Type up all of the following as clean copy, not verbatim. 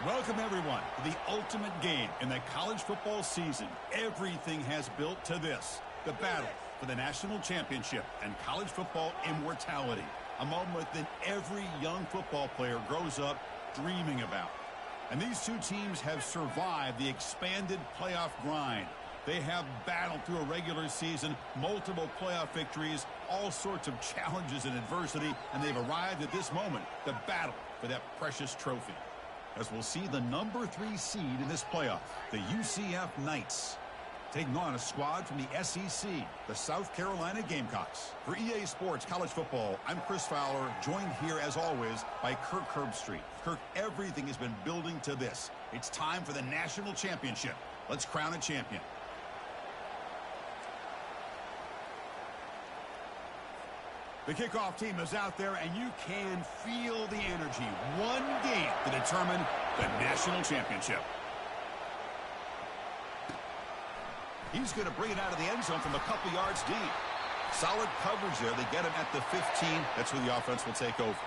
Welcome, everyone, to the ultimate game in the college football season. Everything has built to this, the battle for the national championship and college football immortality, a moment that every young football player grows up dreaming about. And these two teams have survived the expanded playoff grind. They have battled through a regular season, multiple playoff victories, all sorts of challenges and adversity, and they've arrived at this moment, the battle for that precious trophy. As we'll see the number 3 seed in this playoff, the UCF Knights, taking on a squad from the SEC, the South Carolina Gamecocks. For EA Sports College Football, I'm Chris Fowler, joined here as always by Kirk Herbstreit. Kirk, everything has been building to this. It's time for the national championship. Let's crown a champion. The kickoff team is out there, and you can feel the energy. One game to determine the national championship. He's going to bring it out of the end zone from a couple yards deep. Solid coverage there. They get him at the 15. That's where the offense will take over.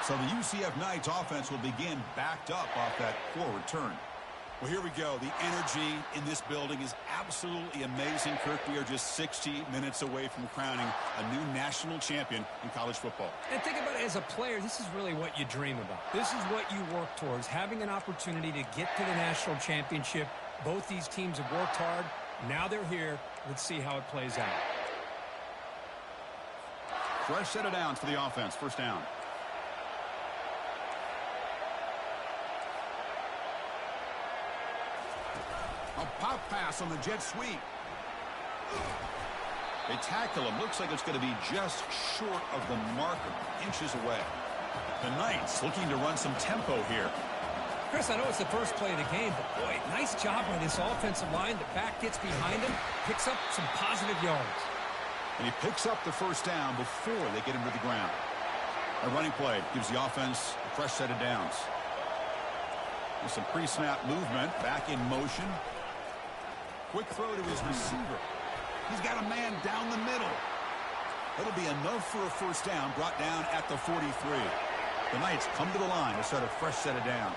So the UCF Knights offense will begin backed up off that poor return. Well, here we go. The energy in this building is absolutely amazing, Kirk. We are just 60 minutes away from crowning a new national champion in college football. And think about it, as a player, this is really what you dream about. This is what you work towards, having an opportunity to get to the national championship. Both these teams have worked hard. Now they're here. Let's see how it plays out. Fresh set of downs for the offense. First down. A pop pass on the jet sweep. They tackle him. Looks like it's going to be just short of the marker, inches away. The Knights looking to run some tempo here. Chris, I know it's the first play of the game, but boy, nice job by this offensive line. The back gets behind him, picks up some positive yards. And he picks up the first down before they get him to the ground. A running play gives the offense a fresh set of downs. With some pre-snap movement, back in motion. Quick throw to his receiver. He's got a man down the middle. That'll be enough for a first down, brought down at the 43. The Knights come to the line to start a fresh set of downs.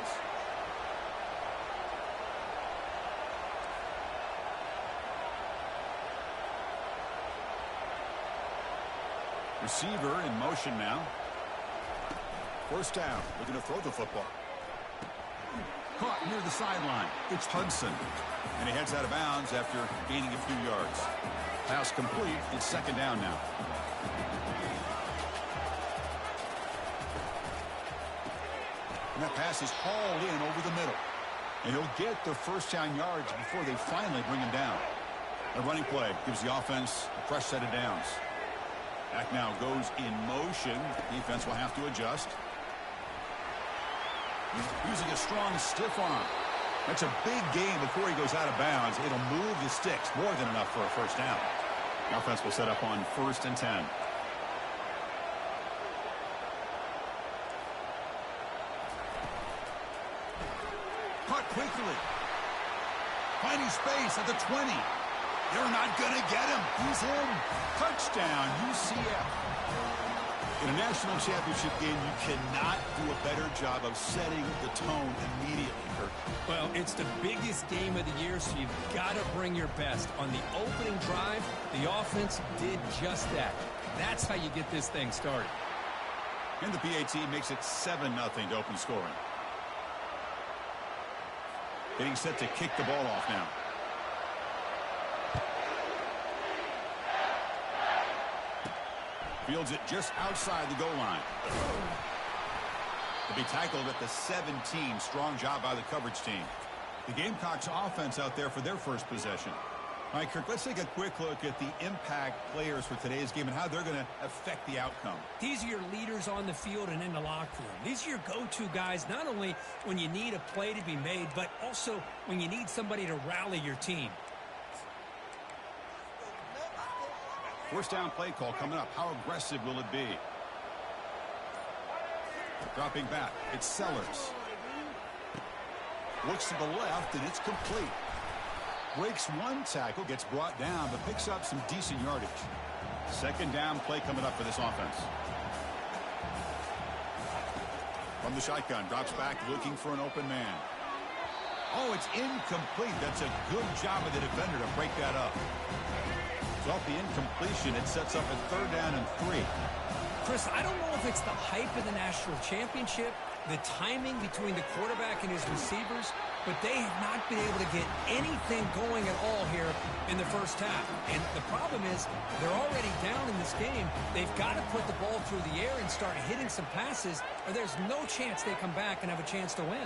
Receiver in motion now. First down, looking to throw the football. Caught near the sideline. It's Hudson. And he heads out of bounds after gaining a few yards. Pass complete. It's second down now. And that pass is hauled in over the middle. And he'll get the first down yards before they finally bring him down. A running play gives the offense a fresh set of downs. Back now goes in motion. Defense will have to adjust. Using a strong stiff arm. That's a big gain before he goes out of bounds. It'll move the sticks more than enough for a first down. The offense will set up on 1st and 10. Caught quickly. Finding space at the 20. They're not going to get him. He's in. Touchdown, UCF. In a national championship game, you cannot do a better job of setting the tone immediately, Kirk. Well, it's the biggest game of the year, so you've got to bring your best. On the opening drive, the offense did just that. That's how you get this thing started. And the PAT makes it 7-0 to open scoring. Getting set to kick the ball off now. Fields it just outside the goal line. To be tackled at the 17. Strong job by the coverage team. The Gamecocks offense out there for their first possession. All right, Kirk, let's take a quick look at the impact players for today's game and how they're going to affect the outcome. These are your leaders on the field and in the locker room. These are your go-to guys, not only when you need a play to be made, but also when you need somebody to rally your team. First down play call coming up. How aggressive will it be? Dropping back. It's Sellers. Looks to the left, and it's complete. Breaks one tackle, gets brought down, but picks up some decent yardage. Second down play coming up for this offense. From the shotgun, drops back, looking for an open man. Oh, it's incomplete. That's a good job of the defender to break that up. So off the incompletion, it sets up a 3rd down and 3. Chris, I don't know if it's the hype of the national championship, the timing between the quarterback and his receivers, but they have not been able to get anything going at all here in the first half. And the problem is they're already down in this game. They've got to put the ball through the air and start hitting some passes, or there's no chance they come back and have a chance to win.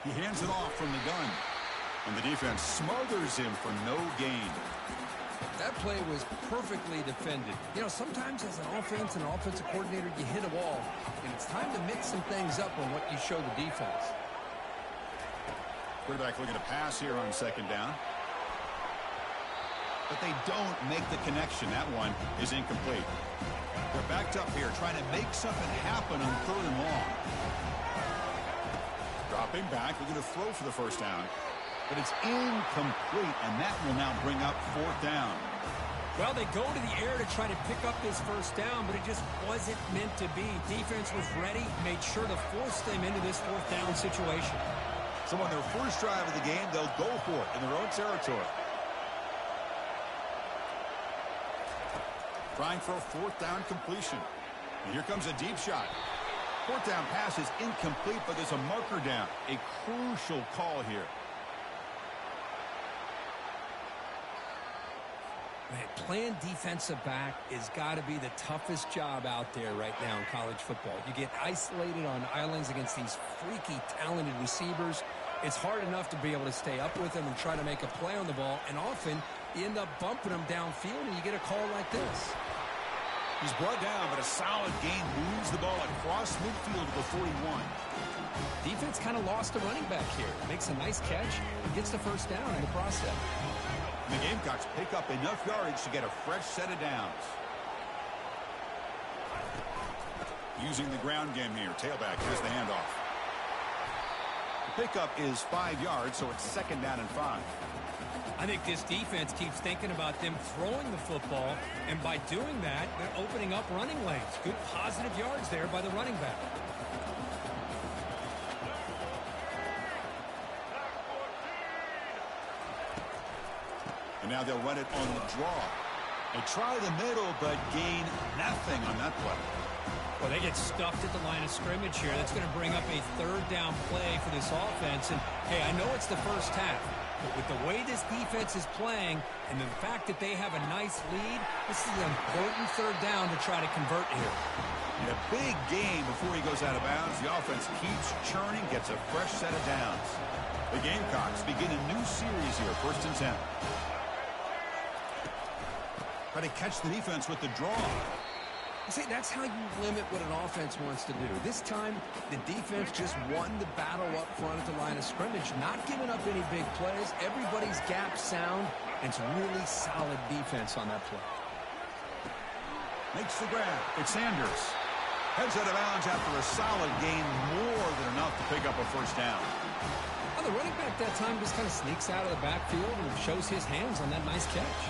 He hands it off from the gun. And the defense smothers him for no gain. That play was perfectly defended. You know, sometimes as an offense and an offensive coordinator, you hit a wall. And it's time to mix some things up on what you show the defense. Quarterback looking to pass here on 2nd down. But they don't make the connection. That one is incomplete. They're backed up here trying to make something happen on 3rd and long. Dropping back, looking to throw for the first down. But it's incomplete, and that will now bring up 4th down. Well, they go to the air to try to pick up this first down, but it just wasn't meant to be. Defense was ready, made sure to force them into this 4th down situation. So on their first drive of the game, they'll go for it in their own territory. Trying for a 4th down completion. And here comes a deep shot. 4th down pass is incomplete, but there's a marker down. A crucial call here. Man, playing defensive back has got to be the toughest job out there right now in college football. You get isolated on islands against these freaky, talented receivers. It's hard enough to be able to stay up with them and try to make a play on the ball, and often you end up bumping them downfield and you get a call like this. He's brought down, but a solid gain moves the ball across midfield to the 41. Defense kind of lost a running back here. Makes a nice catch and gets the first down in the process. And the Gamecocks pick up enough yardage to get a fresh set of downs. Using the ground game here. Tailback, here's the handoff. The pickup is 5 yards, so it's 2nd down and 5. I think this defense keeps thinking about them throwing the football, and by doing that, they're opening up running lanes. Good positive yards there by the running back. And now they'll run it on the draw. They try the middle, but gain nothing on that play. Well, they get stuffed at the line of scrimmage here. That's going to bring up a 3rd down play for this offense. And, hey, I know it's the first half, but with the way this defense is playing and the fact that they have a nice lead, this is an important 3rd down to try to convert here. And a big gain before he goes out of bounds. The offense keeps churning, gets a fresh set of downs. The Gamecocks begin a new series here, 1st and 10. Try to catch the defense with the draw. See, that's how you limit what an offense wants to do. This time, the defense just won the battle up front at the line of scrimmage, not giving up any big plays. Everybody's gap sound, and it's really solid defense on that play. Makes the grab. It's Sanders. Heads out of bounds after a solid gain, more than enough to pick up a 1st down. Well, the running back that time just kind of sneaks out of the backfield and shows his hands on that nice catch.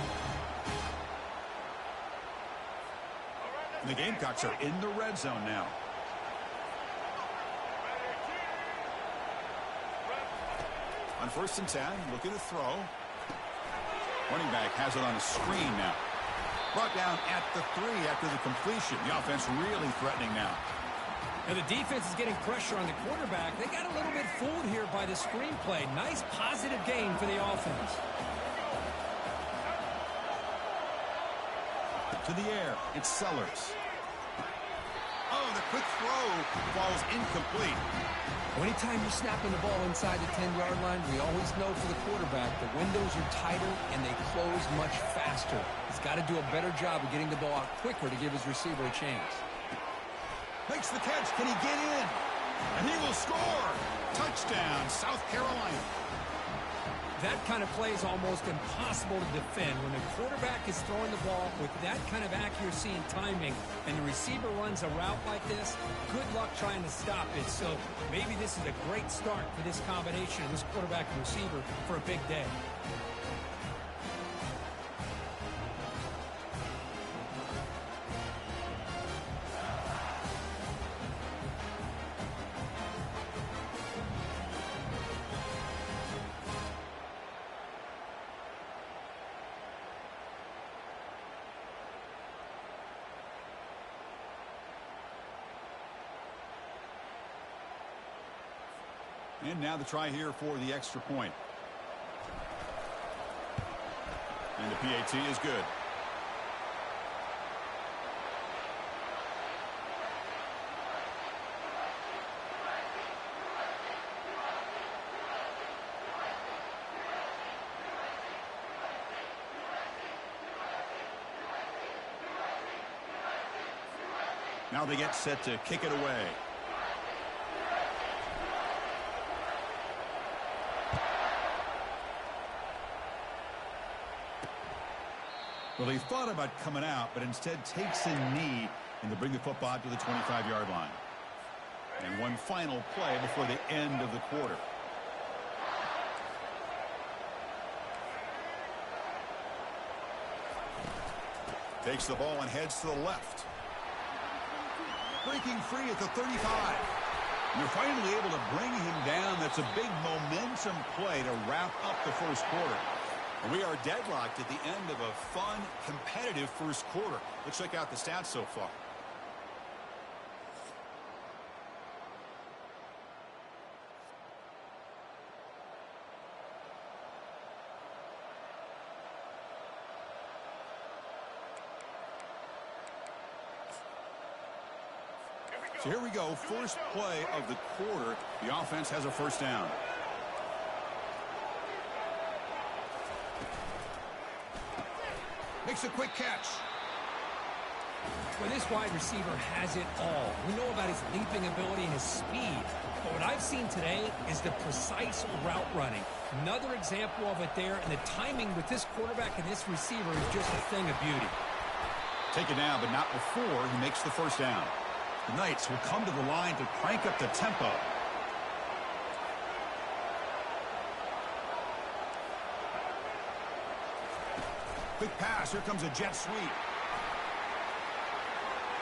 The Gamecocks are in the red zone now. On 1st and 10, looking to throw. Running back has it on a screen now. Brought down at the 3 after the completion. The offense really threatening now. And the defense is getting pressure on the quarterback. They got a little bit fooled here by the screenplay. Nice positive gain for the offense. To the air, it's Sellers. Oh, the quick throw falls incomplete. Anytime you're snapping the ball inside the 10-yard line, we always know for the quarterback the windows are tighter and they close much faster. He's got to do a better job of getting the ball out quicker to give his receiver a chance. Makes the catch. Can he get in? And he will score. Touchdown, South Carolina. That kind of play is almost impossible to defend. When the quarterback is throwing the ball with that kind of accuracy and timing, and the receiver runs a route like this, good luck trying to stop it. So maybe this is a great start for this combination of this quarterback and receiver for a big day. And now the try here for the extra point. And the PAT is good. Now they get set to kick it away. Well, he thought about coming out, but instead takes a knee and to bring the football out to the 25-yard line. And one final play before the end of the quarter. Takes the ball and heads to the left. Breaking free at the 35. And they're finally able to bring him down. That's a big momentum play to wrap up the first quarter. And we are deadlocked at the end of a fun, competitive first quarter. Let's check out the stats so far. So here we go, first play of the quarter. The offense has a first down. Makes a quick catch. Well, this wide receiver has it all. We know about his leaping ability and his speed. But what I've seen today is the precise route running. Another example of it there, and the timing with this quarterback and this receiver is just a thing of beauty. Take it now, but not before he makes the first down. The Knights will come to the line to crank up the tempo. Quick pass. Here comes a jet sweep.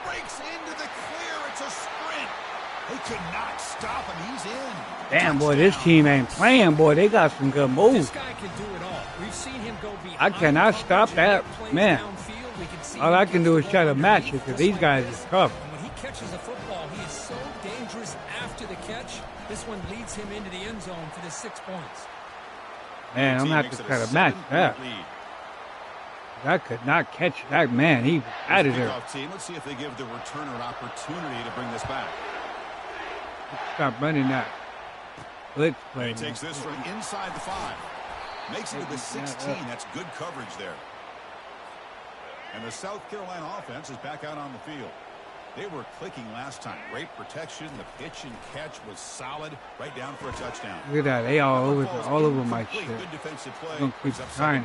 Breaks into the clear. It's a sprint. They cannot stop him. He's in. Damn, boy, this team ain't playing, boy. They got some good moves. This guy can do it all. We've seen him go behind. I cannot stop that, man. All I can do is try to match it because these guys are tough. And when he catches a football, he is so dangerous after the catch. This one leads him into the end zone for the 6 points. Man, I'm going to have to try to match that. I could not catch that, man. He was out of there. Let's see if they give the returner an opportunity to bring this back. Stop running that blitz play. He takes this from inside the 5. Makes it to the 16. That's good coverage there. And the South Carolina offense is back out on the field. They were clicking last time. Great protection. The pitch and catch was solid. Right down for a touchdown. Look at that. They all over my shit. Good defensive play. I'm going to keep trying.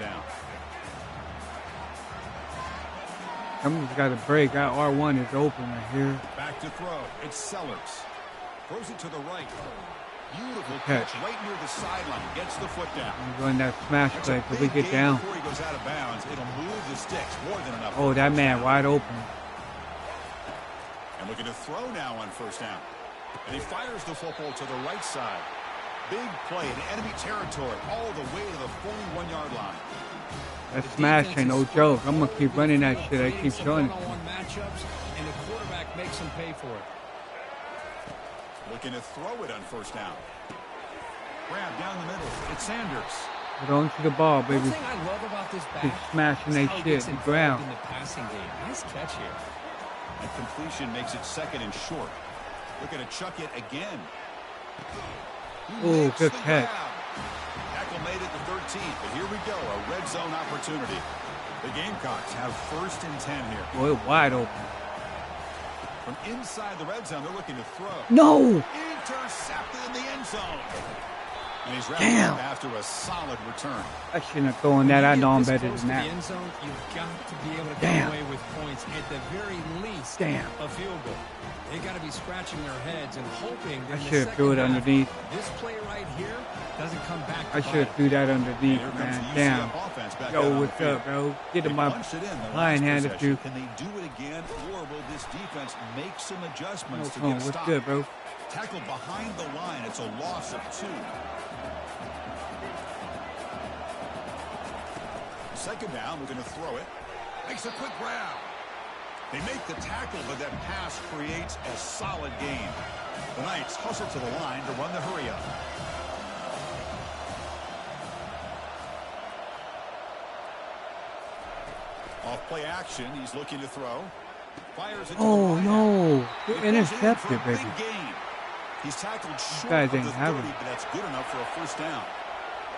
Someone's got a break. Our R1 is open right here. Back to throw. It's Sellers. Throws it to the right. Beautiful catch right near the sideline. Gets the foot down. We're going that smash play so we get down. Before he goes out of bounds, it'll move the sticks more than enough. Oh, that man wide open. And looking to throw now on first down. And he fires the football to the right side. Big play in enemy territory all the way to the 41-yard line. That smash ain't no joke. I'm going to keep running that shit. I keep showing it. Matchups, and the quarterback makes him pay for it. Looking to throw it on first down. Grab down the middle. It's Sanders. Hold on to the ball, baby. One thing I love about this back, keep smashing that shit in the ground. In the passing game. Nice catch here. And completion makes it 2nd and short. Looking to chuck it again. Oh, good catch. Tackle made it to 13, but here we go, a red zone opportunity. The Gamecocks have 1st and 10 here. Boy, wide open. From inside the red zone, they're looking to throw. No! Intercepted in the end zone. And he's wrapped up after a solid return. I shouldn't have thrown that. I know I'm better than that. The end zone, you've got to be able to get away with points. At the very least, a field goal. They got to be scratching their heads and hoping that I should have threw it underneath. This play right here doesn't come back. I should have threw that underneath, man. Damn. Yo, what's up, bro? Get him up. Lion-handed you. Can they do it again, or will this defense make some adjustments to get a stop? What's good, bro? Tackle behind the line. It's a loss of 2. 2nd down, we're going to throw it. Makes a quick grab. They make the tackle, but that pass creates a solid gain. The Knights hustle to the line to run the hurry-up. Off play action, he's looking to throw. Fires it to oh, the no. You're intercepted, baby. He's tackled short guys of the ain't 30, having. but that's good enough for a 1st down.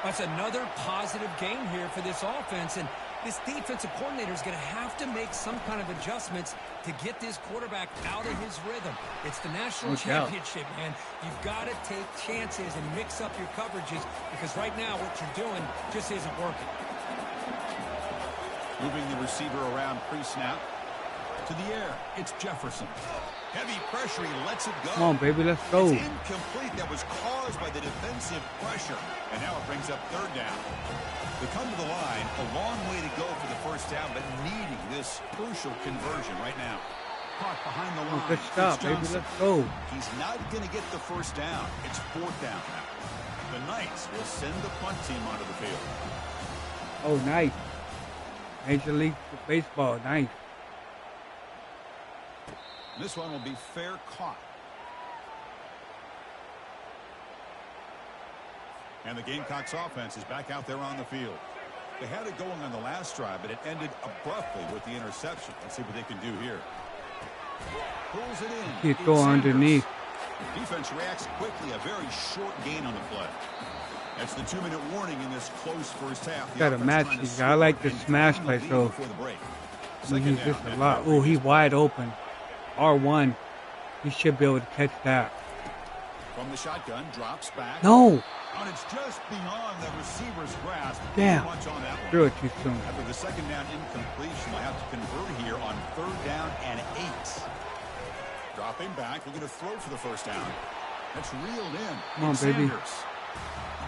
That's another positive game here for this offense, and this defensive coordinator is going to have to make some kind of adjustments to get this quarterback out of his rhythm. It's the national championship, man. You've got to take chances and mix up your coverages because right now what you're doing just isn't working. Moving the receiver around pre-snap. To the air, it's Jefferson. Heavy pressure, he lets it go. Come on, baby, let's go. It's incomplete. That was caused by the defensive pressure. And now it brings up 3rd down. They come to the line, a long way to go for the 1st down, but needing this crucial conversion right now. Caught behind the line. Good stop, baby, let's go. He's not going to get the 1st down. It's 4th down now. The Knights will send the punt team onto the field. Oh, nice. Major League Baseball, nice. This one will be fair caught. And the Gamecocks offense is back out there on the field. They had it going on the last drive, but it ended abruptly with the interception. Let's see what they can do here. Pulls it in. You go underneath. Defense reacts quickly. A very short gain on the play. That's the 2-minute warning in this close 1st half. Got to match these guys. I like the smash play, so we use this a lot. Oh, he's wide open. R1. He should be able to catch that. From the shotgun, drops back. No. And it's just beyond the receiver's grasp. Damn. Much on that one. Threw it too soon. After the 2nd down incompletion, they'll have to convert here on 3rd down and 8. Dropping back, looking to throw for the 1st down. That's reeled in. Come on, baby. Sanders.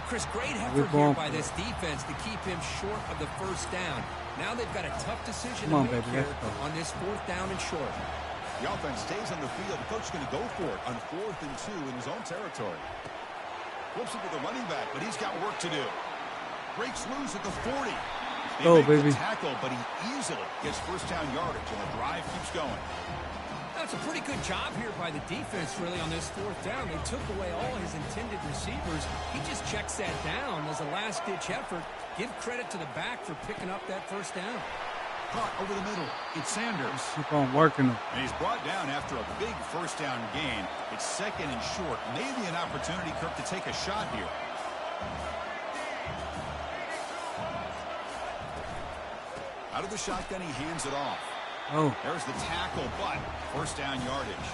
Chris, great We're effort here going by for this defense to keep him short of the first down. Now they've got a tough decision Come on, to make baby, here let's go. on this 4th down and short. The offense stays on the field. The coach is going to go for it on 4th and 2 in his own territory. Flips it to the running back, but he's got work to do. Breaks loose at the 40. Go, They make baby. the tackle, but he easily gets first down yardage, and the drive keeps going. That's a pretty good job here by the defense, really, on this 4th down. They took away all his intended receivers. He just checks that down as a last-ditch effort. Give credit to the back for picking up that first down. Caught over the middle. It's Sanders. Keep on working them. And he's brought down after a big first down gain. It's 2nd and short. Maybe an opportunity, Kirk, to take a shot here. Out of the shotgun, he hands it off. Oh, There's the tackle, but first down yardage.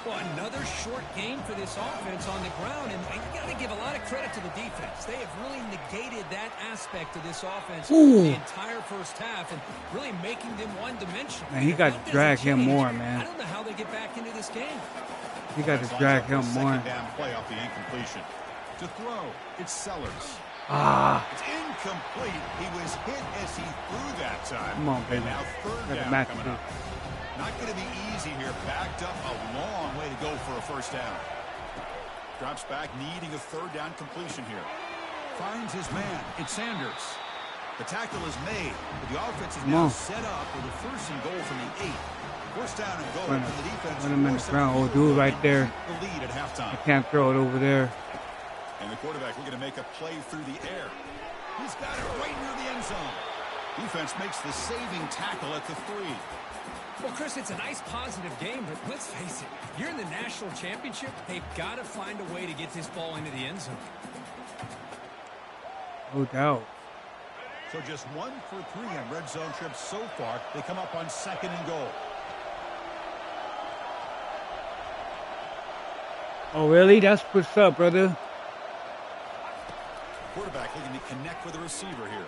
Well, another short game for this offense on the ground, and you got to give a lot of credit to the defense. They have really negated that aspect of this offense the entire first half and really making them one-dimensional. Man, he got to drag him more, man. I don't know how they get back into this game. He got to drag him more. Second down play off the incompletion. To throw, it's Sellers. It's incomplete. He was hit as he threw that time. Come on, baby. And now 3rd Got a down match coming too. up. Not going to be easy here. Backed up a long way to go for a first down. Drops back, needing a 3rd down completion here. Finds his man. It's Sanders. The tackle is made, but the offense is now set up with a 1st and goal from the 8. First down and goal for the defense. Put him in the ground. Oh, dude, right there. The lead at halftime. I can't throw it over there. And the quarterback looking to make a play through the air. He's got it right near the end zone. Defense makes the saving tackle at the 3. Well, Chris, it's a nice positive game, but let's face it, you're in the national championship. They've got to find a way to get this ball into the end zone. No doubt. So just 1 for 3 on red zone trips so far. They come up on 2nd and goal. Oh, really? That's what's up, brother. Quarterback looking to connect with the receiver here.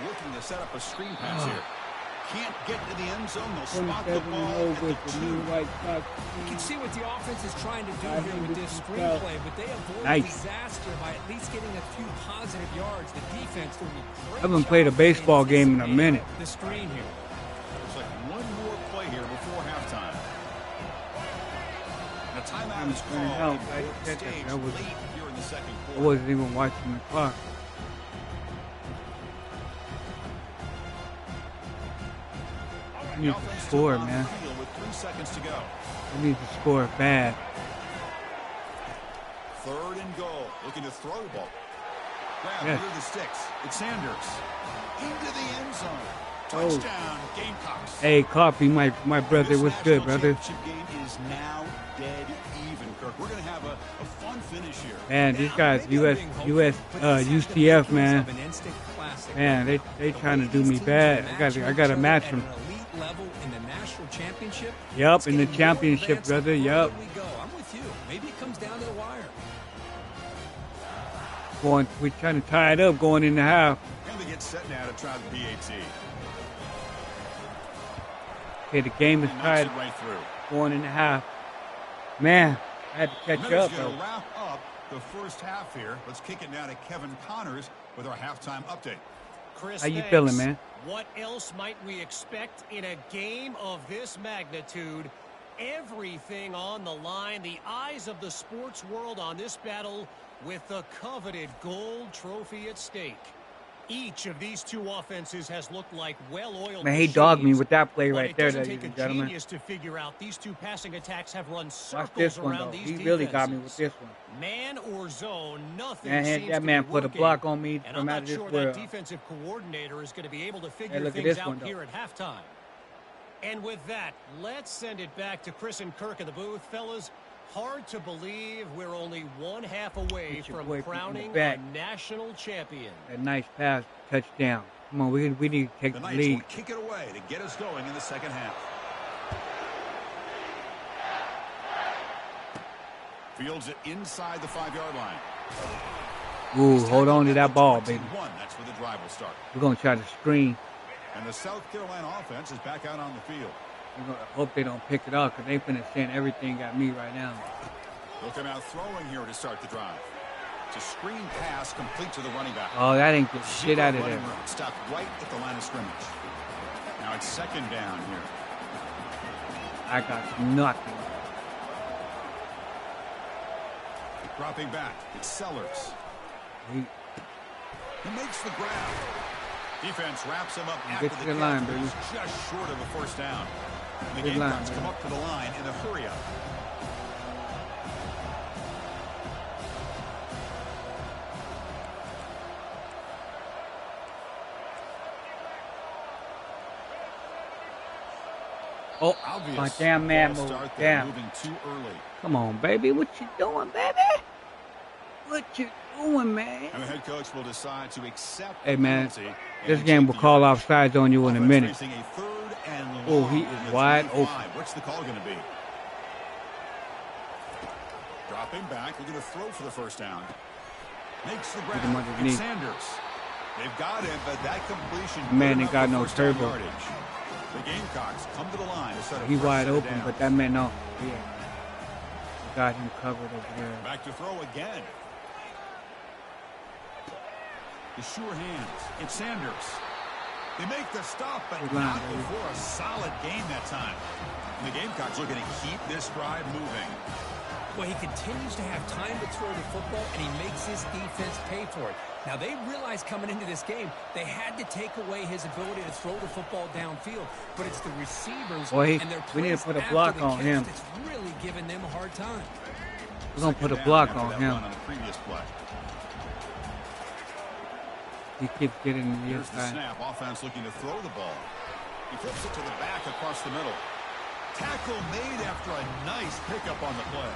Looking to set up a screen pass here. Can't get to the end zone. They'll spot the 27 ball and at 0 with the the 2. new white socks. You can see what the offense is trying to do here with this screen play, but they avoid disaster by at least getting a few positive yards. The defense doing a great I haven't played a job baseball game in a minute. The screen here. Looks like one more play here before halftime. And a timeout is called. That was, Late here in the second I quarter. wasn't even watching the clock. I need to score, man. With 3 seconds to go. I need to score bad. 3rd and goal. Looking to throw the ball. Grab Yes. near the sticks. It's Sanders. Into the end zone. Oh. Touchdown, Gamecocks. Hey, Coffee, my brother, This what's good, national brother? championship game is now dead even, Kirk. We're going to have a fun finish here. Man, these guys, UCF, man. Man, they trying to do me bad. I gotta match them. Level in the national championship. Yup, in the championship, brother. Yup. I'm with you. Maybe it comes down to the wire. We're trying to tie it up going in the half. And they get set now to try the PAT. Okay, the game is Knocks tied it right through. going in the half. Man, I had to catch Minutes up, going though. to wrap up the first half here. Let's kick it now to Kevin Connors with our halftime update. Chris, How you thanks. feeling, man? What else might we expect in a game of this magnitude? Everything on the line. The eyes of the sports world on this battle with the coveted gold trophy at stake. Each of these two offenses has looked like well-oiled Man, he dogged me machines, with that play but right it there, doesn't ladies take and a gentlemen. genius to figure out these two passing attacks have run Watch circles this one, around though. these He defenses. really got me with this one. Man or zone, nothing Man, seems that to man be put a working. block on me And from I'm out not of this sure world. that defensive coordinator is going to be able to figure look at things this out one, though. here at halftime. And with that, let's send it back to Chris and Kirk in the booth. Fellas, hard to believe we're only one half away Get your from boy in the crowning back. a national champion. That nice pass, touchdown. Come on, we need to take The the Knights lead. will kick it away to get us going in the second half. Fields it inside the 5-yard line. Ooh, hold on to that ball, baby. That's where the drive will start. We're going to try to screen. And the South Carolina offense is back out on the field. We're gonna hope they don't pick it up because they finna send everything at me right now. They'll come out throwing here to start the drive. It's a screen pass complete to the running back. Oh, that didn't get shit out of there. Stopped right at the line of scrimmage. Now it's second down here. I got nothing. Dropping back, it's Sellers. He makes the grab. Defense wraps him up after the line, catch. baby. He's just short of a first down. And the Gamecocks come up to the line in a hurry-up. Oh, my damn man move. Damn. Moving too early. Come on, baby. What you doing, baby? What you doing, man? And the head coach will decide to accept. Hey, man, this game will call offsides on you in a minute. Oh, he is wide open. What's the call going to be? Dropping back, looking to throw for the first down. Makes the grab. It's Sanders. They've got him, but that completion. Man, ain't got no turbo. The Gamecocks come to the line to set up. He's wide open, but that man, no. Yeah. Got him covered over there. Back to throw again. The sure hands. It's Sanders. They make the stop, but not before a solid gain that time. And the Gamecocks looking to keep this drive moving. Well, he continues to have time to throw the football, and he makes his defense pay for it. Now, they realized coming into this game, they had to take away his ability to throw the football downfield. But it's the receivers and their we need to put a block on him. It's really giving them a hard time. We're going to put a block on him. On the previous play. He keeps getting the Here's the snap. Offense looking to throw the ball. He flips it to the back across the middle. Tackle made after a nice pickup on the play.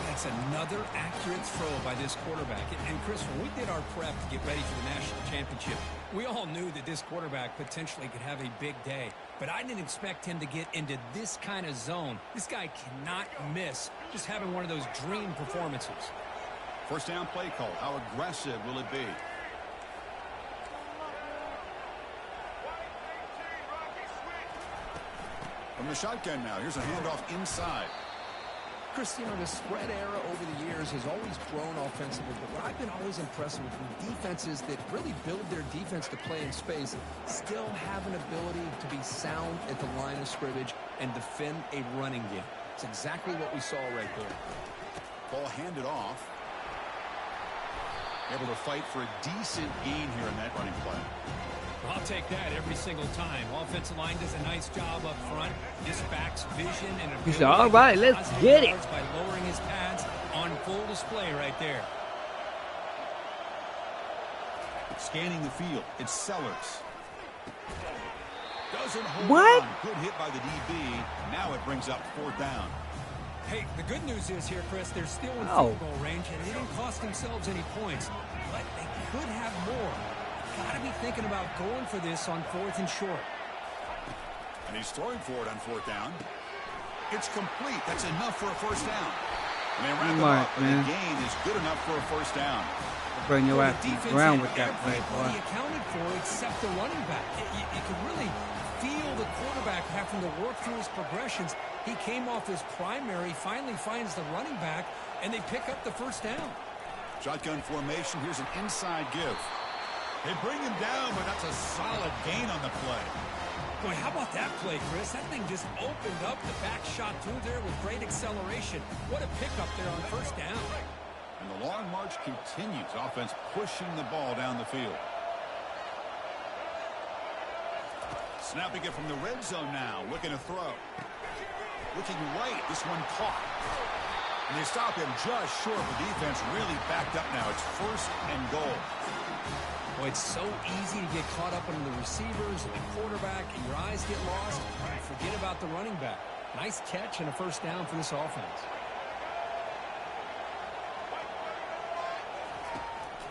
That's another accurate throw by this quarterback. And Chris, when we did our prep to get ready for the national championship, we all knew that this quarterback potentially could have a big day. But I didn't expect him to get into this kind of zone. This guy cannot miss just having one of those dream performances. First down play call. How aggressive will it be? From the shotgun now. Here's a handoff inside. Chris, you know, the spread era over the years has always grown offensively, but what I've been always impressed with defenses that really build their defense to play in space still have an ability to be sound at the line of scrimmage and defend a running game. It's exactly what we saw right there. Ball handed off. Able to fight for a decent gain here in that running play. I'll take that every single time. Offensive line does a nice job up front. This back's vision and ability. He said, all right, let's get it. By lowering his pads on full display right there. Scanning the field. It's Sellers. Doesn't hold what? On. Good hit by the DB. Now it brings up fourth down. Hey, the good news is here, Chris, they're still in field goal range, and they didn't cost themselves any points. But they could have more. Got to be thinking about going for this on fourth and short. And he's throwing for it on fourth down. It's complete. That's enough for a first down. And they wrap it up, and the gain is good enough for a first down. Bring your ass to the ground with that play, boy. Accounted for except the running back. You could really feel the quarterback having to work through his progressions. He came off his primary, finally finds the running back, and they pick up the first down. Shotgun formation. Here's an inside give. They bring him down, but that's a solid gain on the play. Boy, how about that play, Chris? That thing just opened up the back shot through there with great acceleration. What a pickup there on first down. And the long march continues. Offense pushing the ball down the field. Snapping it from the red zone now. Looking to throw. Looking right. This one caught. And they stop him just short. The defense really backed up now. It's first and goal. Boy, it's so easy to get caught up on the receivers and the quarterback, and your eyes get lost. Forget about the running back. Nice catch and a first down for this offense.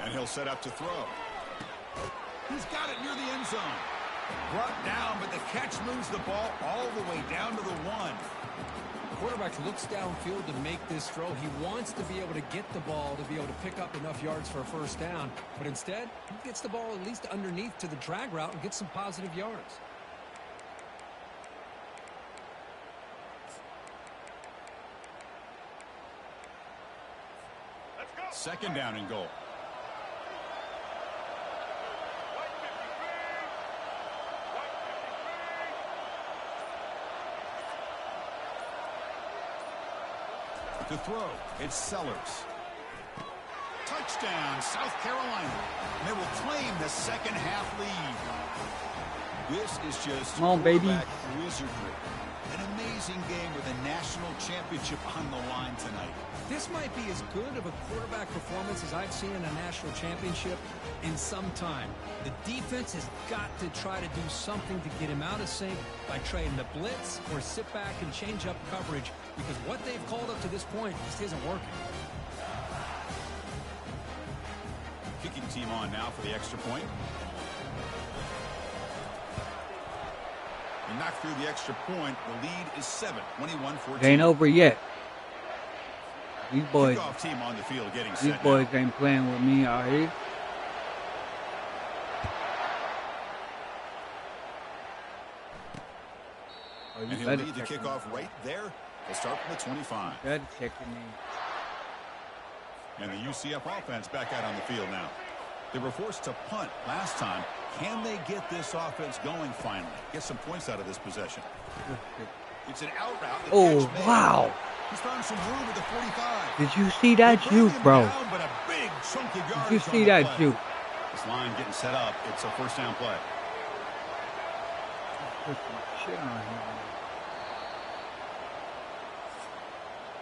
And he'll set up to throw. He's got it near the end zone. Brought down, but the catch moves the ball all the way down to the one. The quarterback looks downfield to make this throw. He wants to be able to get the ball to be able to pick up enough yards for a first down. But instead, he gets the ball at least underneath to the drag route and gets some positive yards. Second down and goal. To throw, it's Sellers. Touchdown, South Carolina. And they will claim the second half lead. This is just come on, baby. Wizardry. An amazing game with a national championship on the line tonight. This might be as good of a quarterback performance as I've seen in a national championship in some time. The defense has got to try to do something to get him out of sync by trading the blitz or sit back and change up coverage, because what they've called up to this point just isn't working. Kicking team on now for the extra point. And knocked through the extra point. The lead is 7, 21-14. It ain't over yet. These boys, Kickoff team on the field getting set. these boys ain't playing with me out here. Oh, And he'll lead the kickoff right there. They'll start from the 25. Better check your name. And the UCF offense back out on the field now. They were forced to punt last time. Can they get this offense going finally? Get some points out of this possession. It's an out route. Oh, wow. He's found some room at the 45. Did you see that juke, bro? Down, but a big chunk of Did you see that juke? This line getting set up. It's a first down play. Put some shit on here.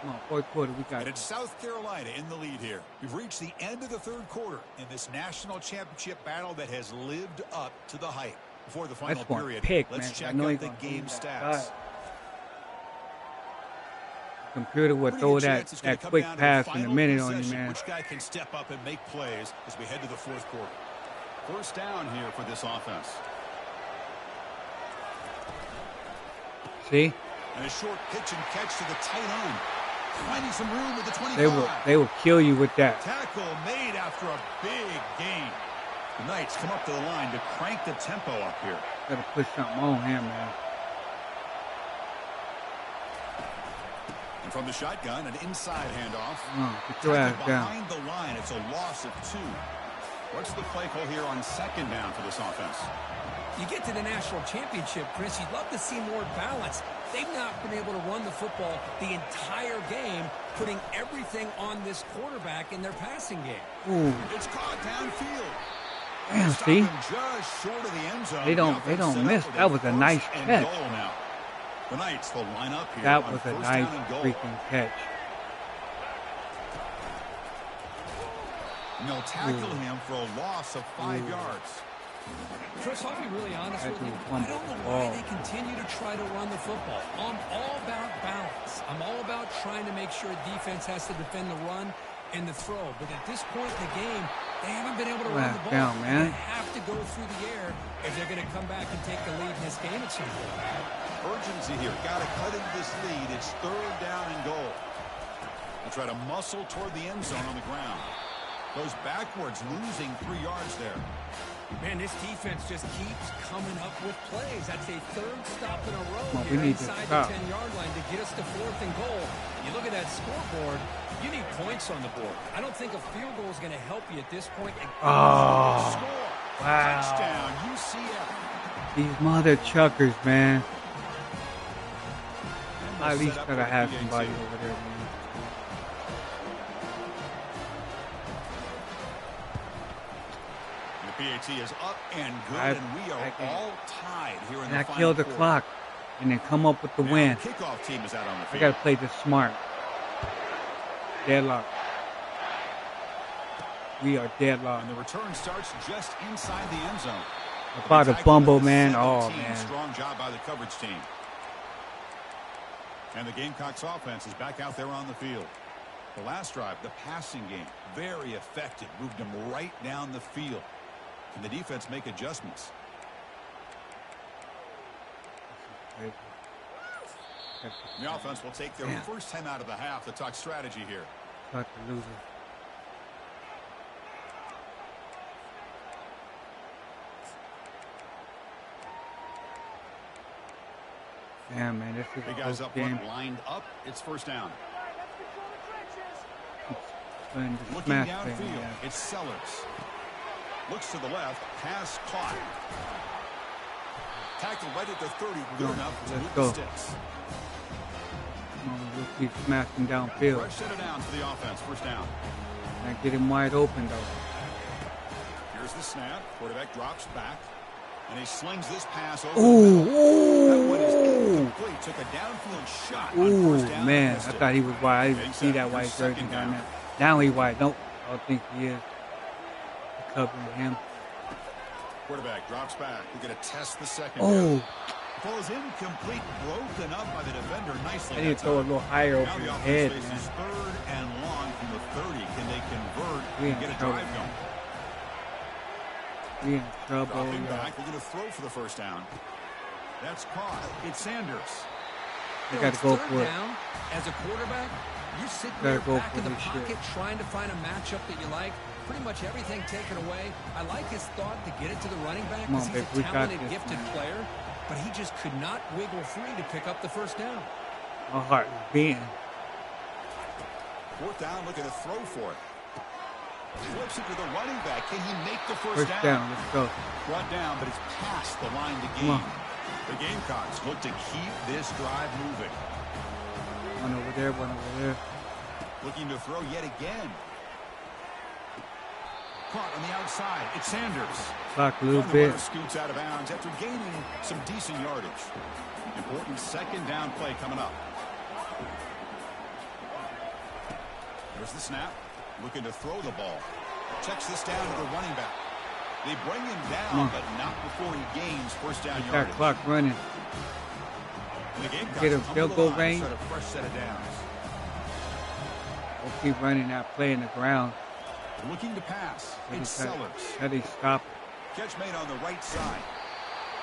Come on, fourth quarter, we got And it's South Carolina in the lead here. We've reached the end of the third quarter in this national championship battle that has lived up to the hype. Before the final period, let's check out the game stats. Computer will throw that quick pass in a minute on you, man. Which guy can step up and make plays as we head to the fourth quarter? First down here for this offense. See? And a short pitch and catch to the tight end. Finding some room with the 25. They will kill you with that. Tackle made after a big gain. The Knights come up to the line to crank the tempo up here. Gotta put something on him, man. And from the shotgun, an inside handoff. Get your ass down. Behind the line, it's a loss of 2. What's the play call here on second down for this offense? You get to the national championship, Chris, you'd love to see more balance. They've not been able to run the football the entire game, putting everything on this quarterback in their passing game. Ooh. It's caught downfield. Damn, see? Just short of the end zone. They don't miss. That was a nice catch. The Knights will line up here. That was a nice freaking catch. And they'll tackle him for a loss of 5 yards. Chris, I'll be really honest with you. I don't know why they continue to try to run the football. I'm all about balance. I'm all about trying to make sure defense has to defend the run and the throw. But at this point in the game, they haven't been able to run the ball. Down, man. They have to go through the air if they're going to come back and take the lead in this game at some point. Urgency here. Got to cut into this lead. It's third down and goal. They try to muscle toward the end zone on the ground. Goes backwards, losing 3 yards there. Man, this defense just keeps coming up with plays. That's a third stop in a row we here need inside to the 10-yard line to get us to fourth and goal. You look at that scoreboard, you need points on the board. I don't think a field goal is going to help you at this point. Oh, Score. wow. Touchdown, UCF. These mother chuckers, man. I at least gotta have somebody over there, man. PAT is up and good, and we are all tied here in the final quarter. Kill the clock and then come up with the win. The kickoff team is out on the field. I got to play this smart. Deadlock. We are deadlocked. And the return starts just inside the end zone. About a fumble, man. Oh, man. Strong job by the coverage team. And the Gamecocks offense is back out there on the field. The last drive, the passing game, very effective. Moved them right down the field. Can the defense make adjustments? The offense will take their first time out of the half to talk strategy here. Cut the loser. Yeah, man, this is the guys up front lined up. It's first down. Playing the Looking smash play. downfield, Yeah. it's Sellers. Looks to the left, pass caught. Tackled right at the 30, good enough to move the sticks. We'll keep smashing downfield. Fresh set it down for the offense, first down. And get him wide open, though. Here's the snap. Quarterback drops back. And he slings this pass over. Ooh, That one is ooh. incomplete. Took a downfield shot on Ooh, first down. man. I Missed it. thought he was wide. I didn't Big see set. that white Here's jersey second down down. there. Now he wide. Nope. I don't think he is. Covering him. Quarterback drops back. We're going to test the second. Oh. Falls incomplete. Broken up by the defender nicely. I need to throw a little higher Now over the your offense head, faces man. third and long from the 30. Can they convert We and in get a trouble, drive going? We in trouble. Dropping y'all. back. We're going to throw for the first down. That's caught. It's Sanders. We got to go Third for it. down, as a quarterback, you're sitting Gotta there go back for in the this shit. pocket trying to find a matchup that you like. Pretty much everything taken away. I like his thought to get it to the running back Come on, because he's babe, a we got talented, this, gifted man. player, but he just could not wiggle free to pick up the first down. My heart is beating. Fourth down, looking to throw for it. Flips it to the running back. Can he make the first First down. Let's go. Brought down, but it's past the line to Come on. gain. The Gamecocks look to keep this drive moving. One over there, one over there. Looking to throw yet again. Caught on the outside. It's Sanders. Clock a little The bit. runner scoots out of bounds after gaining some decent yardage. Important second down play coming up. There's the snap. Looking to throw the ball. Checks this down to the running back. They bring him down, but not before he gains first down Got yardage. clock running. And the Gamecocks Get a come field to the goal line, range. start a fresh set of downs. We'll keep running that play in the ground. Looking to pass. It's Sellers. How they stop it. Catch made on the right side.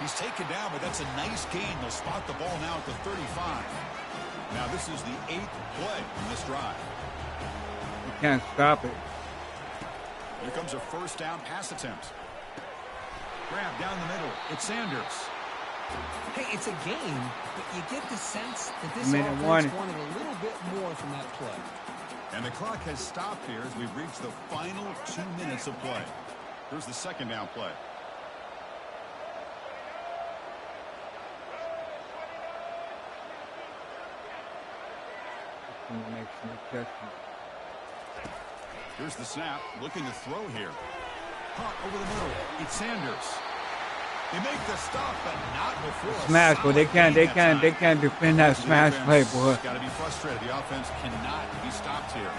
He's taken down, but that's a nice gain. They'll spot the ball now at the 35. Now this is the 8th play in this drive. You can't stop it. Here comes a first down pass attempt. Grab down the middle. It's Sanders. Hey, it's a game, but you get the sense that this Minute offense warning. wanted a little bit more from that play. And the clock has stopped here as we've reached the final 2 minutes of play. Here's the second down play. Can make some adjustments. Here's the snap. Looking to throw here. Caught over the middle. It's Sanders. They make the stop, but not before a Smash, boy. They solid can't gain that time. defend that smash play, boy. Got to be frustrated. The offense cannot be stopped here.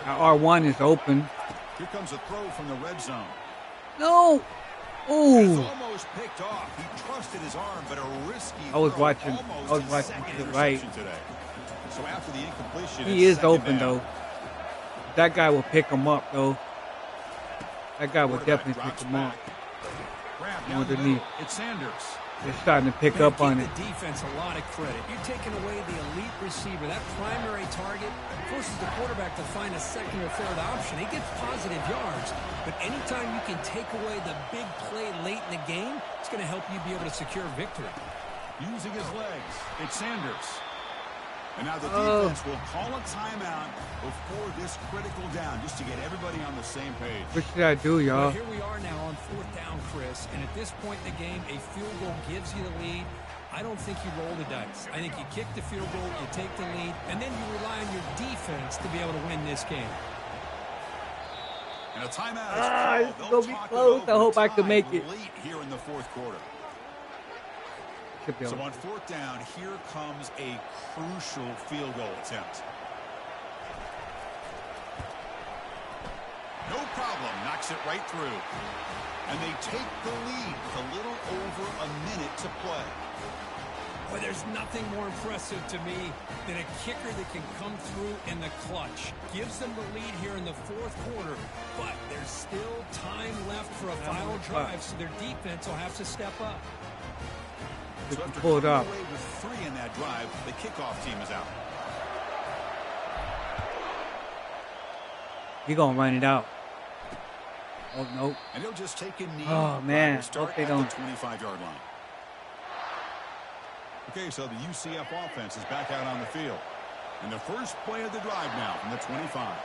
Now R1 is open. Here comes a throw from the red zone. No. It's Ooh. almost picked off. He trusted his arm, but a risky I was throw. watching Almost his second to the right. interception today. So after the incompletion, He it's is second open, down. though. That guy will pick him up, though. That guy will Quarterback definitely pick drops him up. back. Grab down the Underneath. middle. It's Sanders. They're starting to pick Man, up on give it. the defense a lot of credit. You're taking away the elite receiver. That primary target forces the quarterback to find a second or third option. He gets positive yards, but anytime you can take away the big play late in the game, it's going to help you be able to secure victory. Using his legs. It's Sanders. And now the defense will call a timeout before this critical down just to get everybody on the same page. What should I do, Well, y'all? here we are now on fourth down, Chris, and at this point in the game, a field goal gives you the lead. I don't think you roll the dice. I think you kick the field goal, you take the lead, and then you rely on your defense to be able to win this game. And a timeout it's is called. gonna They'll be talk close. it I hope I can overtime make it. late here in the fourth quarter. Should be So able on fourth down, here comes a crucial field goal attempt. No problem, knocks it right through. And they take the lead with a little over a minute to play. Boy, there's nothing more impressive to me than a kicker that can come through in the clutch. Gives them the lead here in the fourth quarter, but there's still time left for a final drive, so their defense will have to step up. So after pull it coming off. away with 3 in that drive, the kickoff team is out. He gonna run it out. Oh no. And he'll just take a knee. Oh, man. We'll start Hope they at don't. the 25-yard line. Okay, so the UCF offense is back out on the field. And the first play of the drive now from the 25.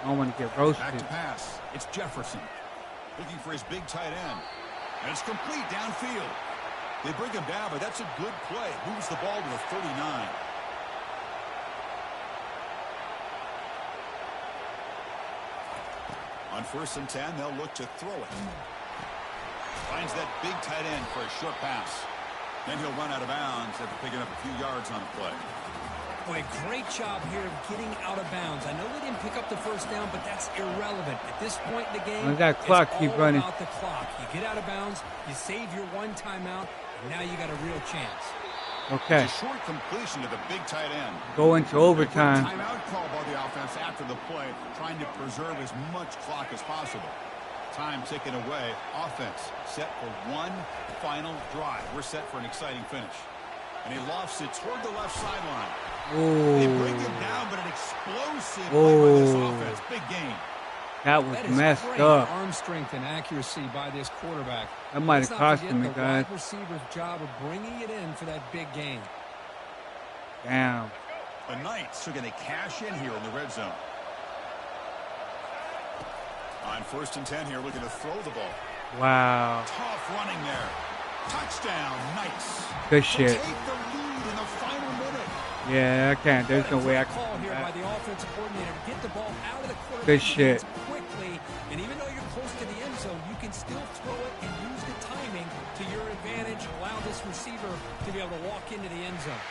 I don't want to get Back roasted. to pass. It's Jefferson. Looking for his big tight end. And it's complete downfield. They bring him down, but that's a good play. Moves the ball to the 39. On 1st and 10, they'll look to throw it. Finds that big tight end for a short pass. Then he'll run out of bounds after picking up a few yards on the play. Boy, great job here of getting out of bounds. I know they didn't pick up the first down, but that's irrelevant. At this point in the game, that clock it's keep all running. about the clock. You get out of bounds, you save your one timeout, and now you got a real chance. Okay. It's a short completion to the big tight end. Go into overtime. Timeout call by the offense after the play, trying to preserve as much clock as possible. Time taken away. Offense set for one final drive. We're set for an exciting finish. And he lofts it toward the left sideline. They bring him down, but an explosive play by this offense. Big game. That was That is messed great up. arm strength and accuracy by this quarterback. That might Let's have not cost forget him, the guys. wide receiver's job of bringing it in for that big game. Damn. The Knights are going to cash in here in the red zone. On 1st and 10 here, looking to throw the ball. Wow. Tough running there. Touchdown, Knights. Good To shit. take the lead in the final minute. Yeah, I can't. There's no way I Call can do here by that. the offensive coordinator to get the ball out of the quarterback's Good shit. hands quickly, and even though you're close to the end zone, you can still throw it and use the timing to your advantage. Allow this receiver to be able to walk into the end zone.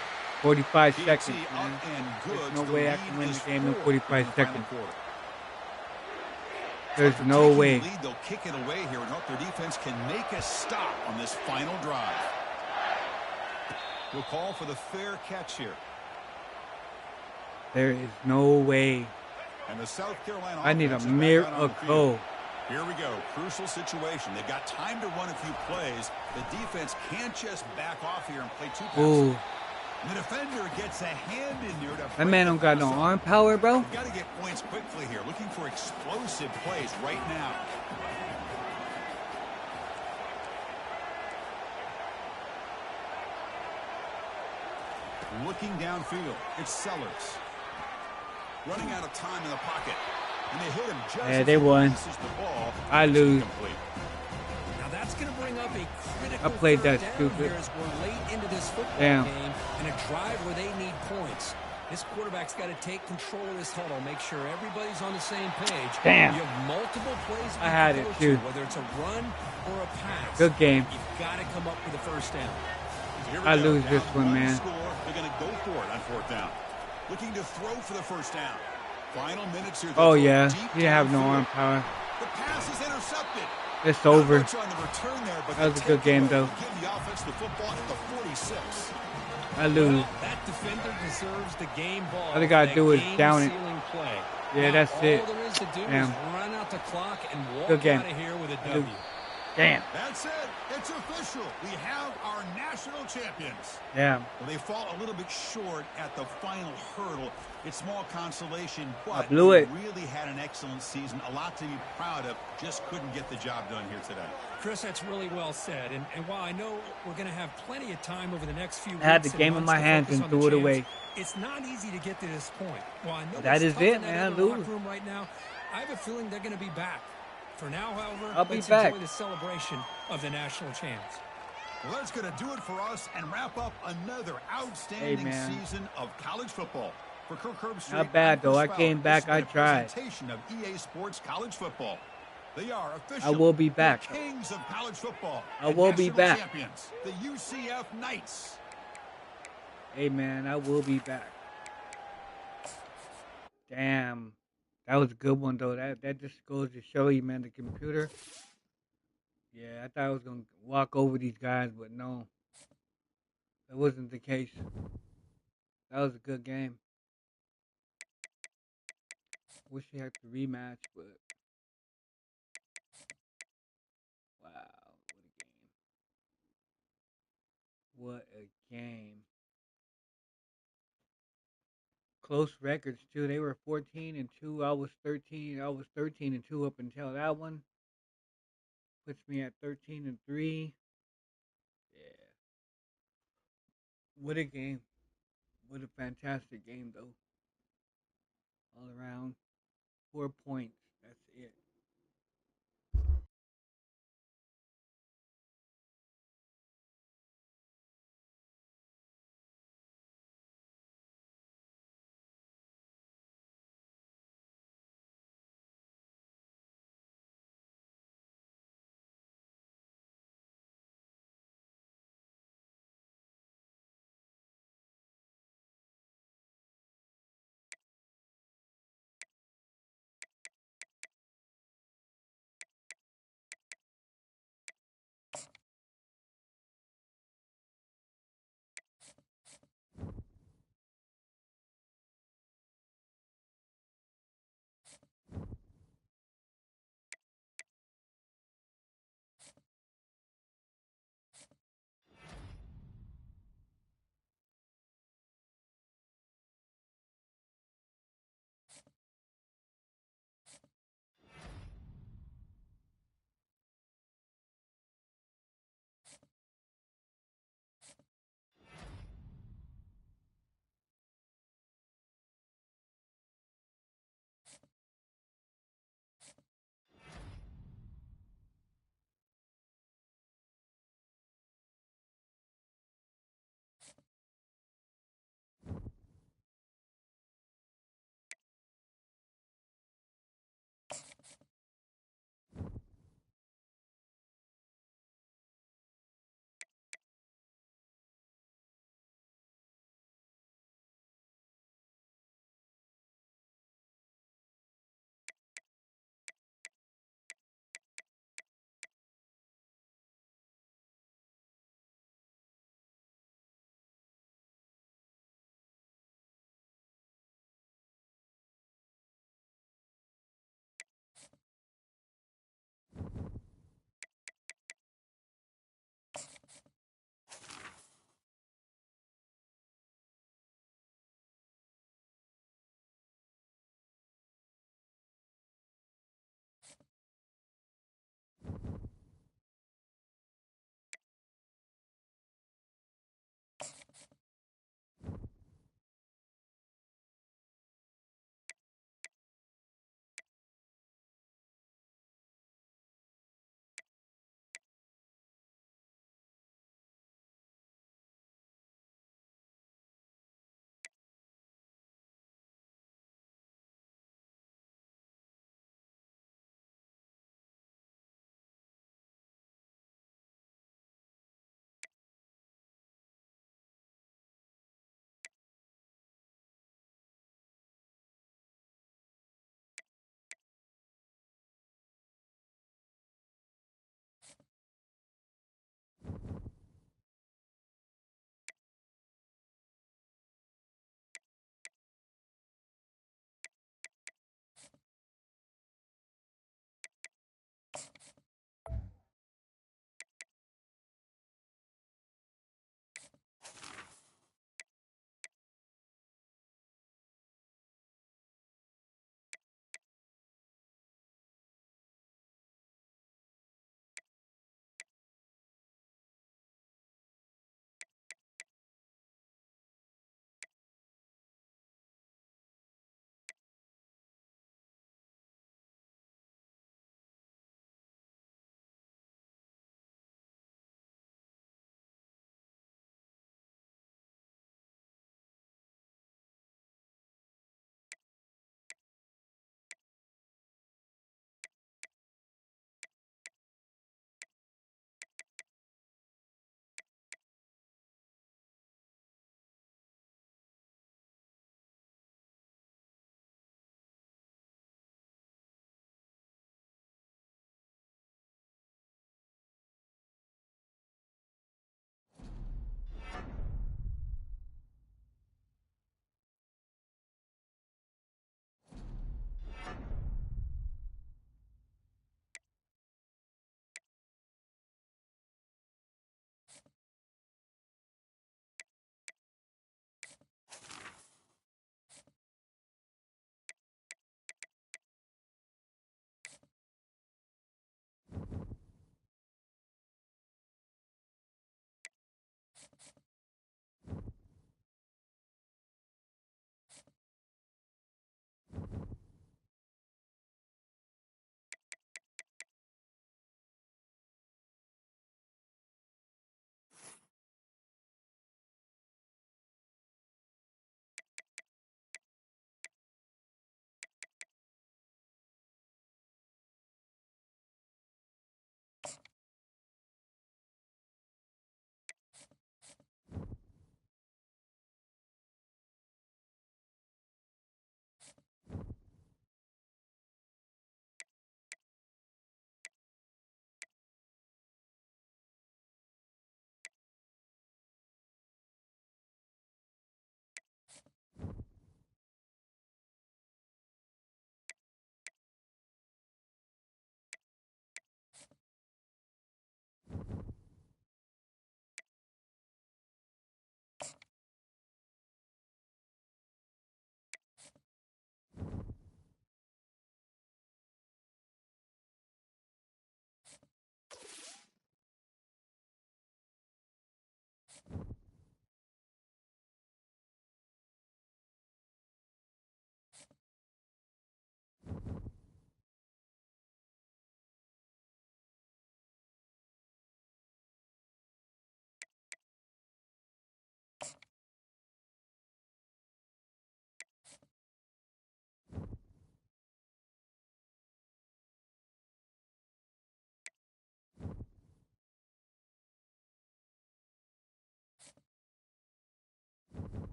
45 PNC seconds, up man. and There's good. no The way I lead can win is the game in 4 45 in the final seconds. quarter. There's After no taking way. the lead, they'll kick it away here and hope their defense can make a stop on this final drive. We'll call for the fair catch here. There is no way. And the South Carolina I need a offense is back out on the field. miracle. Here we go. Crucial situation. They've got time to run a few plays. The defense can't just back off here and play two passes. Ooh. The defender gets a hand in there to That break man the don't got pass no up. arm power, bro. We've got to get points quickly here. Looking for explosive plays right now. Looking downfield. It's Sellers. Running out of time in the pocket. And they hit him just Yeah, as they he won. passes the ball. I It's lose. incomplete. Now that's going to bring up a critical I played third that down stupid. here as we're late into this football Damn. game and a drive where they need points. This quarterback's got to take control of this huddle, make sure everybody's on the same page. Damn. You have multiple plays I had it, too. whether it's a run or a pass. Good game. You've got to come up with a first down. Here we I go. lose this Down one, man. Score. They're going to go for it on 4th down. Looking to throw for the first down. Final minutes here. Oh, They'll throw yeah. deep He didn't have no downfield. arm power. The pass is intercepted. It's Not over. much on the return there, but That was they a good take it game, away. though. Give the offense the football at the 46. I lose. Well, that defender deserves the game ball. All they gotta that do is down it. game-sealing play. Yeah, Now, that's it. All there is to do is Damn. run out the clock and walk Good game. out of here with a I W. lose. Damn. That's it. It's official. We have our national champions. Damn. Well, they fall a little bit short at the final hurdle. It's small consolation, but blew they it. really had an excellent season. A lot to be proud of. Just couldn't get the job done here today. Chris, that's really well said. And while I know we're going to have plenty of time over the next few weeks I had the and game in months my to hands focus and on the threw it champs, away. It's not easy to get to this point. While I know That it's is tough it, in that man. other locker Lose. room right now, I have a feeling they're going to be back. For now, however, I'll be let's back. enjoy the celebration of the national champs. Well, that's going to do it for us and wrap up another outstanding man. season of college football. For Kirk Herbstreit, Not bad, I'm though. Chris I came Fowler. back. This has I been a tried. presentation of EA Sports College Football. They are official. I will be back. Kings of college football. I and will be national back. Champions, the UCF Knights. Hey, man, I will be back. Damn. That was a good one, though. That just goes to show you, man, the computer. Yeah, I thought I was going to walk over these guys, but no. That wasn't the case. That was a good game. Wish we had to rematch, but wow, what a game. What a game. Close records too. They were 14-2. I was 13. I was 13-2 up until that one. Puts me at 13-3. Yeah. What a game. What a fantastic game though. All around. 4 points. That's it.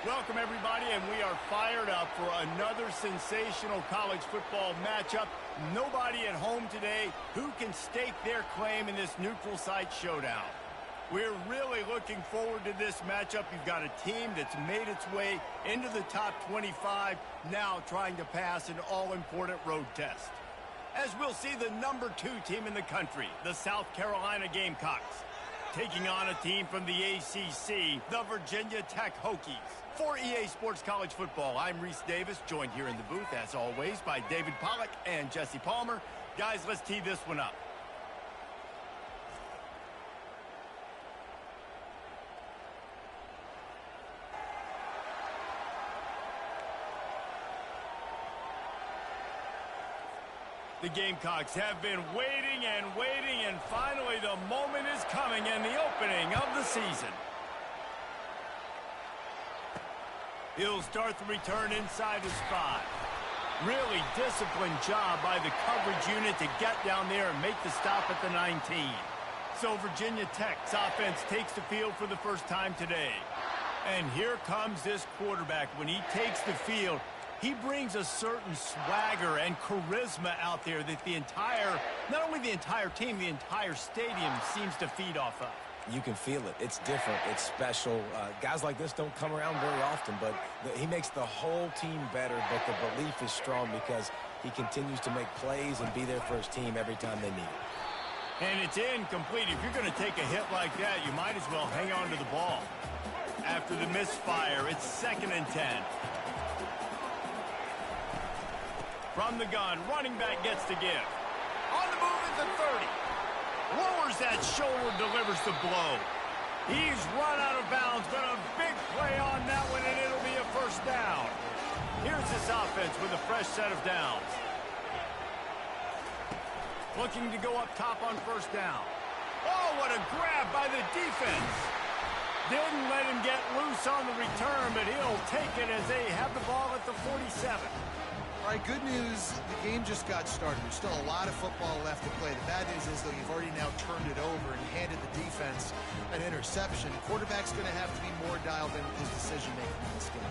Welcome, everybody, and we are fired up for another sensational college football matchup. Nobody at home today who can stake their claim in this neutral site showdown. We're really looking forward to this matchup. You've got a team that's made its way into the top 25, now trying to pass an all-important road test. As we'll see the number 2 team in the country, the South Carolina Gamecocks, taking on a team from the ACC, the Virginia Tech Hokies. For EA Sports College Football, I'm Reese Davis, joined here in the booth, as always, by David Pollack and Jesse Palmer. Guys, let's tee this one up. The Gamecocks have been waiting and waiting, and finally the moment is coming in the opening of the season. He'll start the return inside his 5. Really disciplined job by the coverage unit to get down there and make the stop at the 19. So Virginia Tech's offense takes the field for the first time today. And here comes this quarterback. When he takes the field, he brings a certain swagger and charisma out there that not only the entire team, the entire stadium seems to feed off of. You can feel it. It's different. It's special. Guys like this don't come around very often, but he makes the whole team better, but the belief is strong because he continues to make plays and be there for his team every time they need it. And it's incomplete. If you're going to take a hit like that, you might as well hang on to the ball. After the misfire, it's 2nd and 10. From the gun, running back gets to give. On the move at the 30. Lowers that shoulder, delivers the blow. He's run out of bounds, but a big play on that one, and it'll be a first down. Here's this offense with a fresh set of downs. Looking to go up top on first down. Oh, what a grab by the defense. Didn't let him get loose on the return, but he'll take it as they have the ball at the 47. All right, good news, the game just got started. There's still a lot of football left to play. The bad news is, though, you've already now turned it over and handed the defense an interception. Quarterback's going to have to be more dialed in with his decision-making in this game.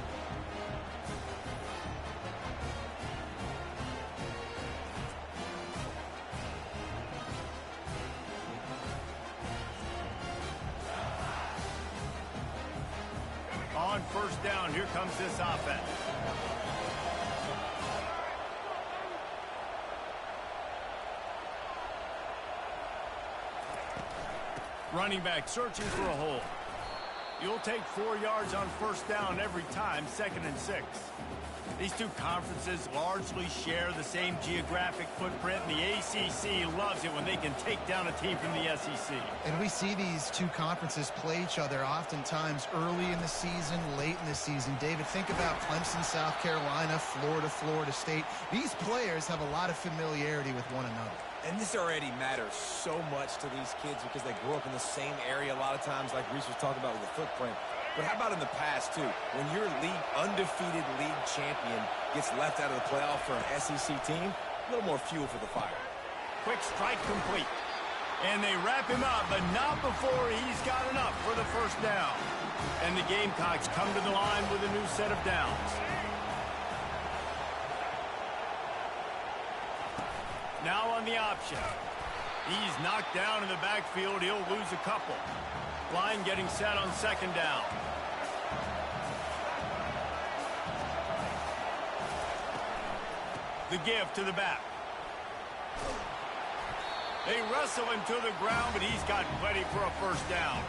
On first down, here comes this offense. Running back searching for a hole. You'll take 4 yards on first down every time, 2nd and 6. These two conferences largely share the same geographic footprint, and the ACC loves it when they can take down a team from the SEC. And we see these two conferences play each other oftentimes early in the season, late in the season. David, think about Clemson, South Carolina, Florida, Florida State. These players have a lot of familiarity with one another. And this already matters so much to these kids because they grew up in the same area a lot of times, like Reese was talking about with the footprint. But how about in the past, too? When your undefeated league champion gets left out of the playoff for an SEC team, a little more fuel for the fire. Quick strike complete. And they wrap him up, but not before he's got enough for the first down. And the Gamecocks come to the line with a new set of downs. Now on the option. He's knocked down in the backfield. He'll lose a couple. Line getting set on 2nd down. The give to the back. They wrestle him to the ground, but he's got plenty for a first down.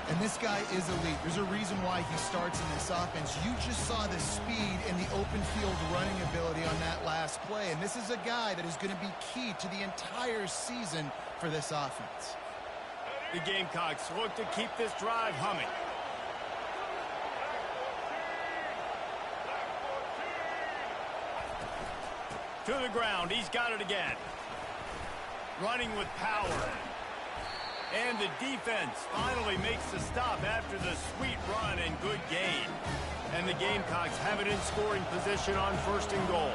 And this guy is elite. There's a reason why he starts in this offense. You just saw the speed and the open field running ability on that last play. And this is a guy that is going to be key to the entire season for this offense. The Gamecocks look to keep this drive humming. To the ground. He's got it again. Running with power. And the defense finally makes the stop after the sweet run and good gain. And the Gamecocks have it in scoring position on 1st and goal.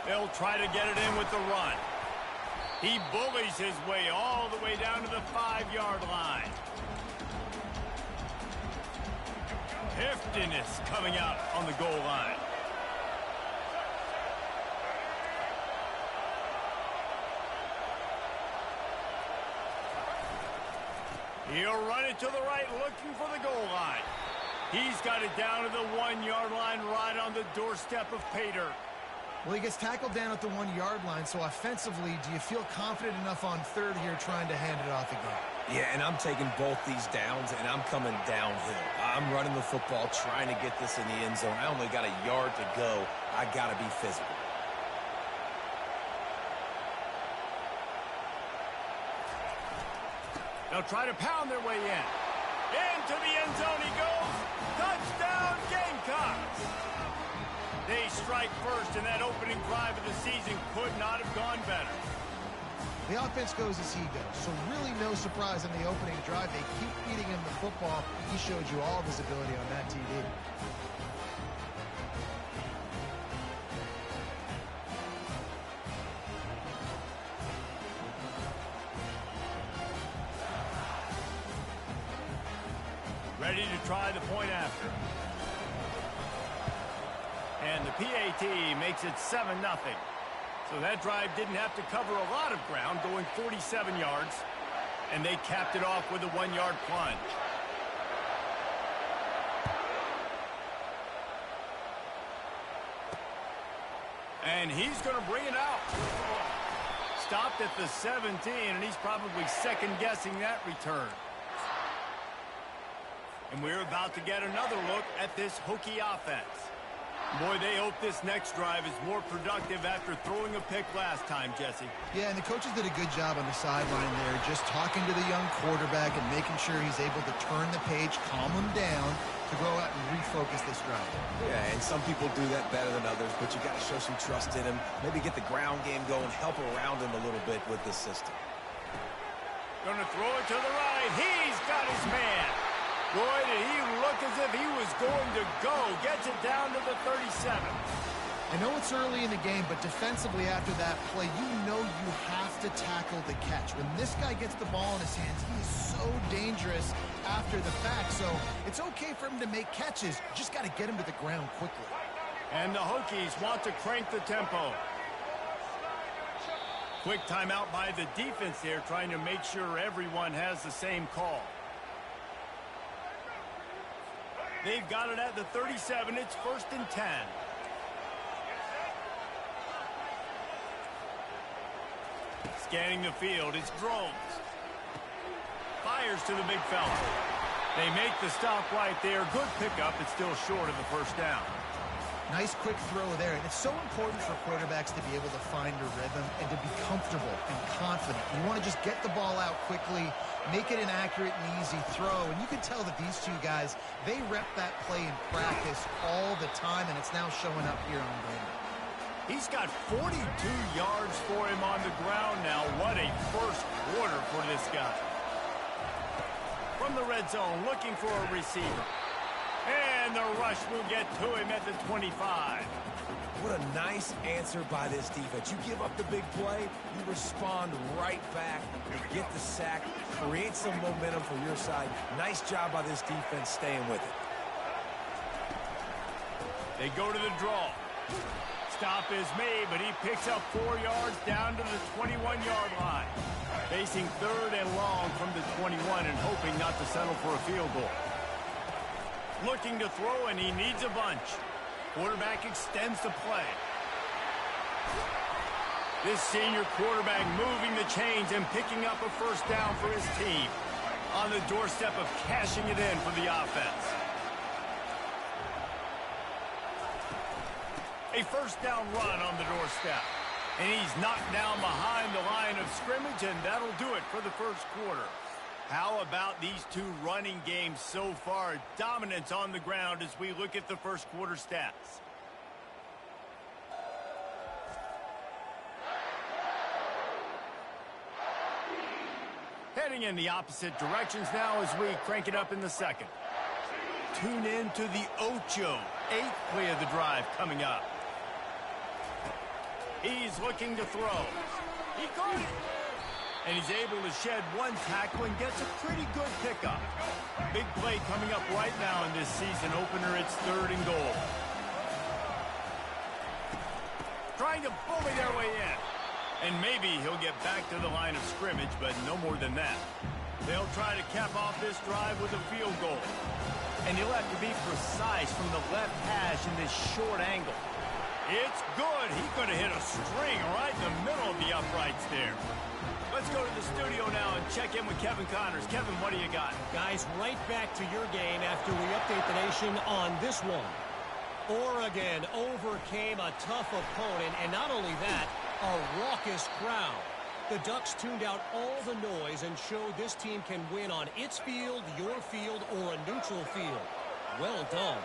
They'll try to get it in with the run. He bullies his way all the way down to the 5-yard line. Heftiness coming out on the goal line. He'll run it to the right, looking for the goal line. He's got it down to the 1-yard line, right on the doorstep of pay dirt. Well, he gets tackled down at the 1-yard line, so offensively, do you feel confident enough on third here trying to hand it off again? Yeah, and I'm taking both these downs, and I'm coming downhill. I'm running the football, trying to get this in the end zone. I only got a yard to go. I got to be physical. They'll try to pound their way in. Into the end zone he goes. Touchdown, Gamecocks! They strike first, and that opening drive of the season could not have gone better. The offense goes as he goes, so really no surprise in the opening drive. They keep feeding him the football. He showed you all of his ability on that TD. Ready to try the point after. And the PAT makes it 7-0. So that drive didn't have to cover a lot of ground, going 47 yards. And they capped it off with a 1-yard plunge. And he's going to bring it out. Stopped at the 17, and he's probably second-guessing that return. And we're about to get another look at this Hokie offense. Boy, they hope this next drive is more productive after throwing a pick last time, Jesse. Yeah, and the coaches did a good job on the sideline there, just talking to the young quarterback and making sure he's able to turn the page, calm him down, to go out and refocus this drive. Yeah, and some people do that better than others, but you got to show some trust in him. Maybe get the ground game going, help around him a little bit with this system. Gonna throw it to the right. He's got his man. Boy, did he look as if he was going to go. Gets it down to the 37. I know it's early in the game, but defensively after that play, you know you have to tackle the catch. When this guy gets the ball in his hands, he is so dangerous after the fact. So it's okay for him to make catches. Just got to get him to the ground quickly. And the Hokies want to crank the tempo. Quick timeout by the defense here, trying to make sure everyone has the same call. They've got it at the 37. It's 1st and 10. Scanning the field, it's Drones. Fires to the big fella. They make the stop right there. Good pickup. It's still short of the first down. Nice quick throw there. And it's so important for quarterbacks to be able to find a rhythm and to be comfortable and confident. You want to just get the ball out quickly, make it an accurate and easy throw. And you can tell that these two guys, they rep that play in practice all the time, and it's now showing up here on game. He's got 42 yards for him on the ground now. What a first quarter for this guy. From the red zone, looking for a receiver. And the rush will get to him at the 25. What a nice answer by this defense. You give up the big play, you respond right back, you get the sack, create some momentum for your side. Nice job by this defense staying with it. They go to the draw. Stop is made, but he picks up 4 yards down to the 21-yard line. Facing 3rd and long from the 21 and hoping not to settle for a field goal. Looking to throw, and he needs a bunch. Quarterback extends the play. This senior quarterback moving the chains and picking up a first down for his team. On the doorstep of cashing it in for the offense. A first down run on the doorstep. And he's knocked down behind the line of scrimmage, and that'll do it for the first quarter. How about these two running games so far? Dominance on the ground as we look at the first quarter stats. Heading in the opposite directions now as we crank it up in the second. Tune in to the Ocho. 8th play of the drive coming up. He's looking to throw. He caught it. And he's able to shed one tackle and gets a pretty good pickup. Big play coming up right now in this season opener. It's 3rd and goal. Trying to bully their way in. And maybe he'll get back to the line of scrimmage, but no more than that. They'll try to cap off this drive with a field goal. And he'll have to be precise from the left hash in this short angle. It's good. He's going to hit a string right in the middle of the uprights there. Let's go to the studio now and check in with Kevin Connors. Kevin, what do you got? Guys, right back to your game after we update the nation on this one. Oregon overcame a tough opponent, and not only that, a raucous crowd. The Ducks tuned out all the noise and showed this team can win on its field, your field, or a neutral field. Well done.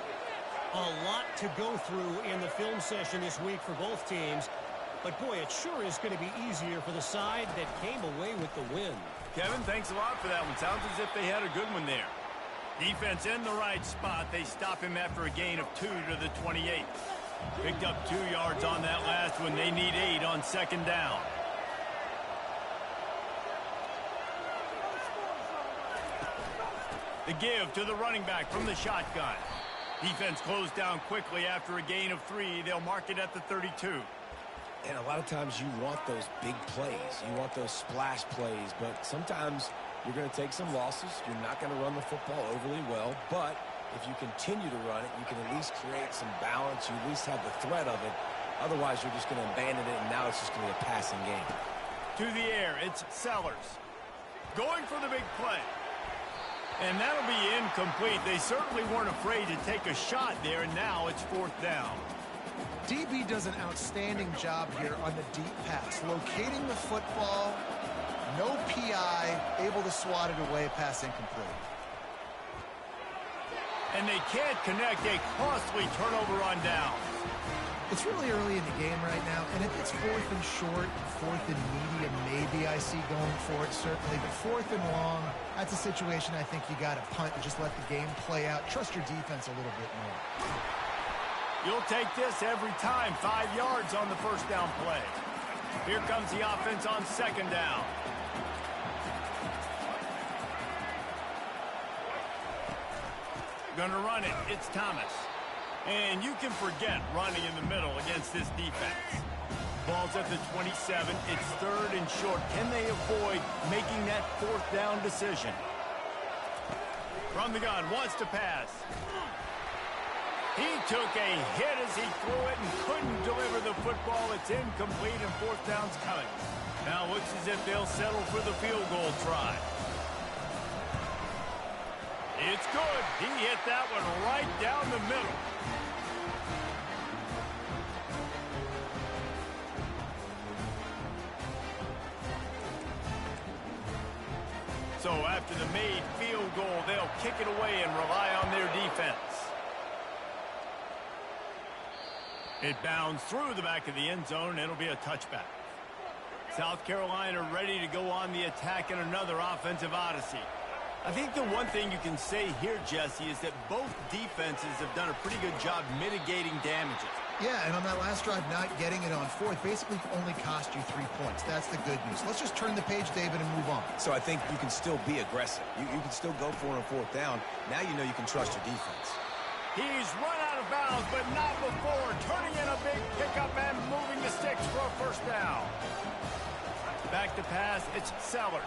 A lot to go through in the film session this week for both teams. But, boy, it sure is going to be easier for the side that came away with the win. Kevin, thanks a lot for that one. Sounds as if they had a good one there. Defense in the right spot. They stop him after a gain of 2 to the 28. Picked up 2 yards on that last one. They need 8 on 2nd down. The give to the running back from the shotgun. Defense closed down quickly after a gain of 3. They'll mark it at the 32. And a lot of times you want those big plays. You want those splash plays. But sometimes you're going to take some losses. You're not going to run the football overly well. But if you continue to run it, you can at least create some balance. You at least have the threat of it. Otherwise, you're just going to abandon it, and now it's just going to be a passing game. To the air, it's Sellers. Going for the big play. And that'll be incomplete. They certainly weren't afraid to take a shot there, and now it's 4th down. DB does an outstanding job here on the deep pass. Locating the football, no PI, able to swat it away, pass incomplete. And they can't connect a costly turnover on down. It's really early in the game right now, and if it's 4th and short, 4th and medium, maybe I see going for it, certainly. But 4th and long, that's a situation I think you got to punt and just let the game play out. Trust your defense a little bit more. You'll take this every time. 5 yards on the 1st down play. Here comes the offense on 2nd down. Gonna run it. It's Thomas. And you can forget running in the middle against this defense. Ball's at the 27. It's 3rd and short. Can they avoid making that 4th down decision? From the gun, wants to pass. He took a hit as he threw it and couldn't deliver the football. It's incomplete and 4th down's coming. Now looks as if they'll settle for the field goal try. It's good. He hit that one right down the middle. So after the made field goal, they'll kick it away and rely on their defense. It bounds through the back of the end zone, and it'll be a touchback. South Carolina ready to go on the attack in another offensive odyssey. I think the one thing you can say here, Jesse, is that both defenses have done a pretty good job mitigating damages. Yeah, and on that last drive, not getting it on 4th basically only cost you 3 points. That's the good news. Let's just turn the page, David, and move on. So I think you can still be aggressive. You can still go for it on 4th down. Now you know you can trust your defense. He's run out of bounds, but not before. Turning in a big pickup and moving the sticks for a 1st down. Back to pass, it's Sellers.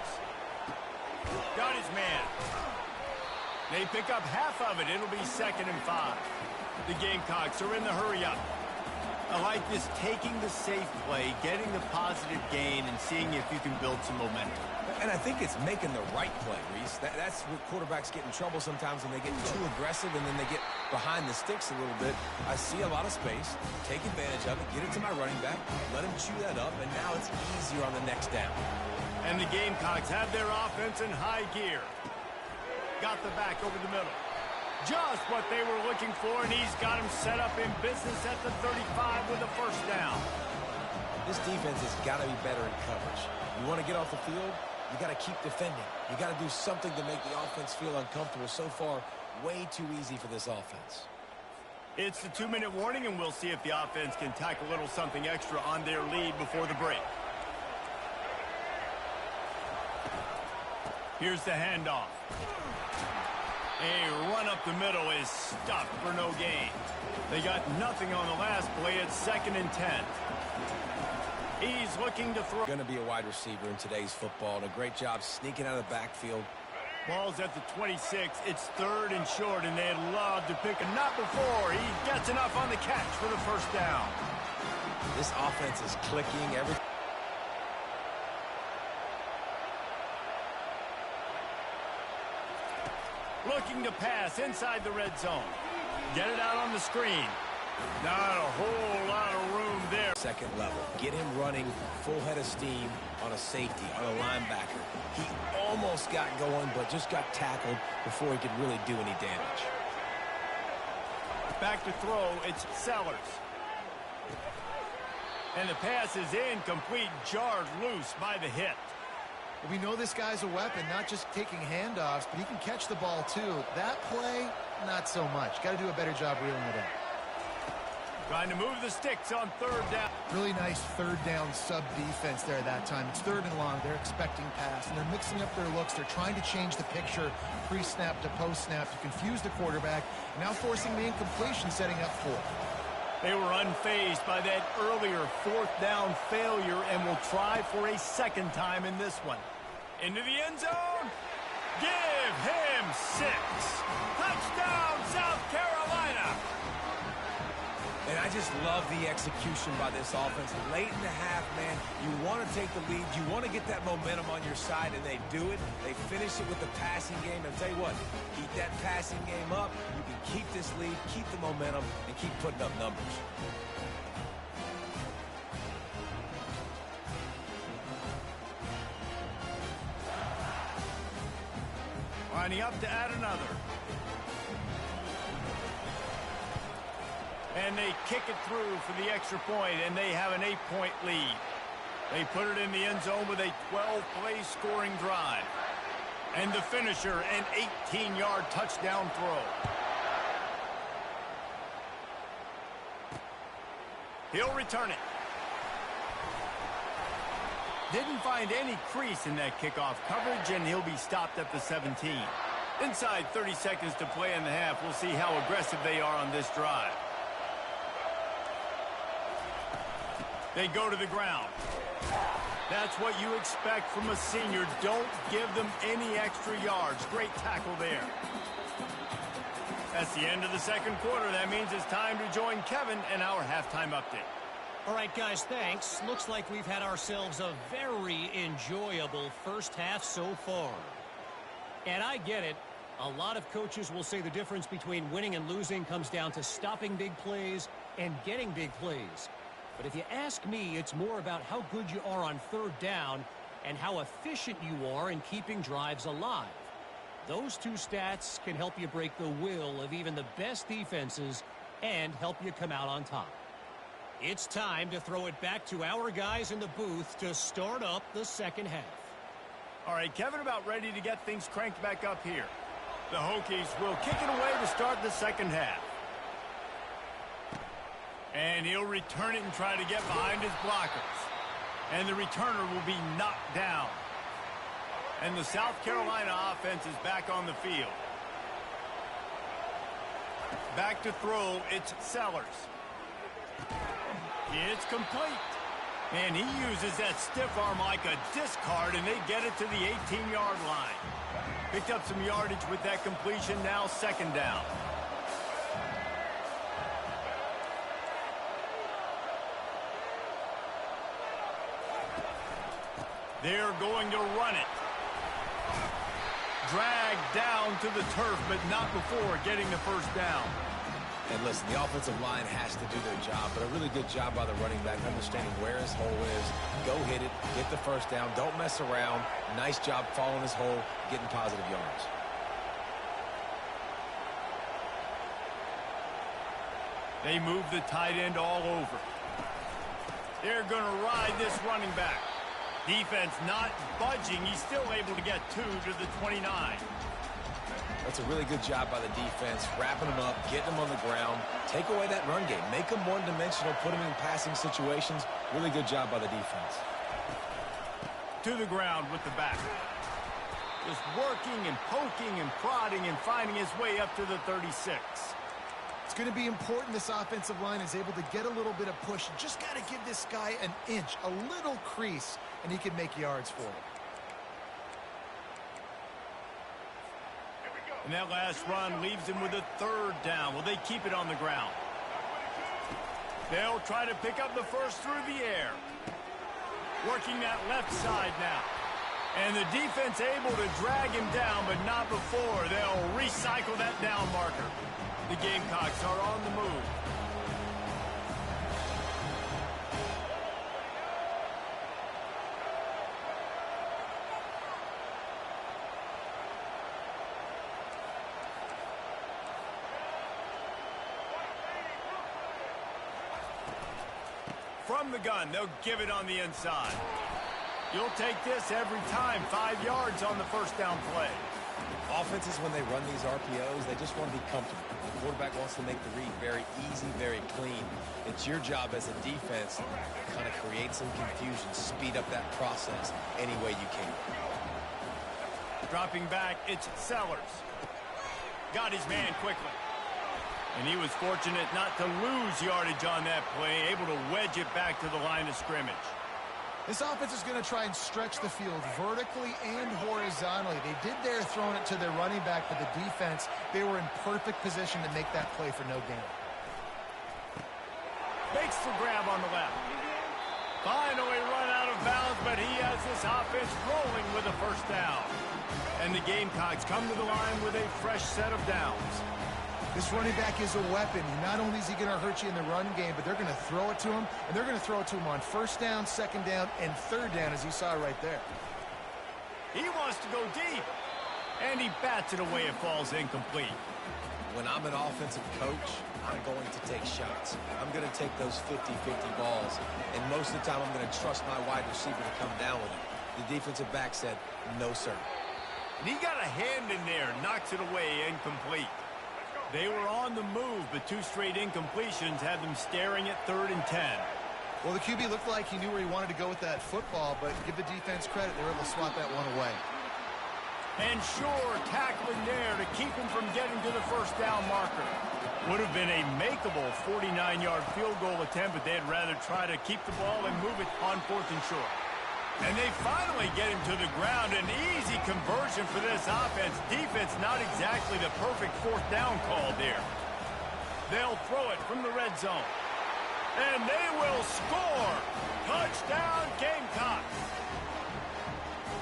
Got his man. They pick up half of it. It'll be 2nd and 5. The Gamecocks are in the hurry-up. I like this taking the safe play, getting the positive gain, and seeing if you can build some momentum. And I think it's making the right play, Reese. That's where quarterbacks get in trouble sometimes when they get too aggressive and then they get behind the sticks a little bit. I see a lot of space. Take advantage of it. Get it to my running back. Let him chew that up, and now it's easier on the next down. And the Gamecocks have their offense in high gear. Got the back over the middle. Just what they were looking for, and he's got him set up in business at the 35 with a 1st down. This defense has got to be better in coverage. You want to get off the field, you got to keep defending. You got to do something to make the offense feel uncomfortable. So far, way too easy for this offense. It's the 2-minute warning, and we'll see if the offense can tack a little something extra on their lead before the break. Here's the handoff. A run up the middle is stuffed for no gain. They got nothing on the last play. It's 2nd and 10. He's looking to throw. Going to be a wide receiver in today's football. And a great job sneaking out of the backfield. Ball's at the 26. It's 3rd and short, and they'd love to pick him. Not before. He gets enough on the catch for the first down. This offense is clicking. Looking to pass inside the red zone. Get it out on the screen. Not a whole lot of room there. Second level. Get him running full head of steam on a safety, on a linebacker. He almost got going, but just got tackled before he could really do any damage. Back to throw, it's Sellers. And the pass is incomplete, jarred loose by the hit. We know this guy's a weapon, not just taking handoffs, but he can catch the ball too. That play, not so much. Got to do a better job reeling it in. Trying to move the sticks on 3rd down. Really nice 3rd down sub-defense there that time. It's 3rd and long. They're expecting pass, and they're mixing up their looks. They're trying to change the picture pre-snap to post-snap to confuse the quarterback, now forcing the incompletion, setting up 4th. They were unfazed by that earlier 4th down failure and will try for a 2nd time in this one. Into the end zone. Give him 6. Touchdown, South Carolina. And I just love the execution by this offense. Late in the half, man, you want to take the lead. You want to get that momentum on your side, and they do it. They finish it with the passing game. And I'll tell you what, keep that passing game up. You can keep this lead, keep the momentum, and keep putting up numbers. Lining up to add another. And they kick it through for the extra point, and they have an 8-point lead. They put it in the end zone with a 12-play scoring drive. And the finisher, an 18-yard touchdown throw. He'll return it. Didn't find any crease in that kickoff coverage, and he'll be stopped at the 17. Inside 30 seconds to play in the half. We'll see how aggressive they are on this drive. They go to the ground. That's what you expect from a senior. Don't give them any extra yards. Great tackle there. That's the end of the 2nd quarter. That means it's time to join Kevin in our halftime update. All right, guys, thanks. Looks like we've had ourselves a very enjoyable first half so far. And I get it. A lot of coaches will say the difference between winning and losing comes down to stopping big plays and getting big plays. But if you ask me, it's more about how good you are on 3rd down and how efficient you are in keeping drives alive. Those two stats can help you break the will of even the best defenses and help you come out on top. It's time to throw it back to our guys in the booth to start up the 2nd half. All right, Kevin about ready to get things cranked back up here. The Hokies will kick it away to start the 2nd half. And he'll return it and try to get behind his blockers. And the returner will be knocked down. And the South Carolina offense is back on the field. Back to throw, it's Sellers. It's complete. And he uses that stiff arm like a discard, and they get it to the 18-yard line. Picked up some yardage with that completion, now 2nd down. They're going to run it. Dragged down to the turf, but not before getting the first down. And listen, the offensive line has to do their job, but a really good job by the running back, understanding where his hole is. Go hit it, get the first down, don't mess around. Nice job following his hole, getting positive yards. They move the tight end all over. They're going to ride this running back. Defense not budging. He's still able to get 2 to the 29. That's a really good job by the defense, wrapping them up, getting them on the ground. Take away that run game. Make them one-dimensional, put them in passing situations. Really good job by the defense. To the ground with the back. Just working and poking and prodding and finding his way up to the 36. It's going to be important this offensive line is able to get a little bit of push. Just got to give this guy an inch, a little crease, and he can make yards for it. And that last run leaves him with a 3rd down. Will they keep it on the ground? They'll try to pick up the first through the air. Working that left side now. And the defense able to drag him down, but not before. They'll recycle that down marker. The Gamecocks are on the move. From the gun, they'll give it on the inside. You'll take this every time. 5 yards on the first down play. Offenses, when they run these RPOs, they just want to be comfortable. The quarterback wants to make the read very easy, very clean. It's your job as a defense to kind of create some confusion, speed up that process any way you can. Dropping back, it's Sellers. Got his man quickly. And he was fortunate not to lose yardage on that play, able to wedge it back to the line of scrimmage. This offense is going to try and stretch the field vertically and horizontally. They did there throwing it to their running back, but the defense, they were in perfect position to make that play for no gain. Makes the grab on the left. Finally run out of bounds, but he has this offense rolling with a first down. And the Gamecocks come to the line with a fresh set of downs. This running back is a weapon. Not only is he going to hurt you in the run game, but they're going to throw it to him, and they're going to throw it to him on 1st down, 2nd down, and 3rd down, as you saw right there. He wants to go deep, and he bats it away. It falls incomplete. When I'm an offensive coach, I'm going to take shots. I'm going to take those 50-50 balls, and most of the time I'm going to trust my wide receiver to come down with it. The defensive back said, no, sir. And he got a hand in there, knocks it away, incomplete. They were on the move, but 2 straight incompletions had them staring at 3rd and 10. Well, the QB looked like he knew where he wanted to go with that football, but give the defense credit. They were able to swat that one away. And sure, tackling there to keep him from getting to the first down marker. Would have been a makeable 49-yard field goal attempt, but they'd rather try to keep the ball and move it on 4th and short. And they finally get him to the ground. An easy conversion for this offense. Defense not exactly the perfect 4th down call there. They'll throw it from the red zone. And they will score. Touchdown, Gamecocks.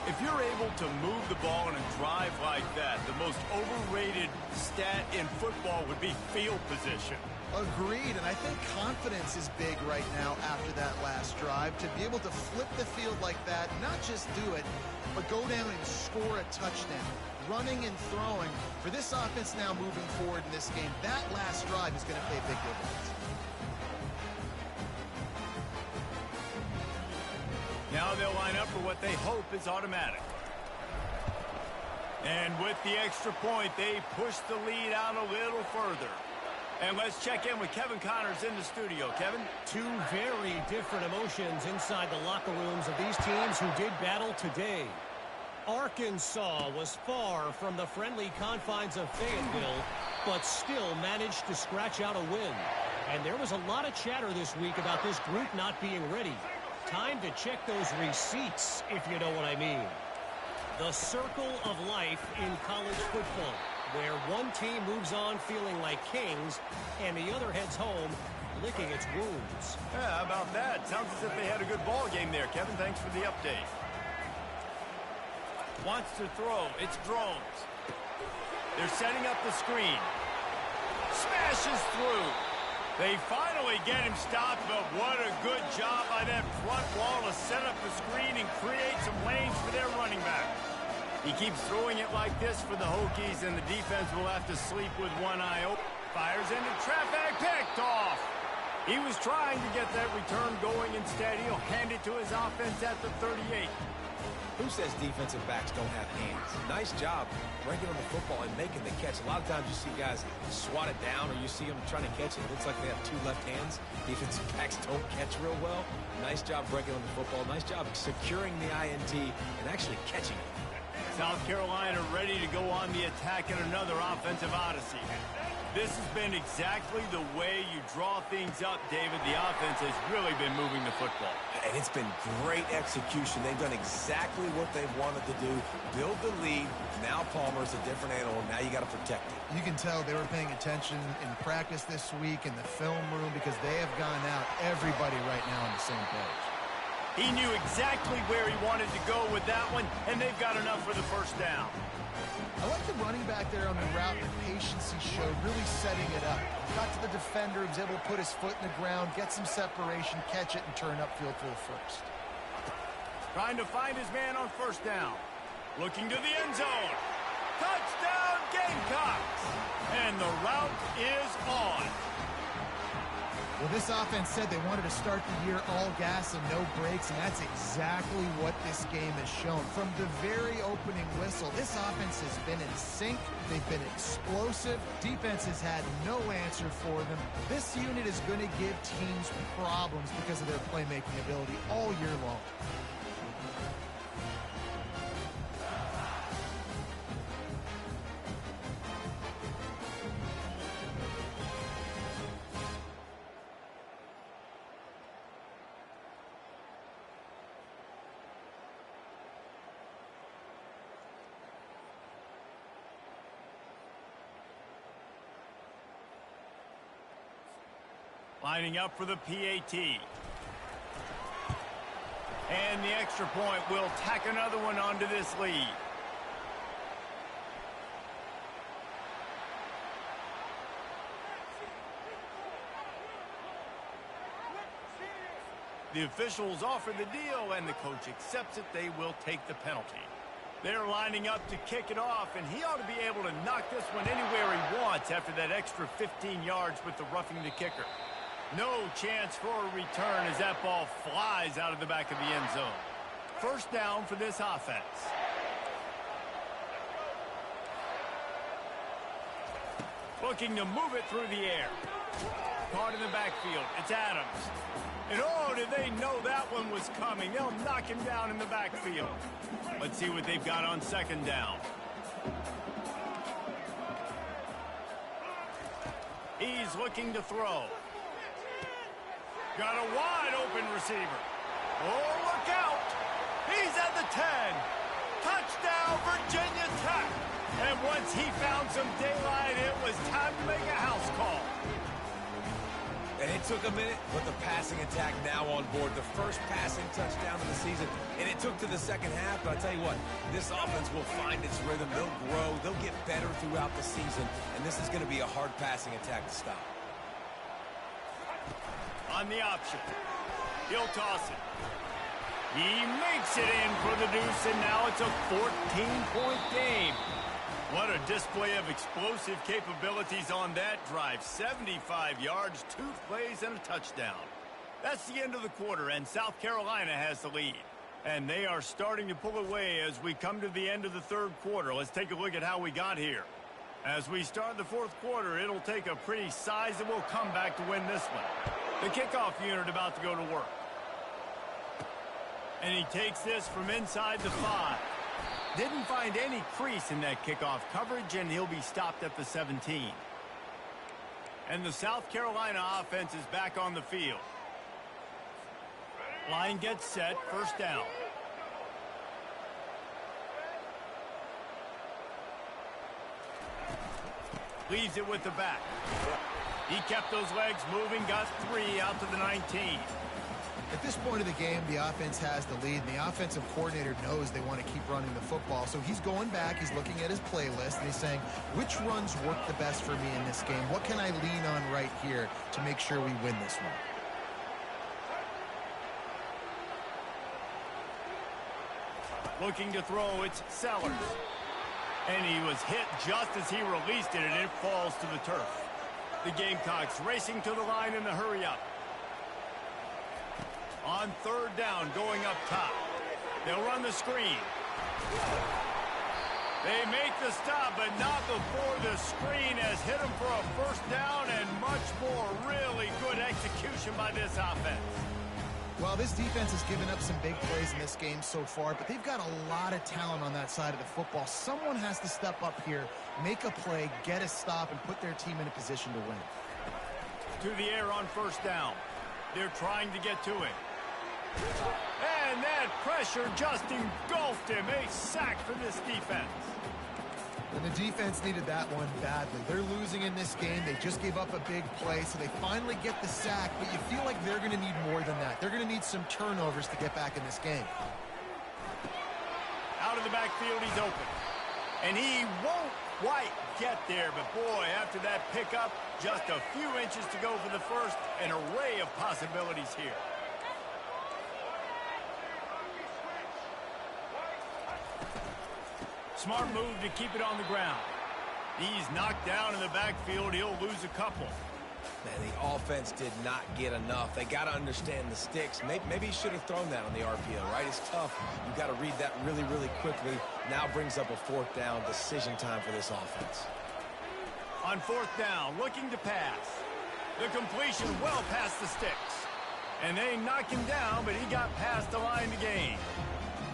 If you're able to move the ball in a drive like that, the most overrated stat in football would be field position. Agreed, and I think confidence is big right now after that last drive. To be able to flip the field like that, not just do it, but go down and score a touchdown. Running and throwing. For this offense now moving forward in this game, that last drive is going to pay big dividends. Now they'll line up for what they hope is automatic. And with the extra point, they push the lead out a little further. And let's check in with Kevin Connors in the studio. Kevin? 2 very different emotions inside the locker rooms of these teams who did battle today. Arkansas was far from the friendly confines of Fayetteville, but still managed to scratch out a win. And there was a lot of chatter this week about this group not being ready. Time to check those receipts, if you know what I mean. The circle of life in college football, where one team moves on feeling like kings and the other heads home licking its wounds. Yeah, how about that? Sounds as if they had a good ball game there, Kevin. Thanks for the update. Wants to throw. It's Drones. They're setting up the screen. Smashes through. They finally get him stopped, but what a good job by that front wall to set up the screen and create some lanes for their running back. He keeps throwing it like this for the Hokies, and the defense will have to sleep with one eye open. Fires into traffic, picked off. He was trying to get that return going. Instead, he'll hand it to his offense at the 38. Who says defensive backs don't have hands? Nice job breaking on the football and making the catch. A lot of times you see guys swat it down, or you see them trying to catch it. It looks like they have 2 left hands. Defensive backs don't catch real well. Nice job breaking on the football. Nice job securing the INT and actually catching it. South Carolina ready to go on the attack in another offensive odyssey. This has been exactly the way you draw things up, David. The offense has really been moving the football. And it's been great execution. They've done exactly what they've wanted to do. Build the lead. Now Palmer's a different animal. Now you got to protect it. You can tell they were paying attention in practice this week in the film room because they have gone out, everybody right now on the same page. He knew exactly where he wanted to go with that one, and they've got enough for the first down. I like the running back there on the route, the patience he showed, really setting it up. Got to the defender, he was able to put his foot in the ground, get some separation, catch it, and turn upfield for the first. Trying to find his man on first down. Looking to the end zone. Touchdown, Gamecocks! And the route is on. Well, this offense said they wanted to start the year all gas and no brakes, and that's exactly what this game has shown. From the very opening whistle, this offense has been in sync. They've been explosive. Defense has had no answer for them. This unit is going to give teams problems because of their playmaking ability all year long. Lining up for the PAT. And the extra point will tack another one onto this lead. The officials offer the deal, and the coach accepts it. They will take the penalty. They're lining up to kick it off, and he ought to be able to knock this one anywhere he wants after that extra 15 yards with the roughing the kicker. No chance for a return as that ball flies out of the back of the end zone. First down for this offense. Looking to move it through the air. Caught in the backfield. It's Adams. And oh, did they know that one was coming. They'll knock him down in the backfield. Let's see what they've got on second down. He's looking to throw. Got a wide open receiver. Oh, look out. He's at the 10. Touchdown, Virginia Tech. And once he found some daylight, it was time to make a house call. And it took a minute, but the passing attack now on board. The first passing touchdown of the season. And it took to the second half, but I tell you what, this offense will find its rhythm. They'll grow. They'll get better throughout the season. And this is going to be a hard passing attack to stop. On the option. He'll toss it. He makes it in for the deuce, and now it's a 14-point game. What a display of explosive capabilities on that drive. 75 yards, 2 plays, and a touchdown. That's the end of the quarter, and South Carolina has the lead. And they are starting to pull away as we come to the end of the third quarter. Let's take a look at how we got here. As we start the fourth quarter, it'll take a pretty sizable comeback to win this one. The kickoff unit about to go to work. And he takes this from inside the 5. Didn't find any crease in that kickoff coverage, and he'll be stopped at the 17. And the South Carolina offense is back on the field. Line gets set, first down. Leaves it with the back. He kept those legs moving, got 3 out to the 19. At this point of the game, the offense has the lead, and the offensive coordinator knows they want to keep running the football. So he's going back, he's looking at his playlist, and he's saying, which runs work the best for me in this game? What can I lean on right here to make sure we win this one? Looking to throw, it's Sellers. And he was hit just as he released it, and it falls to the turf. The Gamecocks racing to the line in the hurry-up. On third down, going up top. They'll run the screen. They make the stop, but not before the screen has hit them for a first down, and much more. Really good execution by this offense. Well, this defense has given up some big plays in this game so far, but they've got a lot of talent on that side of the football. Someone has to step up here, make a play, get a stop, and put their team in a position to win. To the air on first down. They're trying to get to it. And that pressure just engulfed him. A sack for this defense. And the defense needed that one badly. They're losing in this game. They just gave up a big play, so they finally get the sack, but you feel like they're going to need more than that. They're going to need some turnovers to get back in this game. Out of the backfield, he's open. And he won't quite get there, but boy, after that pickup, just a few inches to go for the first. An array of possibilities here. Smart move to keep it on the ground. He's knocked down in the backfield. He'll lose a couple. Man, the offense did not get enough. They got to understand the sticks. Maybe he should have thrown that on the RPO, right? It's tough. You've got to read that really, really quickly. Now brings up a fourth down decision time for this offense. On fourth down, looking to pass. The completion well past the sticks. And they knock him down, but he got past the line to gain.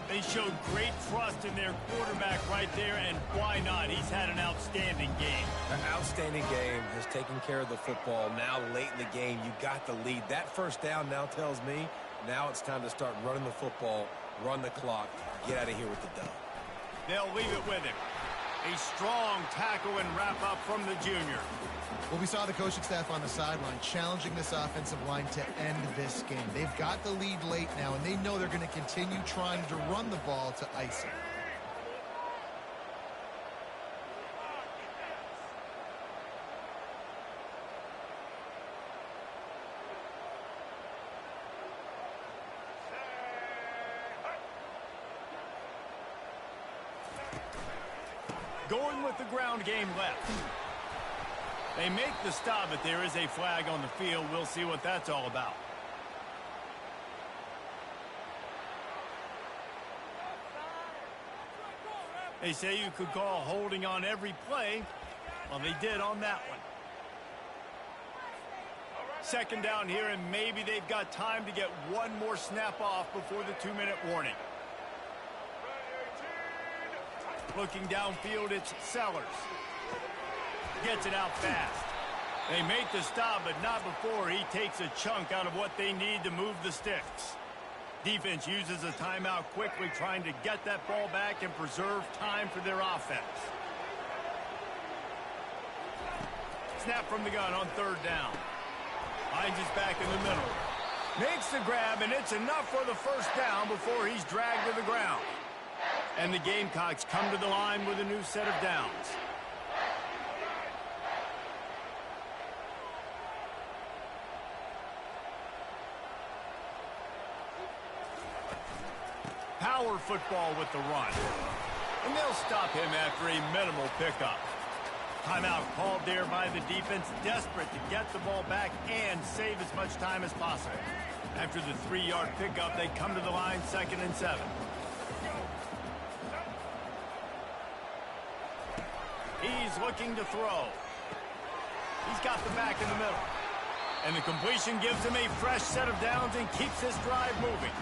They showed great trust in their quarterback right there, and why not? He's had an outstanding game. An outstanding game, has taken care of the football. Now late in the game, you got the lead. That first down now tells me now it's time to start running the football, run the clock, get out of here with the dub. They'll leave it with him. A strong tackle and wrap up from the junior. Well, we saw the coaching staff on the sideline challenging this offensive line to end this game. They've got the lead late now, and they know they're going to continue trying to run the ball to ice it. Going with the ground game left. They make the stop, but there is a flag on the field. We'll see what that's all about. They say you could call holding on every play. Well, they did on that one. Second down here, and maybe they've got time to get one more snap off before the 2-minute warning. Looking downfield, it's Sellers. Gets it out fast. They make the stop, but not before he takes a chunk out of what they need to move the sticks. Defense uses a timeout quickly, trying to get that ball back and preserve time for their offense. Snap from the gun on third down. Finds his back in the middle. Makes the grab, and it's enough for the first down before he's dragged to the ground. And the Gamecocks come to the line with a new set of downs. Power football with the run. And they'll stop him after a minimal pickup. Timeout called there by the defense, desperate to get the ball back and save as much time as possible. After the 3-yard pickup, they come to the line 2nd and 7. He's looking to throw. He's got the back in the middle. And the completion gives him a fresh set of downs and keeps this drive moving.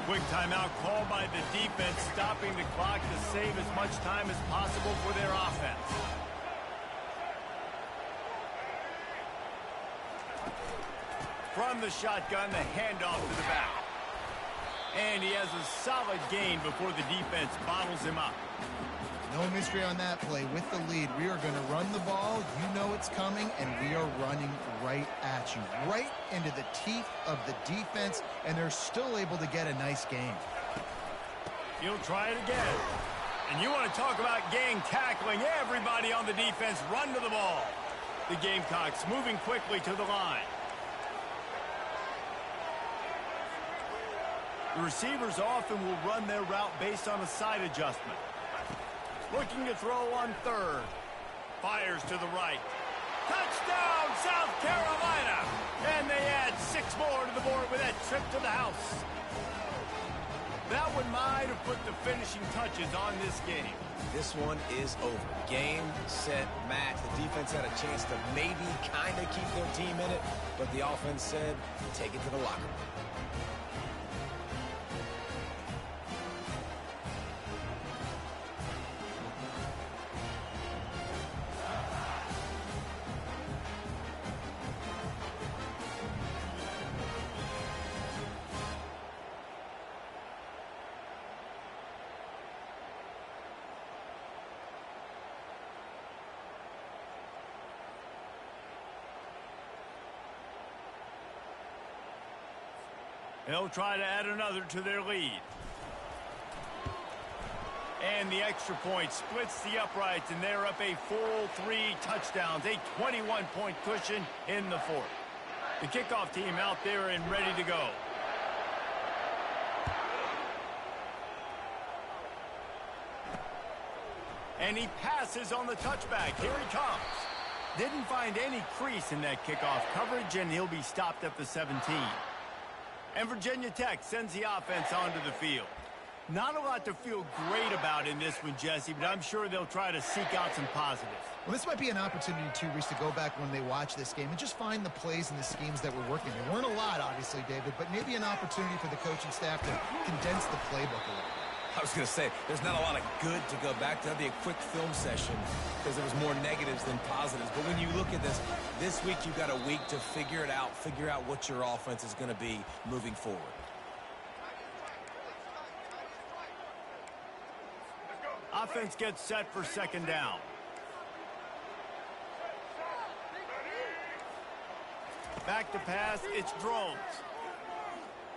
Quick timeout called by the defense, stopping the clock to save as much time as possible for their offense. From the shotgun, the handoff to the back. And he has a solid gain before the defense bottles him up. No mystery on that play. With the lead, we are going to run the ball. You know it's coming, and we are running right at you. Right into the teeth of the defense, and they're still able to get a nice gain. He'll try it again. And you want to talk about gang tackling. Everybody on the defense run to the ball. The Gamecocks moving quickly to the line. The receivers often will run their route based on a side adjustment. Looking to throw on third. Fires to the right. Touchdown, South Carolina! And they add 6 more to the board with that trip to the house. That one might have put the finishing touches on this game. This one is over. Game, set, match. The defense had a chance to maybe kind of keep their team in it, but the offense said, take it to the locker room. They'll try to add another to their lead. And the extra point splits the uprights, and they're up a full 3 touchdowns, a 21-point cushion in the fourth. The kickoff team out there and ready to go. And he passes on the touchback. Here he comes. Didn't find any crease in that kickoff coverage, and he'll be stopped at the 17. And Virginia Tech sends the offense onto the field. Not a lot to feel great about in this one, Jesse, but I'm sure they'll try to seek out some positives. Well, this might be an opportunity, too, Reese, to go back when they watch this game and just find the plays and the schemes that were working. There weren't a lot, obviously, David, but maybe an opportunity for the coaching staff to condense the playbook a little. I was going to say, there's not a lot of good to go back to. That'd be a quick film session because there was more negatives than positives. But when you look at this week you've got a week to figure it out, figure out what your offense is going to be moving forward. Offense gets set for second down. Back to pass, it's Drones.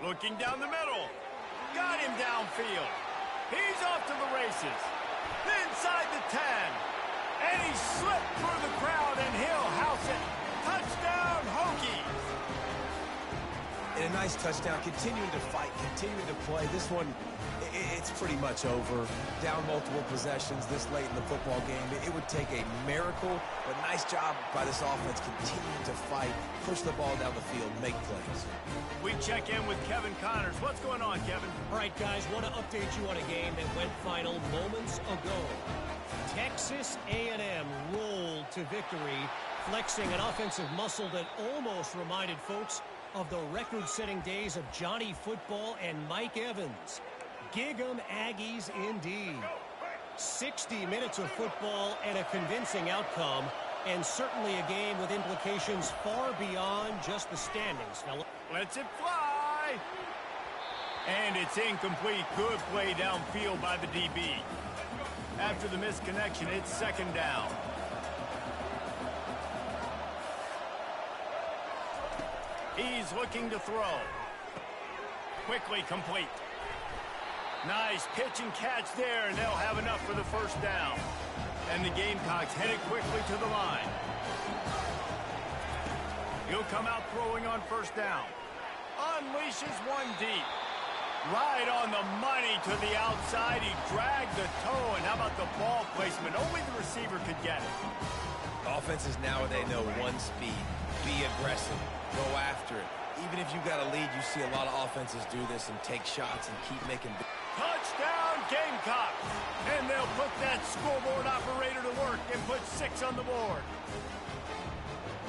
Looking down the middle. Got him downfield. He's off to the races. Inside the 10. And he slipped through the crowd, and he'll house it. Touchdown, Hokies. And a nice touchdown, continuing to fight, continuing to play. This one, it's pretty much over. Down multiple possessions this late in the football game. It would take a miracle, but nice job by this offense continuing to fight, push the ball down the field, make plays. We check in with Kevin Connors. What's going on, Kevin? All right, guys, want to update you on a game that went final moments ago. Texas A&M rolled to victory, flexing an offensive muscle that almost reminded folks of the record-setting days of Johnny Football and Mike Evans. Gig 'em Aggies indeed. 60 minutes of football and a convincing outcome, and certainly a game with implications far beyond just the standings, fella. Lets it fly. And it's incomplete. Good play downfield by the DB. After the missed connection, it's second down. He's looking to throw. Quickly complete. Nice pitch and catch there, and they'll have enough for the first down. And the Gamecocks headed quickly to the line. He'll come out throwing on first down. Unleashes one deep. Right on the money to the outside. He dragged the toe, and how about the ball placement? Only the receiver could get it. Offenses now, they know one speed. Be aggressive. Go after it. Even if you've got a lead, you see a lot of offenses do this and take shots and keep making big. Touchdown, Gamecocks! And they'll put that scoreboard operator to work and put 6 on the board.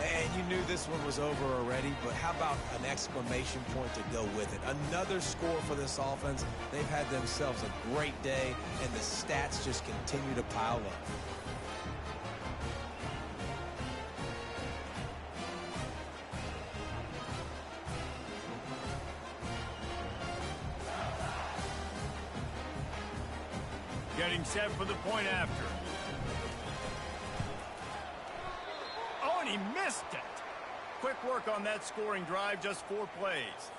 And you knew this one was over already, but how about an exclamation point to go with it? Another score for this offense. They've had themselves a great day, and the stats just continue to pile up. Getting set for the point after. Oh, and he missed it. Quick work on that scoring drive, just 4 plays.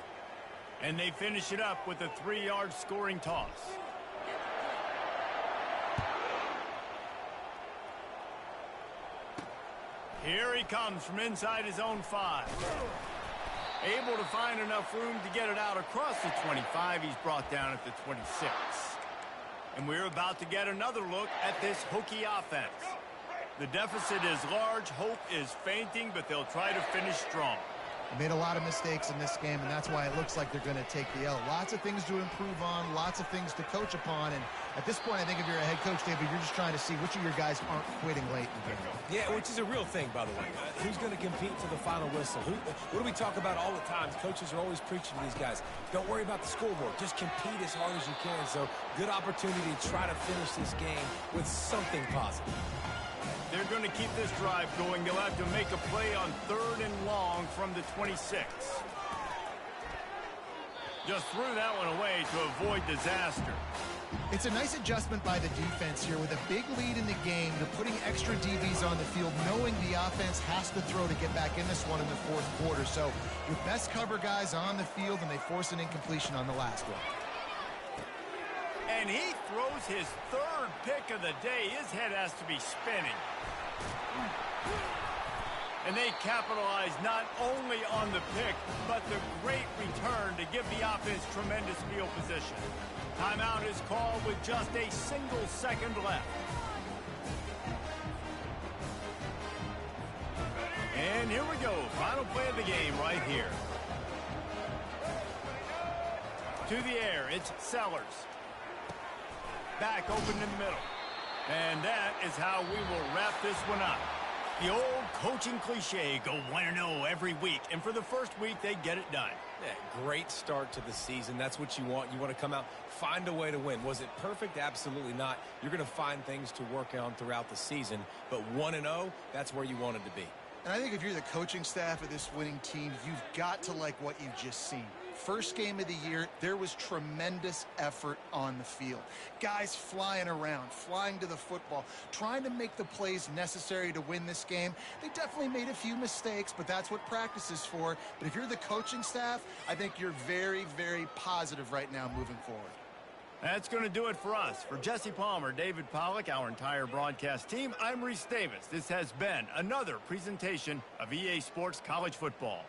And they finish it up with a 3-yard scoring toss. Here he comes from inside his own 5. Able to find enough room to get it out across the 25. He's brought down at the 26. And we're about to get another look at this Hokie offense. The deficit is large, hope is fainting, but they'll try to finish strong. They made a lot of mistakes in this game, and that's why it looks like they're going to take the L. Lots of things to improve on, lots of things to coach upon, and at this point, I think if you're a head coach, David, you're just trying to see which of your guys aren't quitting late in the game. Yeah, which is a real thing, by the way. Who's going to compete to the final whistle? What do we talk about all the time? Coaches are always preaching to these guys. Don't worry about the scoreboard. Just compete as hard as you can. So, good opportunity to try to finish this game with something positive. They're going to keep this drive going. They'll have to make a play on 3rd and long from the 26. Just threw that one away to avoid disaster. It's a nice adjustment by the defense here. With a big lead in the game, they're putting extra DBs on the field, knowing the offense has to throw to get back in this one in the fourth quarter. So your best cover guys on the field, and they force an incompletion on the last one. And he throws his third pick of the day. His head has to be spinning. And they capitalize not only on the pick, but the great return to give the offense tremendous field position. Timeout is called with just a single second left. And here we go. Final play of the game right here. To the air, it's Sellers. Back open in the middle. And that is how we will wrap this one up. The old coaching cliche, go 1-0 every week. And for the first week, they get it done. Yeah, great start to the season. That's what you want. You want to come out, find a way to win. Was it perfect? Absolutely not. You're going to find things to work on throughout the season. But 1-0, that's where you wanted to be. And I think if you're the coaching staff of this winning team, you've got to like what you've just seen. First game of the year, there was tremendous effort on the field. Guys flying around, flying to the football, trying to make the plays necessary to win this game. They definitely made a few mistakes, but that's what practice is for. But if you're the coaching staff, I think you're very, very positive right now moving forward. That's going to do it for us. For Jesse Palmer, David Pollack, our entire broadcast team, I'm Reese Davis. This has been another presentation of EA Sports College Football.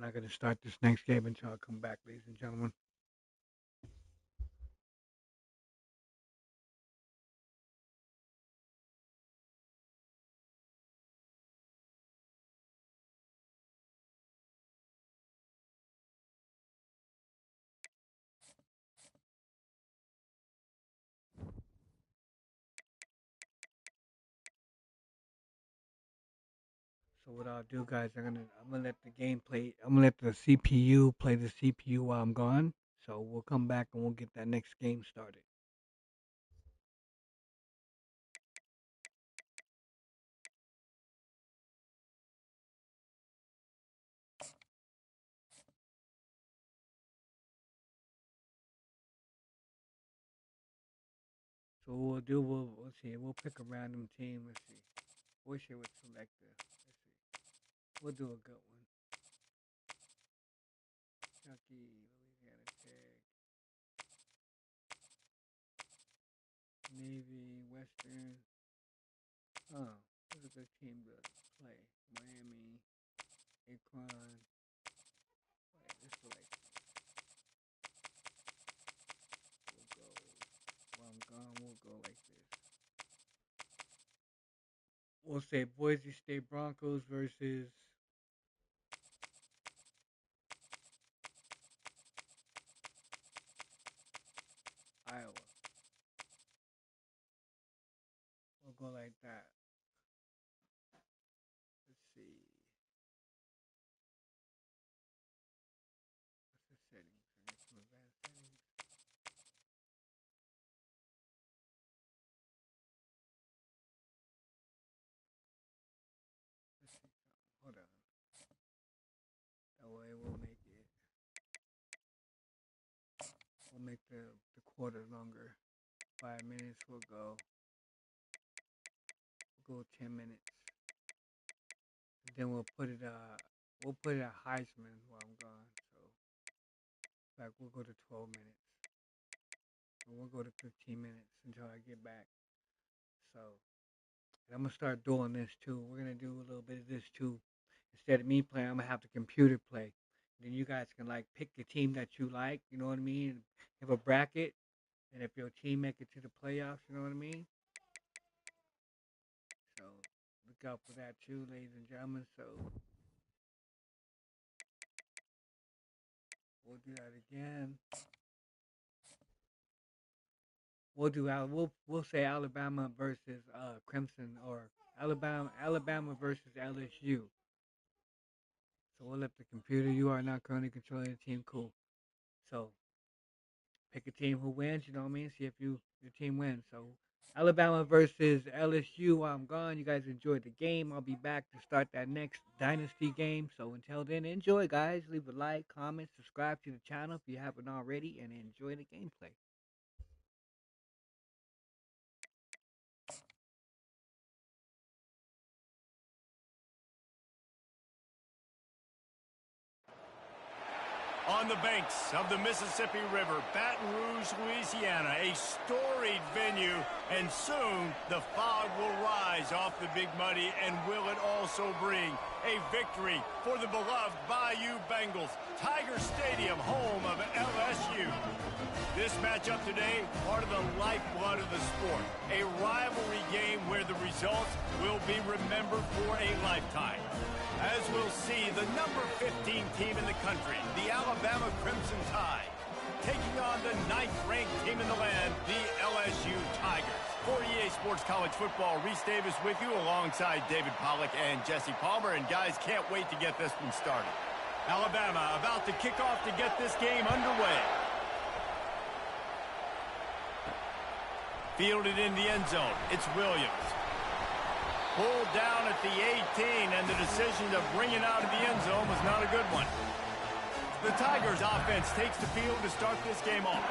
I'm not going to start this next game until I come back, ladies and gentlemen. So what I'll do, guys, I'm gonna let the game play. I'm gonna let the CPU play the CPU while I'm gone. So we'll come back and we'll get that next game started. So what we'll do, we'll see. We'll pick a random team. Let's see. Wish it would select the. Let's see. We'll do a good one. Kentucky, Louisiana Tech, Navy, Western. Oh, this is a good team to play. Miami, Akron. Let's select. We'll go. While I'm gone, we'll go like this. We'll say Boise State Broncos versus Iowa. We'll go like that. Let's see. What's the settings? I got some advanced settings. Let's see. Hold on. That way we'll make it. We'll make the quarter longer. 5 minutes. We'll go 10 minutes. And then we'll put it at Heisman while I'm gone. So like we'll go to 12 minutes. And we'll go to 15 minutes until I get back. So and I'm gonna start doing this too. We're gonna do a little bit of this too. Instead of me playing, I'm gonna have the computer play. Then you guys can like pick the team that you like. You know what I mean? Have a bracket, and if your team make it to the playoffs, you know what I mean? So look out for that too, ladies and gentlemen. So we'll do that again. We'll say Alabama versus Crimson or Alabama versus LSU. So we'll let the computer. You are not currently controlling the team. Cool. So pick a team who wins. You know what I mean? See if your team wins. So Alabama versus LSU. While I'm gone, you guys enjoy the game. I'll be back to start that next Dynasty game. So until then, enjoy, guys. Leave a like, comment, subscribe to the channel if you haven't already, and enjoy the gameplay. On the banks of the Mississippi River, Baton Rouge, Louisiana, a storied venue, and soon the fog will rise off the Big Muddy, and will it also bring a victory for the beloved Bayou Bengals, Tiger Stadium, home of LSU. This matchup today, part of the lifeblood of the sport, a rivalry game where the results will be remembered for a lifetime. As we'll see, the number 15 team in the country, the Alabama Crimson Tide, taking on the 9th-ranked team in the land, the LSU Tigers. For EA Sports College Football, Reese Davis with you alongside David Pollack and Jesse Palmer. And guys, can't wait to get this one started. Alabama about to kick off to get this game underway. Fielded in the end zone, it's Williams. Pulled down at the 18, and the decision to bring it out of the end zone was not a good one. The Tigers offense takes the field to start this game off.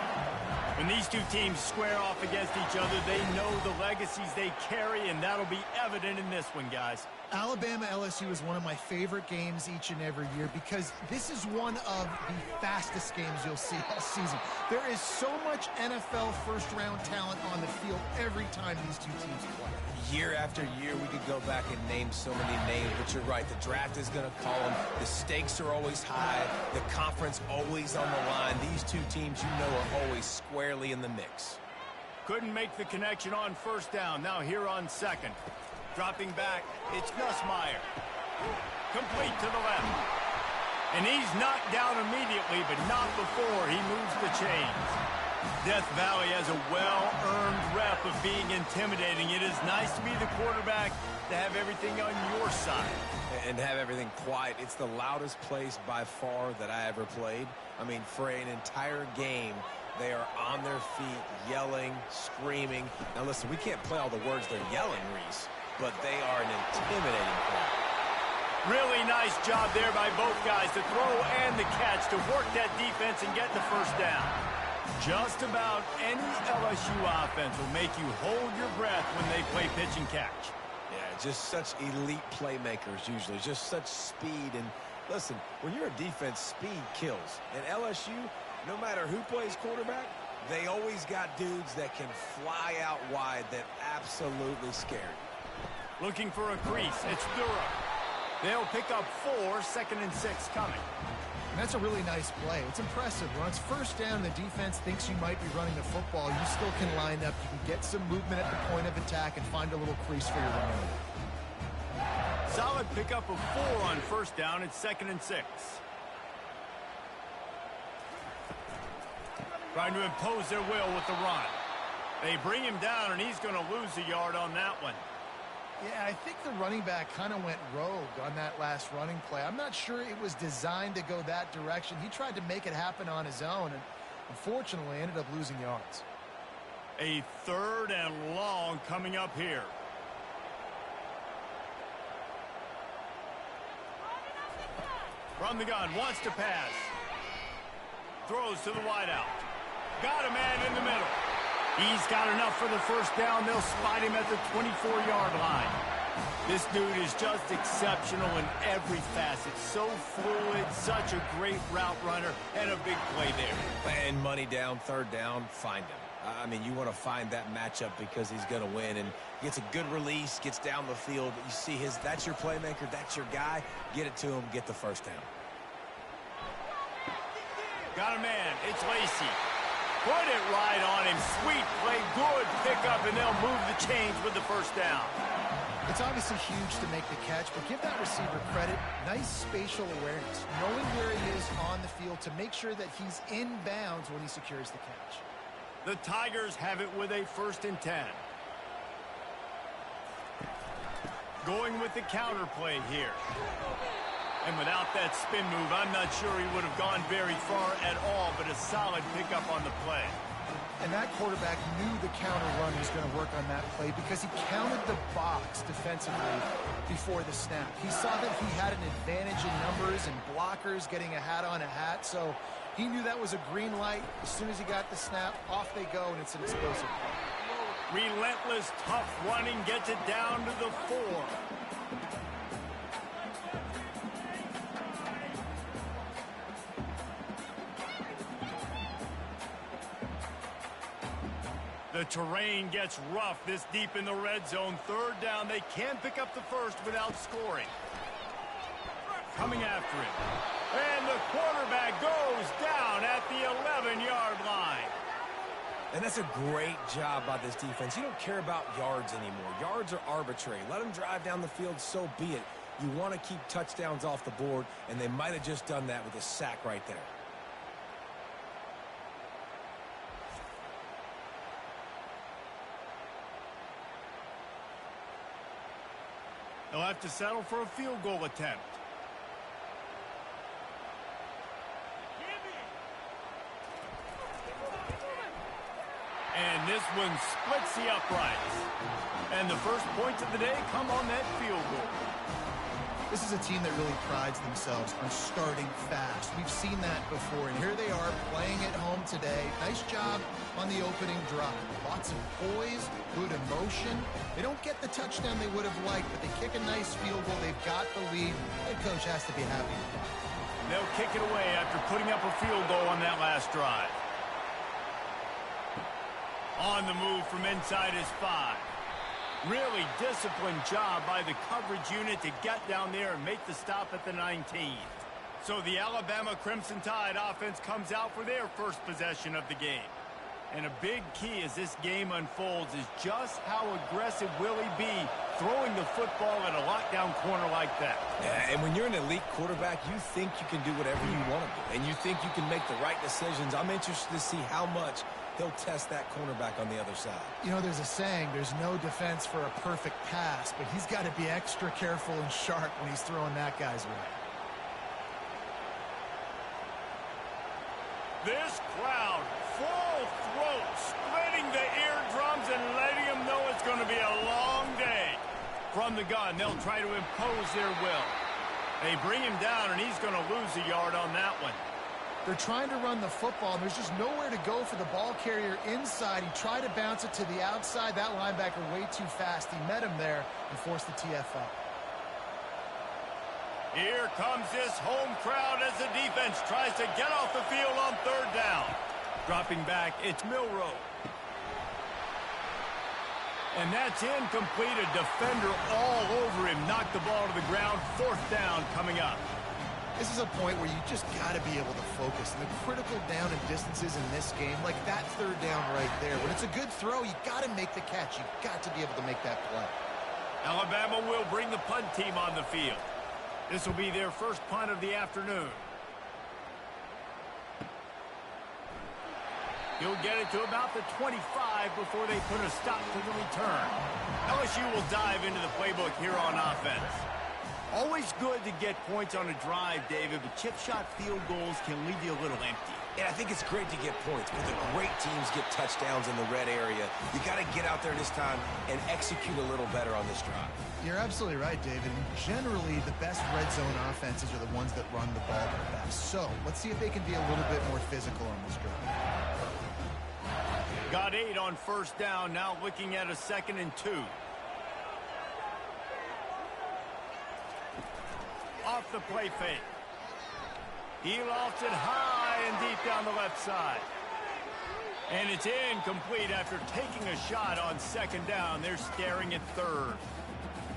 When these two teams square off against each other, they know the legacies they carry, and that'll be evident in this one, guys. Alabama-LSU is one of my favorite games each and every year because this is one of the fastest games you'll see all season. There is so much NFL first-round talent on the field every time these two teams play. Year after year, we could go back and name so many names, but you're right. The draft is going to call them. The stakes are always high. The conference always on the line. These two teams, you know, are always squarely in the mix. Couldn't make the connection on first down. Now here on second. Dropping back, it's Nussmeier. Complete to the left. And he's knocked down immediately, but not before he moves the chains. Death Valley has a well-earned rep of being intimidating. It is nice to be the quarterback, to have everything on your side. And have everything quiet. It's the loudest place by far that I ever played. I mean, for an entire game, they are on their feet, yelling, screaming. Now listen, we can't play all the words they're yelling, Reese, but they are an intimidating crowd. Really nice job there by both guys, the throw and the catch, to work that defense and get the first down. Just about any LSU offense will make you hold your breath when they play pitch and catch. Yeah, just such elite playmakers usually, just such speed. And listen, when you're a defense, speed kills. And LSU, no matter who plays quarterback, they always got dudes that can fly out wide that absolutely scare you. Looking for a crease, it's Durham. They'll pick up 4, 2nd and 6 coming. And that's a really nice play. It's impressive. When it's first down, the defense thinks you might be running the football. You still can line up. You can get some movement at the point of attack and find a little crease for your running. Solid pickup of 4 on first down. It's 2nd and 6. Trying to impose their will with the run. They bring him down, and he's going to lose a yard on that one. Yeah, I think the running back kind of went rogue on that last running play. I'm not sure it was designed to go that direction. He tried to make it happen on his own, and unfortunately ended up losing yards. A 3rd and long coming up here. From the gun, wants to pass. Throws to the wideout. Got a man in the middle. He's got enough for the first down. They'll spot him at the 24-yard line. This dude is just exceptional in every facet. So fluid, such a great route runner, and a big play there. And money down, 3rd down, find him. I mean, you want to find that matchup because he's going to win. And gets a good release, gets down the field. You see that's your playmaker, that's your guy. Get it to him, get the first down. Got a man. It's Lacey. Put it right on him. Sweet play. Good pickup, and they'll move the chains with the first down. It's obviously huge to make the catch, but give that receiver credit. Nice spatial awareness, knowing where he is on the field to make sure that he's in bounds when he secures the catch. The Tigers have it with a 1st and 10. Going with the counter play here. And without that spin move, I'm not sure he would have gone very far at all, but a solid pickup on the play. And that quarterback knew the counter run was going to work on that play because he counted the box defensively before the snap. He saw that he had an advantage in numbers and blockers getting a hat on a hat, so he knew that was a green light. As soon as he got the snap, off they go, and it's an explosive play. Relentless, tough running gets it down to the 4. The terrain gets rough this deep in the red zone. 3rd down. They can't pick up the first without scoring. Coming after him. And the quarterback goes down at the 11-yard line. And that's a great job by this defense. You don't care about yards anymore. Yards are arbitrary. Let them drive down the field, so be it. You want to keep touchdowns off the board, and they might have just done that with a sack right there. They'll have to settle for a field goal attempt. And this one splits the uprights. And the first points of the day come on that field goal. This is a team that really prides themselves on starting fast. We've seen that before, and here they are playing at home today. Nice job on the opening drive. Lots of poise, good emotion. They don't get the touchdown they would have liked, but they kick a nice field goal. They've got the lead. Head coach has to be happy with that. They'll kick it away after putting up a field goal on that last drive. On the move from inside his 5. Really disciplined job by the coverage unit to get down there and make the stop at the 19. So the Alabama Crimson Tide offense comes out for their first possession of the game. And a big key as this game unfolds is just how aggressive will he be throwing the football at a lockdown corner like that. Yeah, and when you're an elite quarterback, you think you can do whatever you want to do. And you think you can make the right decisions. I'm interested to see how much he'll test that cornerback on the other side. You know, there's a saying, there's no defense for a perfect pass, but he's got to be extra careful and sharp when he's throwing that guy's way. This crowd, full throat, splitting the eardrums and letting them know it's going to be a long day. From the gun, they'll try to impose their will. They bring him down, and he's going to lose a yard on that one. They're trying to run the football, and there's just nowhere to go for the ball carrier inside. He tried to bounce it to the outside. That linebacker way too fast. He met him there and forced the TFL. Here comes this home crowd as the defense tries to get off the field on 3rd down. Dropping back, it's Milroe. And that's incomplete. A defender all over him. Knocked the ball to the ground. 4th down coming up. This is a point where you just got to be able to focus. And the critical down and distances in this game, like that 3rd down right there. When it's a good throw, you got to make the catch. You got to be able to make that play. Alabama will bring the punt team on the field. This will be their first punt of the afternoon. He'll get it to about the 25 before they put a stop to the return. LSU will dive into the playbook here on offense. Always good to get points on a drive, David, but chip shot field goals can leave you a little empty. And I think it's great to get points, but the great teams get touchdowns in the red area. You got to get out there this time and execute a little better on this drive. You're absolutely right, David. Generally, the best red zone offenses are the ones that run the ball the best. So let's see if they can be a little bit more physical on this drive. Got 8 on 1st down, now looking at a 2nd and 2. Off the play fake. He lofts it high and deep down the left side. And it's incomplete after taking a shot on 2nd down. They're staring at 3rd.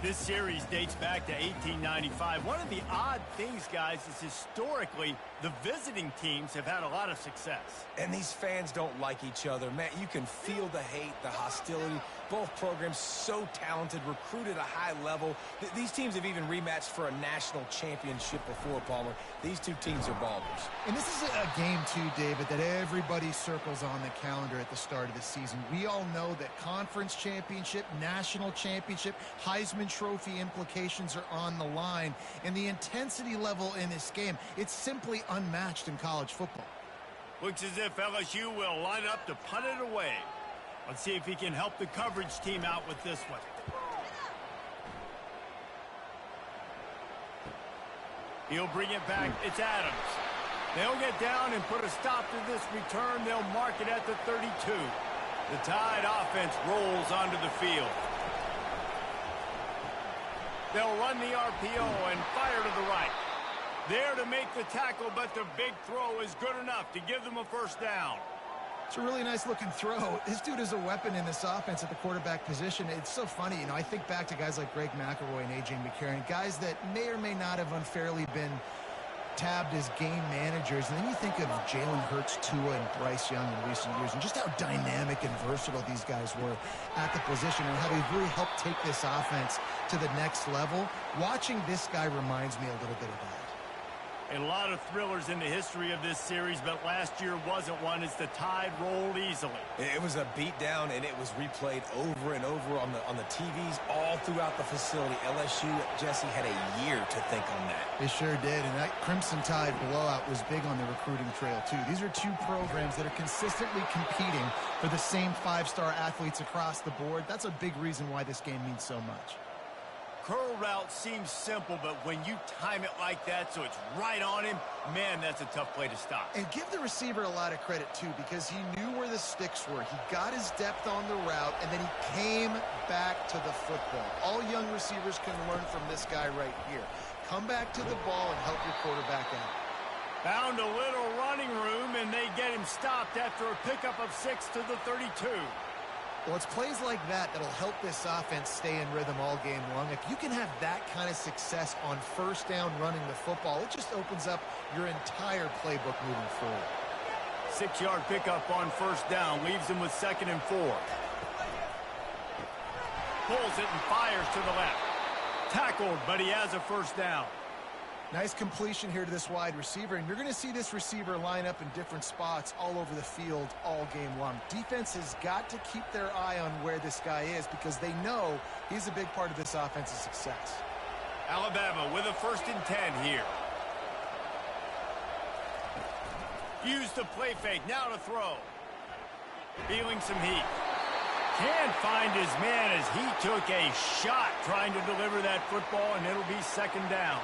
This series dates back to 1895. One of the odd things, guys, is historically the visiting teams have had a lot of success. And these fans don't like each other. Man, you can feel the hate, the hostility. Both programs so talented, recruited at a high level. These teams have even rematched for a national championship before, Palmer. These two teams are ballers. And this is a game, too, David, that everybody circles on the calendar at the start of the season. We all know that conference championship, national championship, Heisman Trophy implications are on the line. And the intensity level in this game, it's simply unmatched in college football. Looks as if LSU will line up to punt it away. Let's see if he can help the coverage team out with this one. He'll bring it back. It's Adams. They'll get down and put a stop to this return. They'll mark it at the 32. The Tide offense rolls onto the field. They'll run the RPO and fire to the right. There to make the tackle, but the big throw is good enough to give them a 1st down. It's a really nice-looking throw. This dude is a weapon in this offense at the quarterback position. It's so funny, you know, I think back to guys like Greg McElroy and A.J. McCarron, guys that may or may not have unfairly been tabbed as game managers. And then you think of Jalen Hurts, Tua, and Bryce Young in recent years, and just how dynamic and versatile these guys were at the position and how they've really helped take this offense to the next level. Watching this guy reminds me a little bit of that. A lot of thrillers in the history of this series, but last year wasn't one as the Tide rolled easily. It was a beatdown, and it was replayed over and over on the TVs all throughout the facility. LSU, Jesse, had a year to think on that. They sure did, and that Crimson Tide blowout was big on the recruiting trail, too. These are two programs that are consistently competing for the same 5-star athletes across the board. That's a big reason why this game means so much. curl route seems simple, but when you time it like that so it's right on him, man, that's a tough play to stop. And give the receiver a lot of credit, too, because he knew where the sticks were. He got his depth on the route, and then he came back to the football. All young receivers can learn from this guy right here. Come back to the ball and help your quarterback out. Found a little running room, and they get him stopped after a pickup of 6 to the 32. Well, it's plays like that that'll help this offense stay in rhythm all game long. If you can have that kind of success on first down running the football, it just opens up your entire playbook moving forward. 6-yard pickup on first down, leaves him with 2nd and 4. Pulls it and fires to the left. Tackled, but he has a first down. Nice completion here to this wide receiver, and you're going to see this receiver line up in different spots all over the field all game long. Defense has got to keep their eye on where this guy is because they know he's a big part of this offense's success. Alabama with a 1st and 10 here. Used the play fake, now to throw. Feeling some heat. Can't find his man as he took a shot trying to deliver that football, and it'll be 2nd down.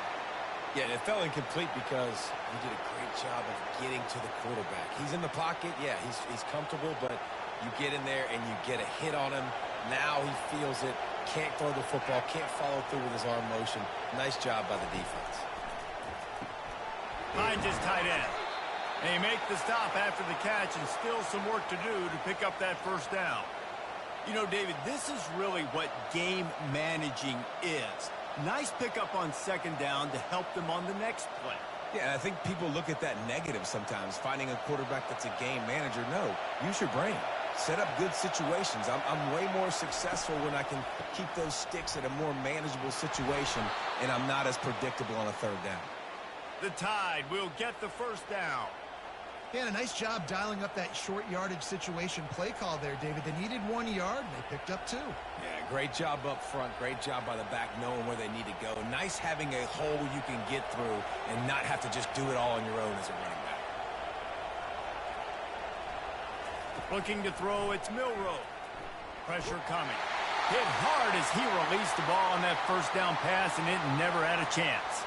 Yeah, it fell incomplete because he did a great job of getting to the quarterback. He's in the pocket. Yeah, he's comfortable, but you get in there and you get a hit on him. Now he feels it. Can't throw the football. Can't follow through with his arm motion. Nice job by the defense. Finds his tight end. They make the stop after the catch and still some work to do to pick up that first down. You know, David, this is really what game managing is. Nice pickup on 2nd down to help them on the next play. Yeah, I think people look at that negative sometimes, finding a quarterback that's a game manager. No, use your brain. Set up good situations. I'm way more successful when I can keep those sticks at a more manageable situation, and I'm not as predictable on a 3rd down. The Tide will get the first down. Yeah, a nice job dialing up that short yardage situation play call there, David. They needed 1 yard, and they picked up 2. Yeah, great job up front. Great job by the back knowing where they need to go. Nice having a hole you can get through and not have to just do it all on your own as a running back. Looking to throw, it's Milroe. Pressure coming. Hit hard as he released the ball on that first down pass, and it never had a chance.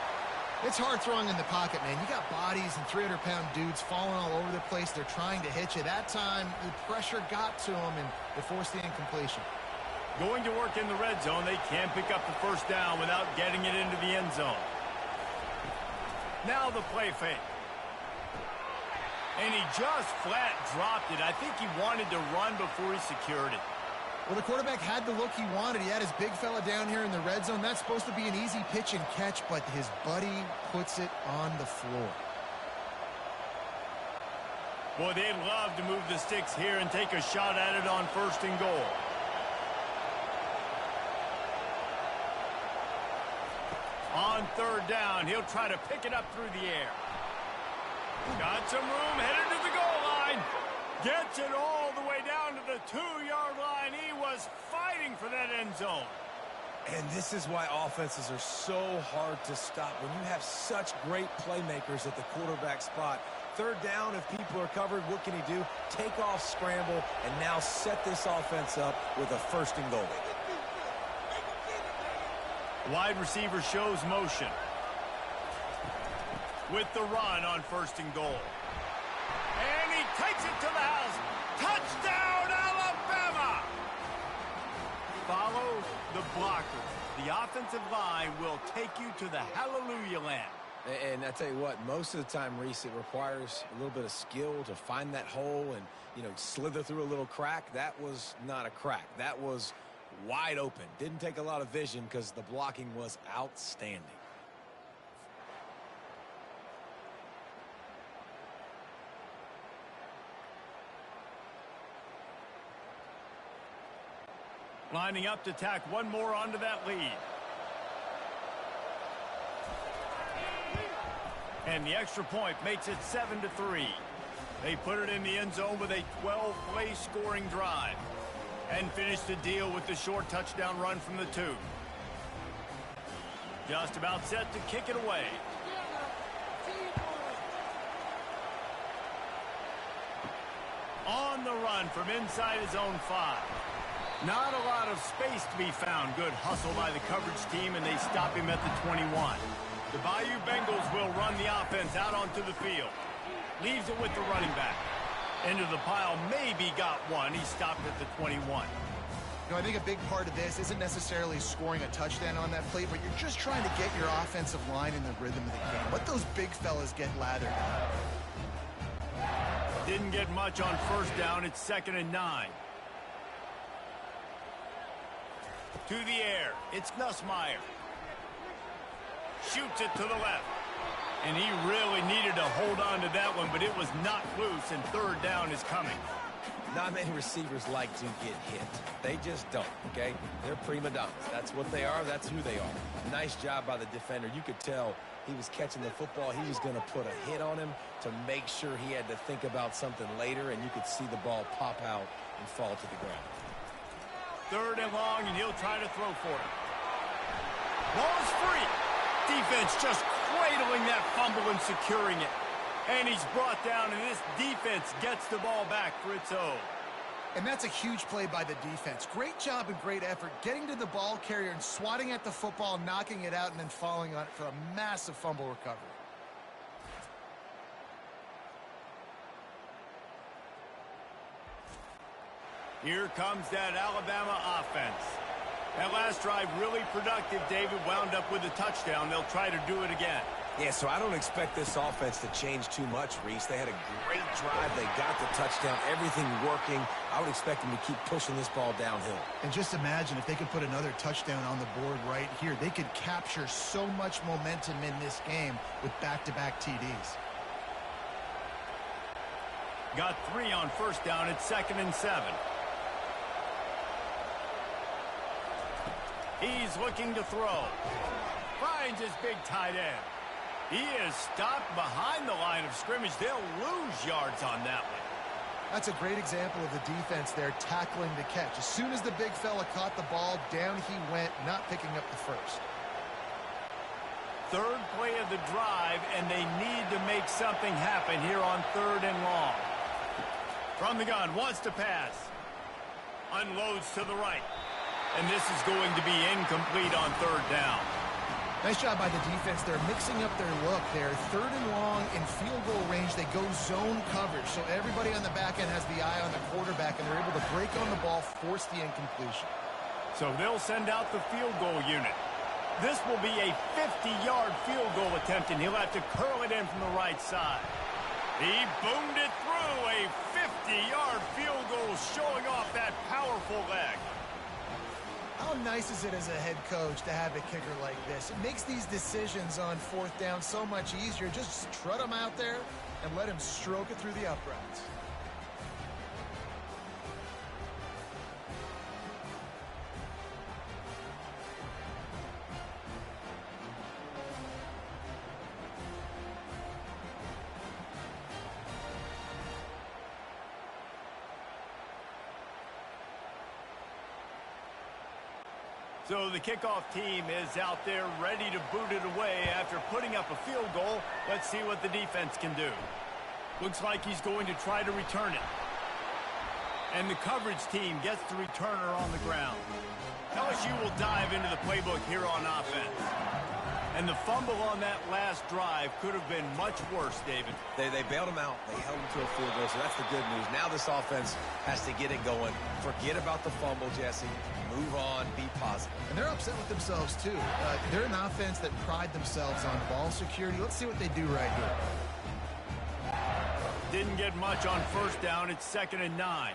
It's hard throwing in the pocket, man. You got bodies and 300-pound dudes falling all over the place. They're trying to hit you. That time, the pressure got to them, and they forced the incompletion. Going to work in the red zone. They can't pick up the first down without getting it into the end zone. Now the play fake. And he just flat dropped it. I think he wanted to run before he secured it. Well, the quarterback had the look he wanted. He had his big fella down here in the red zone. That's supposed to be an easy pitch and catch, but his buddy puts it on the floor. Boy, they'd love to move the sticks here and take a shot at it on 1st and goal. On 3rd down, he'll try to pick it up through the air. Got some room, headed to the goal line. Gets it all the way down to the 2-yard line. He was fighting for that end zone. And this is why offenses are so hard to stop. When you have such great playmakers at the quarterback spot, 3rd down, if people are covered, what can he do? Take off, scramble, and now set this offense up with a 1st and goal. Wide receiver shows motion. With the run on 1st and goal. And he takes it to the house. Touchdown, Alabama! Follow the blocker. The offensive line will take you to the hallelujah land. And I tell you what, most of the time, Reese, it requires a little bit of skill to find that hole and, slither through a little crack. That was not a crack. That was wide open. Didn't take a lot of vision because the blocking was outstanding. Lining up to tack one more onto that lead. And the extra point makes it 7-3. They put it in the end zone with a 12-play scoring drive. And finish the deal with the short touchdown run from the 2. Just about set to kick it away. On the run from inside his own 5. Not a lot of space to be found. Good hustle by the coverage team, and they stop him at the 21. The Bayou Bengals will run the offense out onto the field. Leaves it with the running back. Into the pile, maybe got one. He stopped at the 21. I think a big part of this isn't necessarily scoring a touchdown on that play, but you're just trying to get your offensive line in the rhythm of the game. Let those big fellas get lathered up. Didn't get much on first down. It's 2nd and 9. To the air. It's Nussmeier. Shoots it to the left. And he really needed to hold on to that one, but it was knocked loose, and 3rd down is coming. Not many receivers like to get hit. They just don't, okay? They're prima donnas. That's what they are. That's who they are. Nice job by the defender. You could tell he was catching the football. He was going to put a hit on him to make sure he had to think about something later, and you could see the ball pop out and fall to the ground. 3rd and long, and he'll try to throw for it. Ball is free. Defense just cradling that fumble and securing it. And he's brought down, and this defense gets the ball back for its own. And that's a huge play by the defense. Great job and great effort getting to the ball carrier and swatting at the football, knocking it out, and then falling on it for a massive fumble recovery. Here comes that Alabama offense. That last drive really productive. David wound up with a touchdown. They'll try to do it again. Yeah, so I don't expect this offense to change too much, Reese. They had a great drive. They got the touchdown. Everything working. I would expect them to keep pushing this ball downhill. And just imagine if they could put another touchdown on the board right here. They could capture so much momentum in this game with back-to-back TDs. Got 3 on first down. It's 2nd and 7. He's looking to throw. Finds his big tight end. He is stopped behind the line of scrimmage. They'll lose yards on that one. That's a great example of the defense there tackling the catch. As soon as the big fella caught the ball, down he went, not picking up the first. 3rd play of the drive, and they need to make something happen here on 3rd and long. From the gun, wants to pass. Unloads to the right. And this is going to be incomplete on 3rd down. Nice job by the defense. They're mixing up their look there. 3rd and long in field goal range. They go zone coverage. So everybody on the back end has the eye on the quarterback, and they're able to break on the ball, force the incompletion. So they'll send out the field goal unit. This will be a 50-yard field goal attempt, and he'll have to curl it in from the right side. He boomed it through. A 50-yard field goal showing off that powerful leg. How nice is it as a head coach to have a kicker like this? It makes these decisions on 4th down so much easier. Just trot him out there and let him stroke it through the uprights. So the kickoff team is out there ready to boot it away after putting up a field goal. Let's see what the defense can do. Looks like he's going to try to return it. And the coverage team gets the returner on the ground. LSU will dive into the playbook here on offense. And the fumble on that last drive could have been much worse, David. They bailed him out. They held him to a field goal, so that's the good news. Now this offense has to get it going. Forget about the fumble, Jesse. Move on. Be positive. And they're upset with themselves, too. They're an offense that pride themselves on ball security. Let's see what they do right here. Didn't get much on first down. It's 2nd and 9.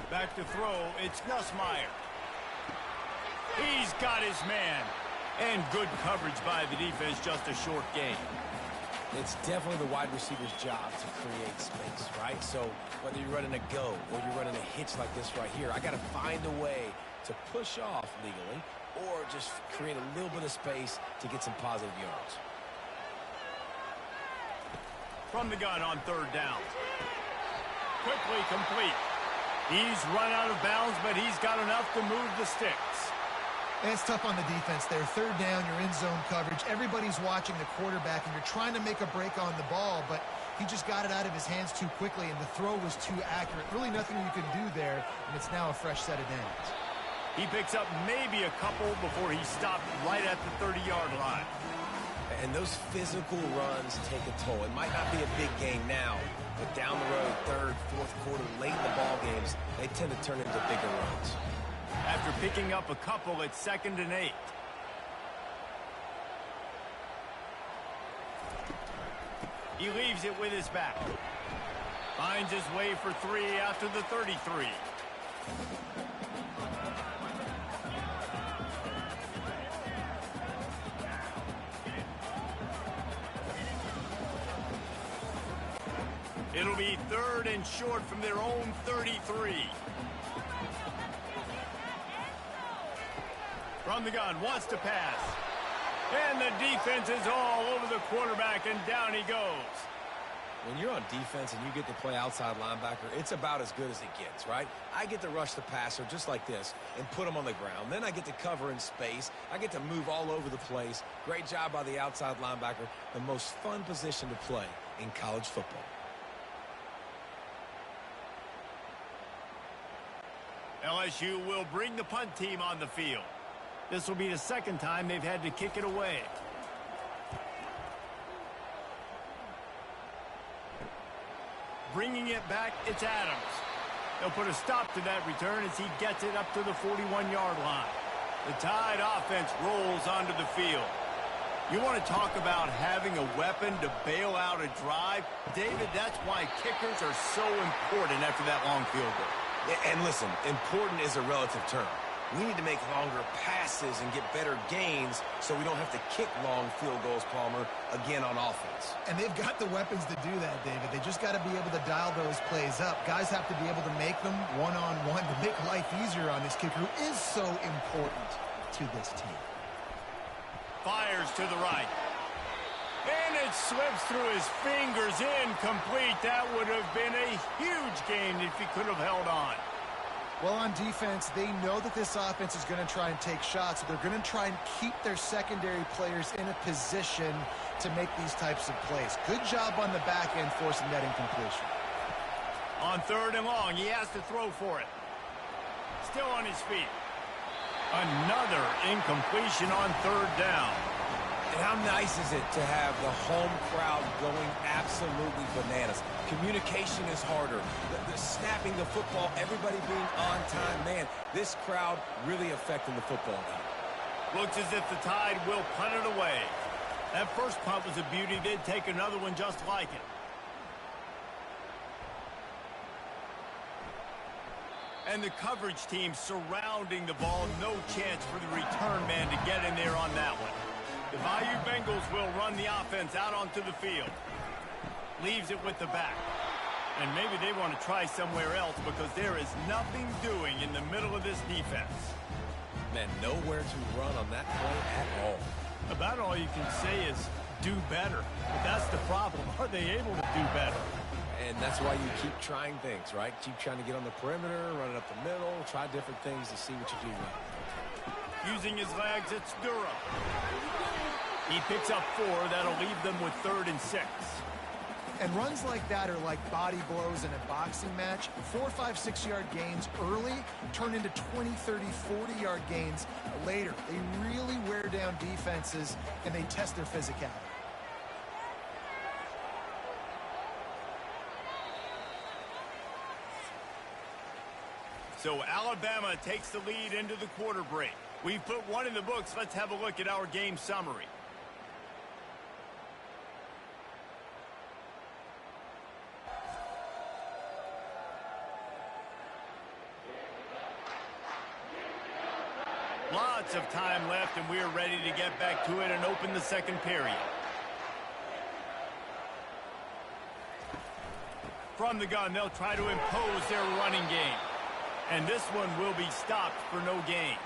Back to throw. It's Nussmeier. He's got his man. And good coverage by the defense, just a short gain. It's definitely the wide receiver's job to create space, right? So whether you're running a go or you're running a hitch like this right here, I got to find a way to push off legally or just create a little bit of space to get some positive yards. From the gun on 3rd down. Quickly complete. He's run out of bounds, but he's got enough to move the sticks. And it's tough on the defense there. 3rd down, you're in zone coverage. Everybody's watching the quarterback, and you're trying to make a break on the ball, but He just got it out of his hands too quickly, and the throw was too accurate. Really nothing you could do there, and it's now a fresh set of downs. He picks up maybe a couple before he stopped right at the 30-yard line. And those physical runs take a toll. It might not be a big game now, but down the road, third, fourth quarter, late in the ball games, they tend to turn into bigger runs. After picking up a couple, it's 2nd and 8. He leaves it with his back. Finds his way for 3 after the 33. It'll be 3rd and short from their own 33. From the gun, wants to pass. And the defense is all over the quarterback, and down he goes. When you're on defense and you get to play outside linebacker, it's about as good as it gets, right? I get to rush the passer just like this and put him on the ground. Then I get to cover in space. I get to move all over the place. Great job by the outside linebacker. The most fun position to play in college football. LSU will bring the punt team on the field. This will be the 2nd time they've had to kick it away. Bringing it back, it's Adams. They'll put a stop to that return as he gets it up to the 41-yard line. The Tide offense rolls onto the field. You want to talk about having a weapon to bail out a drive? David, that's why kickers are so important after that long field goal. And listen, important is a relative term. We need to make longer passes and get better gains so we don't have to kick long field goals, Palmer, again on offense. And they've got the weapons to do that, David. They just got to be able to dial those plays up. Guys have to be able to make them one-on-one to make life easier on this kicker who is so important to this team. Fires to the right. And it slips through his fingers, incomplete. That would have been a huge gain if he could have held on. Well, on defense, they know that this offense is going to try and take shots. So they're going to try and keep their secondary players in a position to make these types of plays. Good job on the back end forcing that incompletion. On 3rd and long, he has to throw for it. Still on his feet. Another incompletion on 3rd down. And how nice is it to have the home crowd going absolutely bananas? Communication is harder. The snapping the football, everybody being on time. Man, this crowd really affecting the football game. Looks as if the Tide will punt it away. That first punt was a beauty. They'd take another one just like it. And the coverage team surrounding the ball. No chance for the return man to get in there on that one. The Bayou Bengals will run the offense out onto the field. Leaves it with the back. And maybe they want to try somewhere else because there is nothing doing in the middle of this defense. Man, nowhere to run on that play at all. About all you can say is do better. But that's the problem. Are they able to do better? And that's why you keep trying things, right? Keep trying to get on the perimeter, run it up the middle, try different things to see what you do well. Using his legs, it's Durham. He picks up 4. That'll leave them with 3rd and 6. And runs like that are like body blows in a boxing match. 4, 5, 6-yard gains early turn into 20, 30, 40-yard gains later. They really wear down defenses, and they test their physicality. So Alabama takes the lead into the quarter break. We've put one in the books. Let's have a look at our game summary. Lots of time left, and we're ready to get back to it and open the second period. From the gun, they'll try to impose their running game. And this one will be stopped for no gain.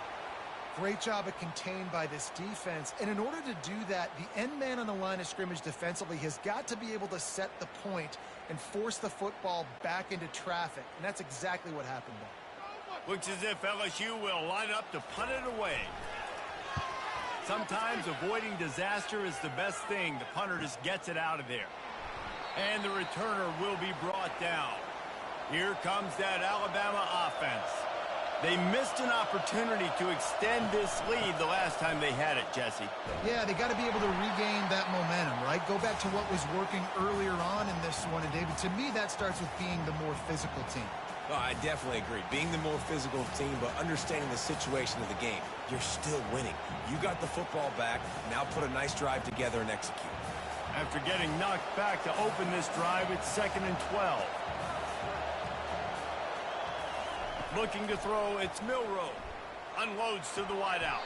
Great job of contained by this defense. And in order to do that, the end man on the line of scrimmage defensively has got to be able to set the point and force the football back into traffic. And that's exactly what happened there. Looks as if LSU will line up to punt it away. Sometimes avoiding disaster is the best thing. The punter just gets it out of there. And the returner will be brought down. Here comes that Alabama offense. They missed an opportunity to extend this lead the last time they had it, Jesse. Yeah, they got to be able to regain that momentum, right? Go back to what was working earlier on in this one. And, David, to me, that starts with being the more physical team. Oh, I definitely agree. Being the more physical team, but understanding the situation of the game. You're still winning. You got the football back. Now put a nice drive together and execute. After getting knocked back to open this drive, it's 2nd and 12. Looking to throw, it's Milroe. Unloads to the wideout.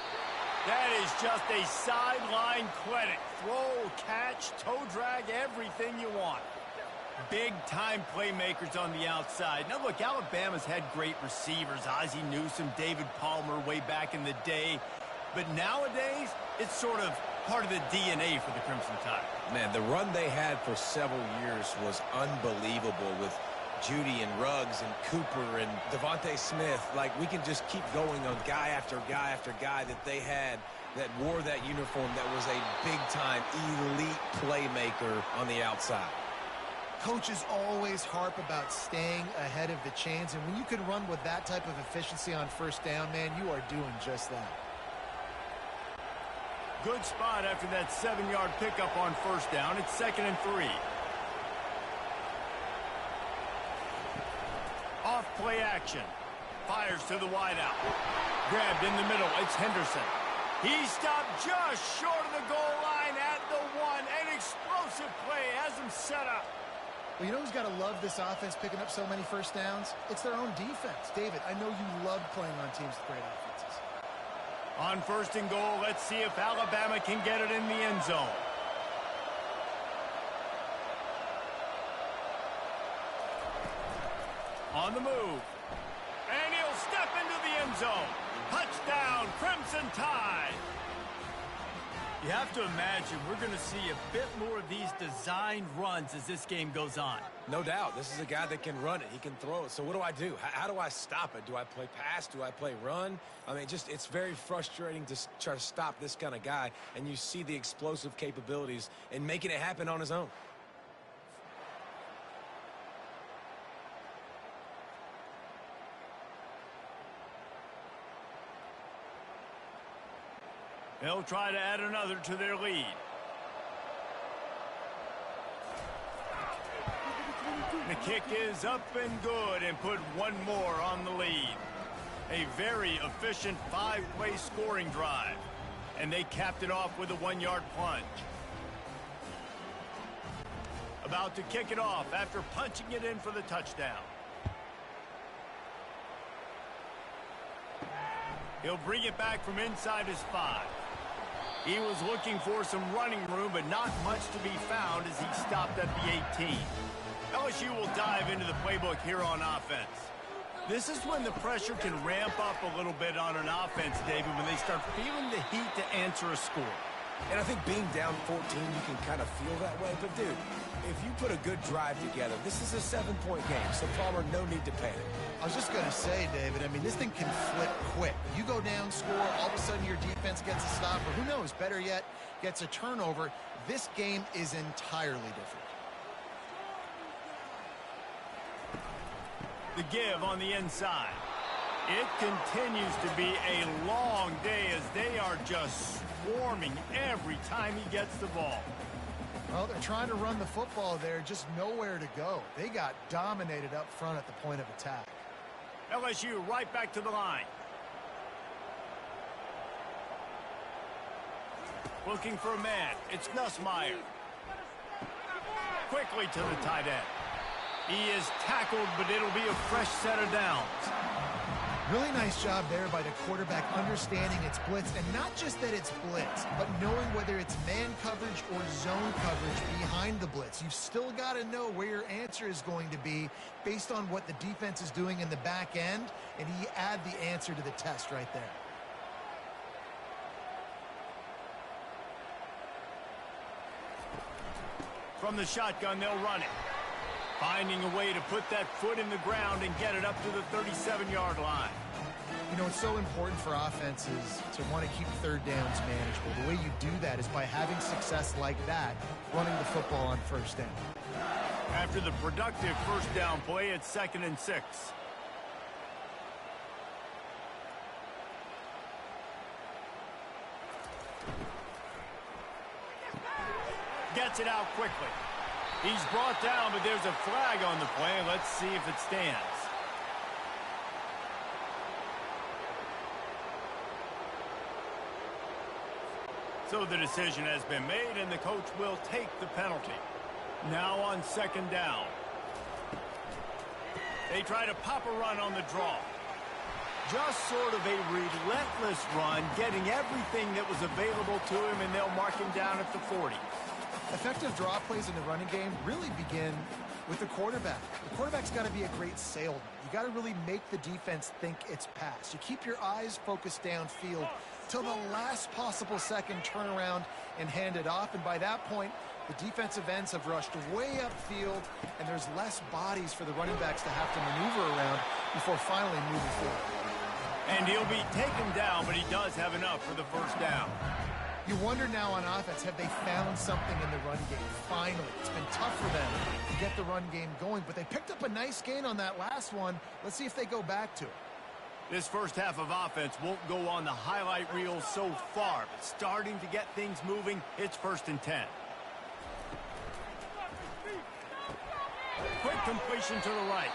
That is just a sideline clinic. Throw, catch, toe drag, everything you want. Big-time playmakers on the outside. Now, look, Alabama's had great receivers. Ozzie Newsome, David Palmer way back in the day. But nowadays, it's sort of part of the DNA for the Crimson Tide. Man, the run they had for several years was unbelievable with Judy and Ruggs and Cooper and Devontae Smith. Like, we can just keep going on guy after guy after guy that they had that wore that uniform that was a big-time elite playmaker on the outside. Coaches always harp about staying ahead of the chains, and when you can run with that type of efficiency on first down, man, you are doing just that. Good spot after that 7-yard pickup on first down. It's 2nd and 3. Off play action. Fires to the wideout. Grabbed in the middle. It's Henderson. He stopped just short of the goal line at the 1. An explosive play has him set up. Well, you know who's got to love this offense picking up so many first downs? It's their own defense. David, I know you love playing on teams with great offenses. On 1st and goal, let's see if Alabama can get it in the end zone. On the move. And he'll step into the end zone. Touchdown, Crimson Tide. You have to imagine we're going to see a bit more of these designed runs as this game goes on. No doubt. This is a guy that can run it. He can throw it. So what do I do? How do I stop it? Do I play pass? Do I play run? I mean, it's very frustrating to try to stop this kind of guy, and you see the explosive capabilities and making it happen on his own. They'll try to add another to their lead. The kick is up and good and put one more on the lead. A very efficient 5-play scoring drive. And they capped it off with a 1-yard plunge. About to kick it off after punching it in for the touchdown. He'll bring it back from inside his 5. He was looking for some running room, but not much to be found as he stopped at the 18. LSU will dive into the playbook here on offense. This is when the pressure can ramp up a little bit on an offense, David, when they start feeling the heat to answer a score. And I think being down 14, you can kind of feel that way. But, dude, if you put a good drive together, this is a 7-point game, so Palmer, no need to panic. I was just going to say, David, I mean, this thing can flip quick. You go down, score, all of a sudden your defense gets a stop, or who knows, better yet, gets a turnover. This game is entirely different. The give on the inside. It continues to be a long day as they are just swarming every time he gets the ball. Well, they're trying to run the football there, just nowhere to go. They got dominated up front at the point of attack. LSU right back to the line. Looking for a man. It's Nussmeier. Quickly to the tight end. He is tackled, but it'll be a fresh set of downs. Really nice job there by the quarterback understanding it's blitz, and not just that it's blitz, but knowing whether it's man coverage or zone coverage behind the blitz. You've still got to know where your answer is going to be based on what the defense is doing in the back end, and he add the answer to the test right there. From the shotgun, they'll run it. Finding a way to put that foot in the ground and get it up to the 37-yard line. You know, it's so important for offenses to want to keep third downs manageable. The way you do that is by having success like that, running the football on first down. After the productive first down play, it's 2nd and 6. Gets it out quickly. He's brought down, but there's a flag on the play. Let's see if it stands. So the decision has been made, and the coach will take the penalty. Now on 2nd down. They try to pop a run on the draw. Just sort of a relentless run, getting everything that was available to him, and they'll mark him down at the 40. Effective draw plays in the running game really begin with the quarterback. The quarterback's got to be a great salesman. You got to really make the defense think it's pass. You keep your eyes focused downfield till the last possible second, turn around and hand it off. And by that point, the defensive ends have rushed way upfield, and there's less bodies for the running backs to have to maneuver around before finally moving forward. And he'll be taken down, but he does have enough for the first down. You wonder now on offense, have they found something in the run game? Finally, it's been tough for them to get the run game going, but they picked up a nice gain on that last one. Let's see if they go back to it. This first half of offense won't go on the highlight reel so far, but starting to get things moving, it's 1st and 10. Quick completion to the right.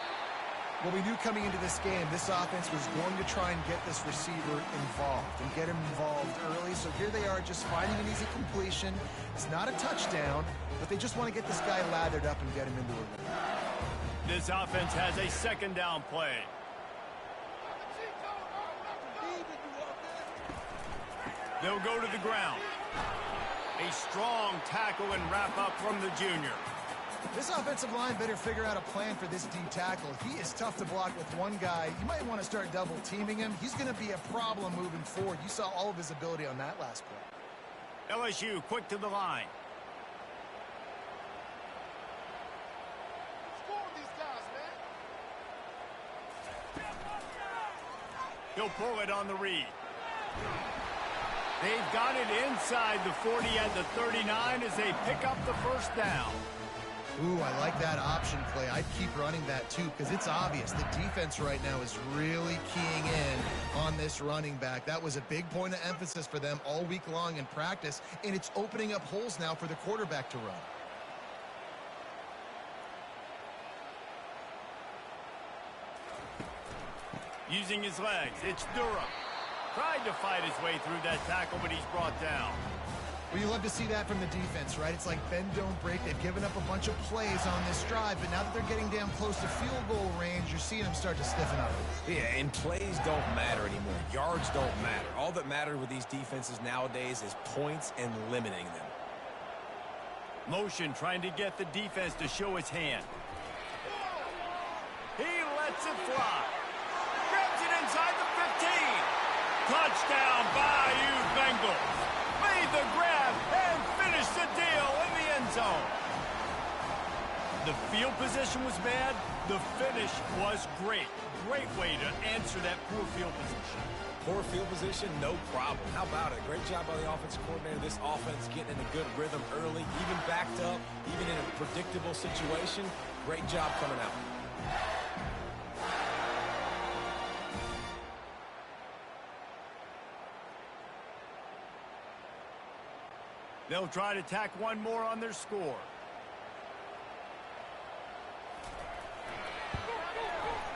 Well, we knew coming into this game, this offense was going to try and get this receiver involved and get him involved early. So here they are just finding an easy completion. It's not a touchdown, but they just want to get this guy lathered up and get him into a rhythm. This offense has a 2nd down play. They'll go to the ground. A strong tackle and wrap up from the junior. This offensive line better figure out a plan for this D tackle. He is tough to block with one guy. You might want to start double teaming him. He's going to be a problem moving forward. You saw all of his ability on that last play. LSU quick to the line. He'll pull it on the read. They've got it inside the 40 and the 39 as they pick up the first down. Ooh, I like that option play. I'd keep running that too because it's obvious the defense right now is really keying in on this running back. That was a big point of emphasis for them all week long in practice, and it's opening up holes now for the quarterback to run. Using his legs, it's Durham. Tried to fight his way through that tackle, but he's brought down. Well, you love to see that from the defense, right? It's like bend, don't break. They've given up a bunch of plays on this drive, but now that they're getting down close to field goal range, you're seeing them start to stiffen up. Yeah, and plays don't matter anymore. Yards don't matter. All that matters with these defenses nowadays is points and limiting them. Motion trying to get the defense to show his hand. He lets it fly. Grabs it inside the 15. Touchdown, Bayou Bengals. Made the grab and finished the deal in the end zone. The field position was bad. The finish was great. Great way to answer that poor field position. Poor field position, no problem. How about it? Great job by the offensive coordinator. This offense getting in a good rhythm early, even backed up, even in a predictable situation. Great job coming out. They'll try to tack one more on their score.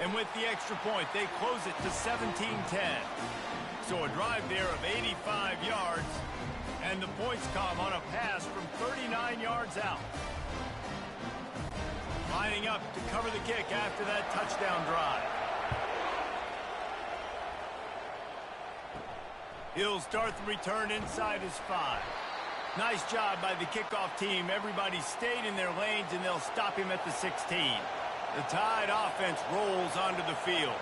And with the extra point, they close it to 17-10. So a drive there of 85 yards, and the points come on a pass from 39 yards out. Lining up to cover the kick after that touchdown drive. He'll start the return inside his 5. Nice job by the kickoff team. Everybody stayed in their lanes, and they'll stop him at the 16. The Tide offense rolls onto the field.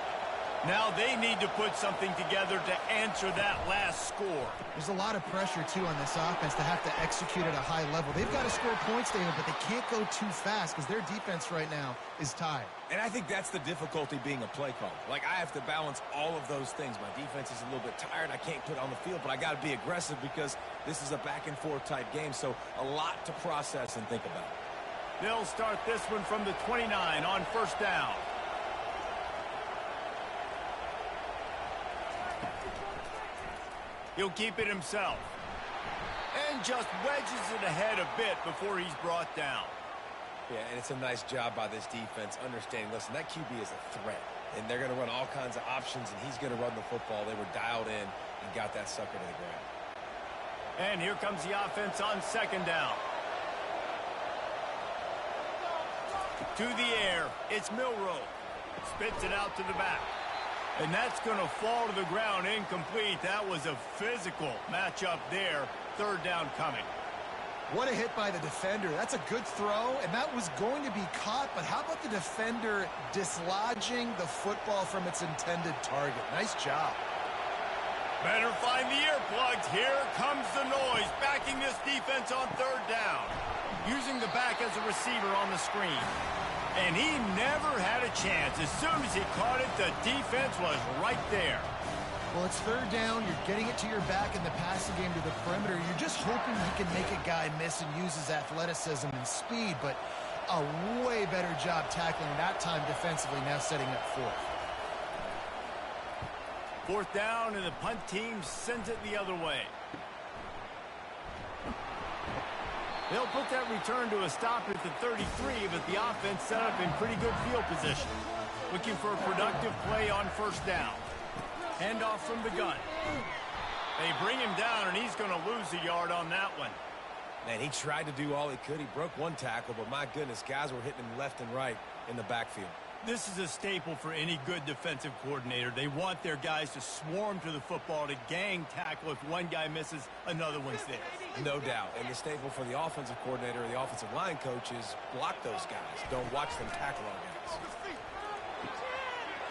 Now they need to put something together to answer that last score. There's a lot of pressure, too, on this offense to have to execute at a high level. They've got to score points there, but they can't go too fast because their defense right now is tired. And I think that's the difficulty being a play caller. Like, I have to balance all of those things. My defense is a little bit tired. I can't put it on the field, but I got to be aggressive because this is a back-and-forth type game, so a lot to process and think about. They'll start this one from the 29 on first down. He'll keep it himself. And just wedges it ahead a bit before he's brought down. Yeah, and it's a nice job by this defense understanding, listen, that QB is a threat. And they're going to run all kinds of options, and he's going to run the football. They were dialed in and got that sucker to the ground. And here comes the offense on second down. To the air, it's Milroe. Spits it out to the back. And that's going to fall to the ground incomplete. That was a physical matchup there. Third down coming. What a hit by the defender. That's a good throw, and that was going to be caught, but how about the defender dislodging the football from its intended target? Nice job. Better find the earplugs. Here comes the noise, backing this defense on third down. Using the back as a receiver on the screen. And he never had a chance. As soon as he caught it, the defense was right there. Well, it's third down. You're getting it to your back in the passing game to the perimeter. You're just hoping he can make a guy miss and use his athleticism and speed, but a way better job tackling that time defensively, now setting up fourth. Fourth down, and the punt team sends it the other way. They'll put that return to a stop at the 33, but the offense set up in pretty good field position. Looking for a productive play on first down. Handoff from the gun. They bring him down, and he's going to lose a yard on that one. Man, he tried to do all he could. He broke one tackle, but my goodness, guys were hitting him left and right in the backfield. This is a staple for any good defensive coordinator. They want their guys to swarm to the football, to gang tackle. If one guy misses, another one's there. No doubt. And the staple for the offensive coordinator or the offensive line coach is block those guys. Don't watch them tackle our guys.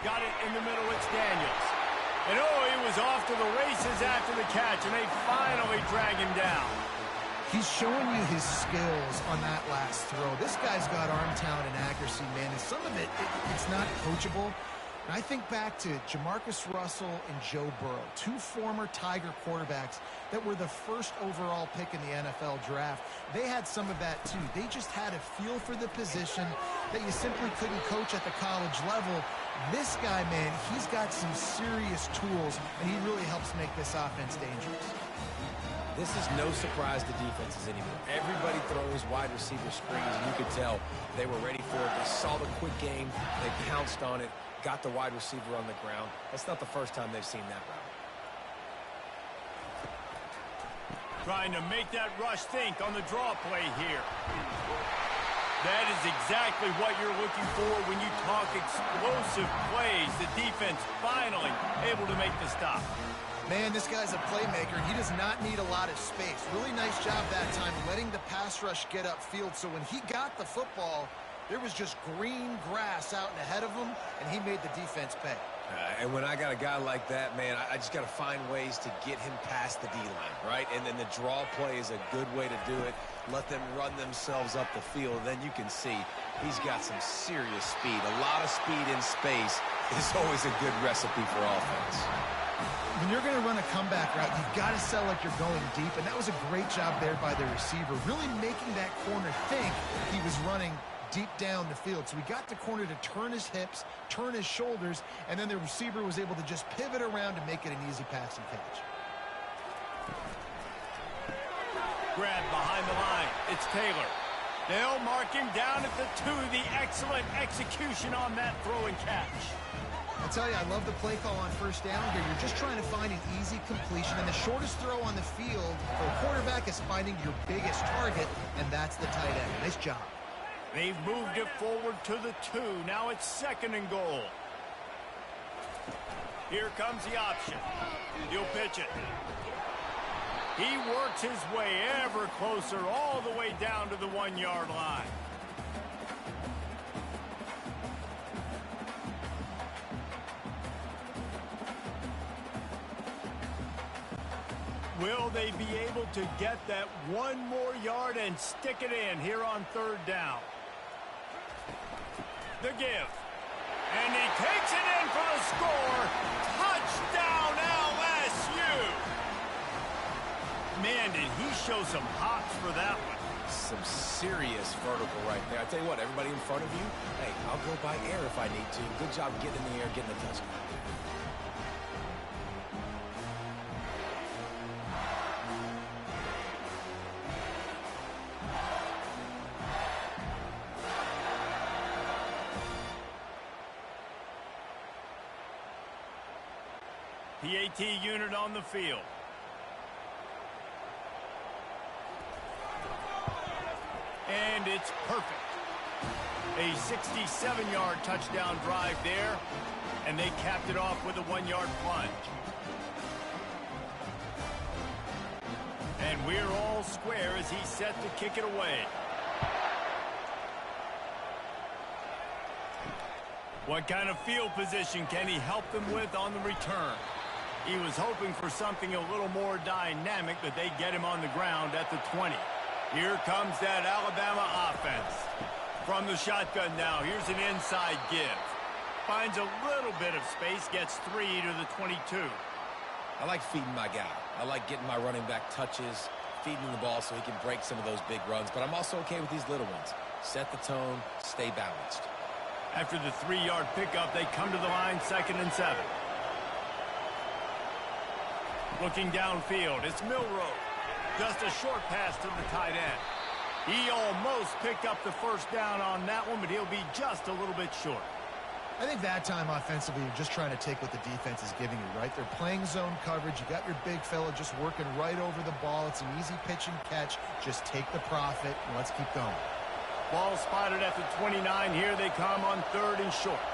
Got it in the middle. It's Daniels. And oh, he was off to the races after the catch, and they finally drag him down. He's showing you his skills on that last throw. This guy's got arm talent and accuracy, man, and some of it's not coachable. And I think back to Jamarcus Russell and Joe Burrow, two former Tiger quarterbacks that were the first overall pick in the NFL draft. They had some of that, too. They just had a feel for the position that you simply couldn't coach at the college level. This guy, man, he's got some serious tools, and he really helps make this offense dangerous. This is no surprise to defenses anymore. Everybody throws wide receiver screens, and you could tell they were ready for it. They saw the quick game. They pounced on it, got the wide receiver on the ground. That's not the first time they've seen that route. Trying to make that rush think on the draw play here. That is exactly what you're looking for when you talk explosive plays. The defense finally able to make the stop. Man, this guy's a playmaker. He does not need a lot of space. Really nice job that time letting the pass rush get upfield. So when he got the football, there was just green grass out and ahead of him, and he made the defense pay. And when I got a guy like that, man, I just got to find ways to get him past the D-line, right? And then the draw play is a good way to do it. Let them run themselves up the field, and then you can see he's got some serious speed. A lot of speed in space is always a good recipe for offense. When you're going to run a comeback route, you've got to sell like you're going deep, and that was a great job there by the receiver, really making that corner think he was running deep down the field. So he got the corner to turn his hips, turn his shoulders, and then the receiver was able to just pivot around to make it an easy passing catch. Grab behind the line. It's Taylor. They'll mark him down at the 2. The excellent execution on that throw and catch. I tell you, I love the play call on first down here. You're just trying to find an easy completion, and the shortest throw on the field for a quarterback is finding your biggest target, and that's the tight end. Nice job. They've moved it forward to the 2. Now it's 2nd and goal. Here comes the option. He'll pitch it. He works his way ever closer all the way down to the 1-yard line. Will they be able to get that one more yard and stick it in here on third down? The give. And he takes it in for the score. Touchdown LSU. Man, did he show some hops for that one. some serious vertical right there. I tell you what, everybody in front of you, hey, I'll go by air if I need to. Good job getting in the air, getting a touchdown. PAT unit on the field. And it's perfect. A 67-yard touchdown drive there, and they capped it off with a 1-yard plunge. And we're all square as he's set to kick it away. What kind of field position can he help them with on the return? He was hoping for something a little more dynamic, but they get him on the ground at the 20. Here comes that Alabama offense. From the shotgun now, here's an inside give. Finds a little bit of space, gets 3 to the 22. I like feeding my guy. I like getting my running back touches, feeding the ball so he can break some of those big runs, but I'm also okay with these little ones. Set the tone, stay balanced. After the 3-yard pickup, they come to the line, 2nd and 7. Looking downfield, it's Milroe. Just a short pass to the tight end. He almost picked up the first down on that one, but he'll be just a little bit short. I think that time offensively, you're just trying to take what the defense is giving you, right? They're playing zone coverage. You got your big fella just working right over the ball. It's an easy pitch and catch. Just take the profit, and let's keep going. Ball spotted at the 29. Here they come on 3rd and short.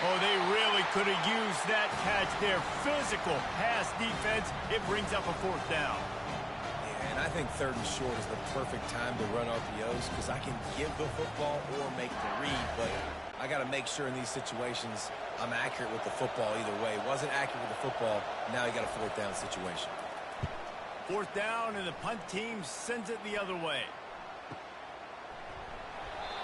Oh, they really could have used that catch there. Physical pass defense. It brings up a 4th down. Yeah, and I think 3rd and short is the perfect time to run RPOs because I can give the football or make the read, but I got to make sure in these situations I'm accurate with the football either way. Wasn't accurate with the football. Now you got a 4th down situation. 4th down, and the punt team sends it the other way.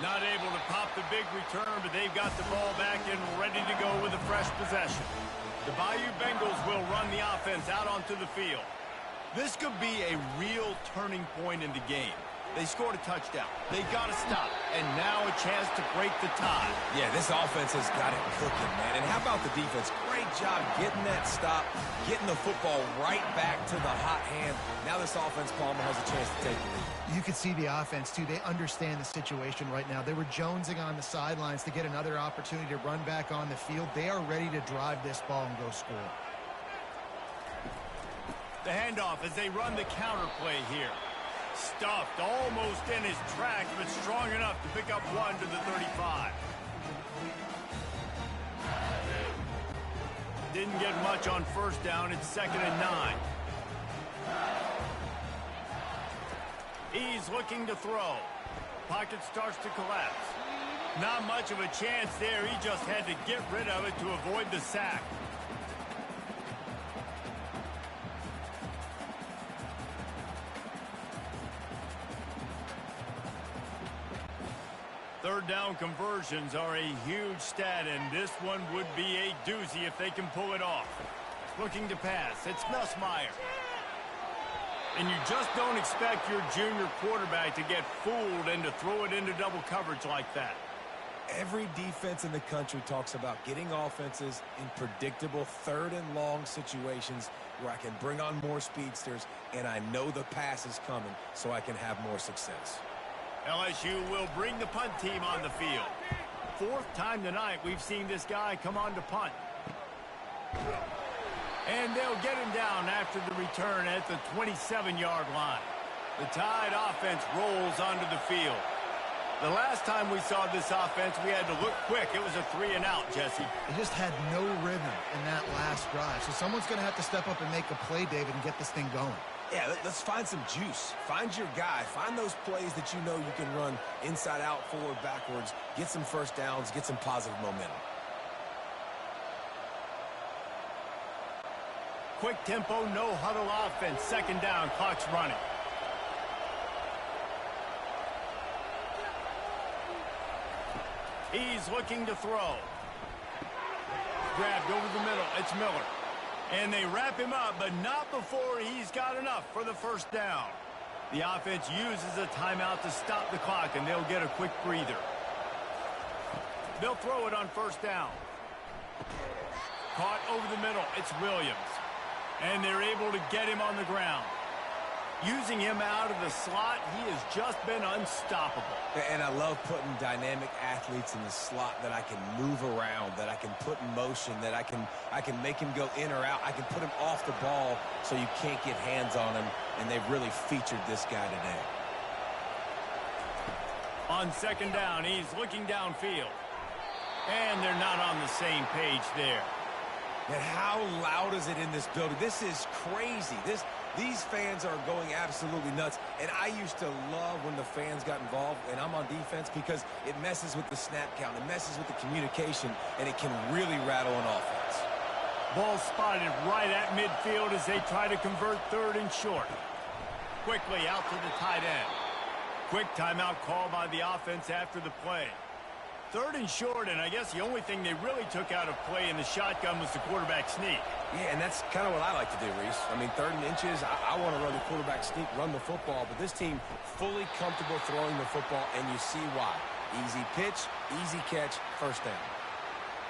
Not able to pop the big return, but they've got the ball back and ready to go with a fresh possession. The Bayou Bengals will run the offense out onto the field. This could be a real turning point in the game. They scored a touchdown. They got to stop. And now a chance to break the tie. Yeah, this offense has got it cooking, man. And how about the defense? Great job getting that stop, getting the football right back to the hot hand. Now this offense, Palmer, has a chance to take the lead. You could see the offense, too. They understand the situation right now. They were jonesing on the sidelines to get another opportunity to run back on the field. They are ready to drive this ball and go score. The handoff as they run the counter play here. Stuffed almost in his tracks, but strong enough to pick up 1 to the 35. Didn't get much on 1st down. It's 2nd and 9. He's looking to throw. Pocket starts to collapse. Not much of a chance there. He just had to get rid of it to avoid the sack. Third down conversions are a huge stat, and this one would be a doozy if they can pull it off. Looking to pass. It's Nussmeier. And you just don't expect your junior quarterback to get fooled and to throw it into double coverage like that. Every defense in the country talks about getting offenses in predictable 3rd and long situations where I can bring on more speedsters and I know the pass is coming so I can have more success. LSU will bring the punt team on the field. 4th time tonight we've seen this guy come on to punt. And they'll get him down after the return at the 27-yard line. The Tide offense rolls onto the field. The last time we saw this offense, we had to look quick. It was a 3-and-out, Jesse. They just had no rhythm in that last drive. So someone's going to have to step up and make a play, David, and get this thing going. Yeah, let's find some juice. Find your guy. Find those plays that you know you can run inside out, forward, backwards. Get some 1st downs. Get some positive momentum. Quick tempo, no huddle offense. 2nd down, clock's running. He's looking to throw. Grabbed over the middle. It's Miller. And they wrap him up, but not before he's got enough for the 1st down. The offense uses a timeout to stop the clock, and they'll get a quick breather. They'll throw it on first down. Caught over the middle. It's Williams. And they're able to get him on the ground. Using him out of the slot, he has just been unstoppable. And I love putting dynamic athletes in the slot that I can move around, that I can put in motion, that I can make him go in or out. I can put him off the ball so you can't get hands on him, and they've really featured this guy today. On second down, he's looking downfield. And they're not on the same page there. And how loud is it in this building? This is crazy. These fans are going absolutely nuts. And I used to love when the fans got involved, and I'm on defense, because it messes with the snap count. It messes with the communication, and it can really rattle an offense. Ball spotted right at midfield as they try to convert third and short. Quickly out to the tight end. Quick timeout call by the offense after the play. Third and short, and I guess the only thing they really took out of play in the shotgun was the quarterback sneak. Yeah, and that's kind of what I like to do, Reese. I mean, third and inches, I want to run the quarterback sneak, run the football, but this team fully comfortable throwing the football, and you see why. Easy pitch, easy catch, first down.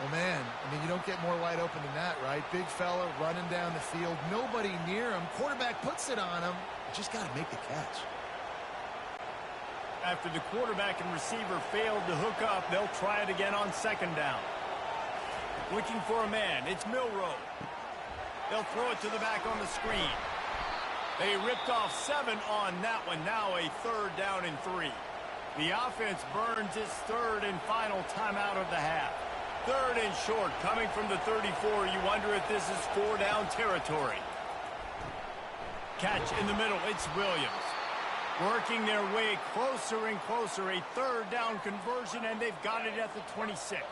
Well, man, I mean, you don't get more wide open than that, right? Big fella running down the field, nobody near him. Quarterback puts it on him. You just got to make the catch. After the quarterback and receiver failed to hook up, they'll try it again on second down. Looking for a man. It's Milroe. They'll throw it to the back on the screen. They ripped off 7 on that one. Now a third down and 3. The offense burns its third and final timeout of the half. Third and short coming from the 34. You wonder if this is 4-down territory. Catch in the middle. It's Williams. Working their way closer and closer. A third down conversion, and they've got it at the 26.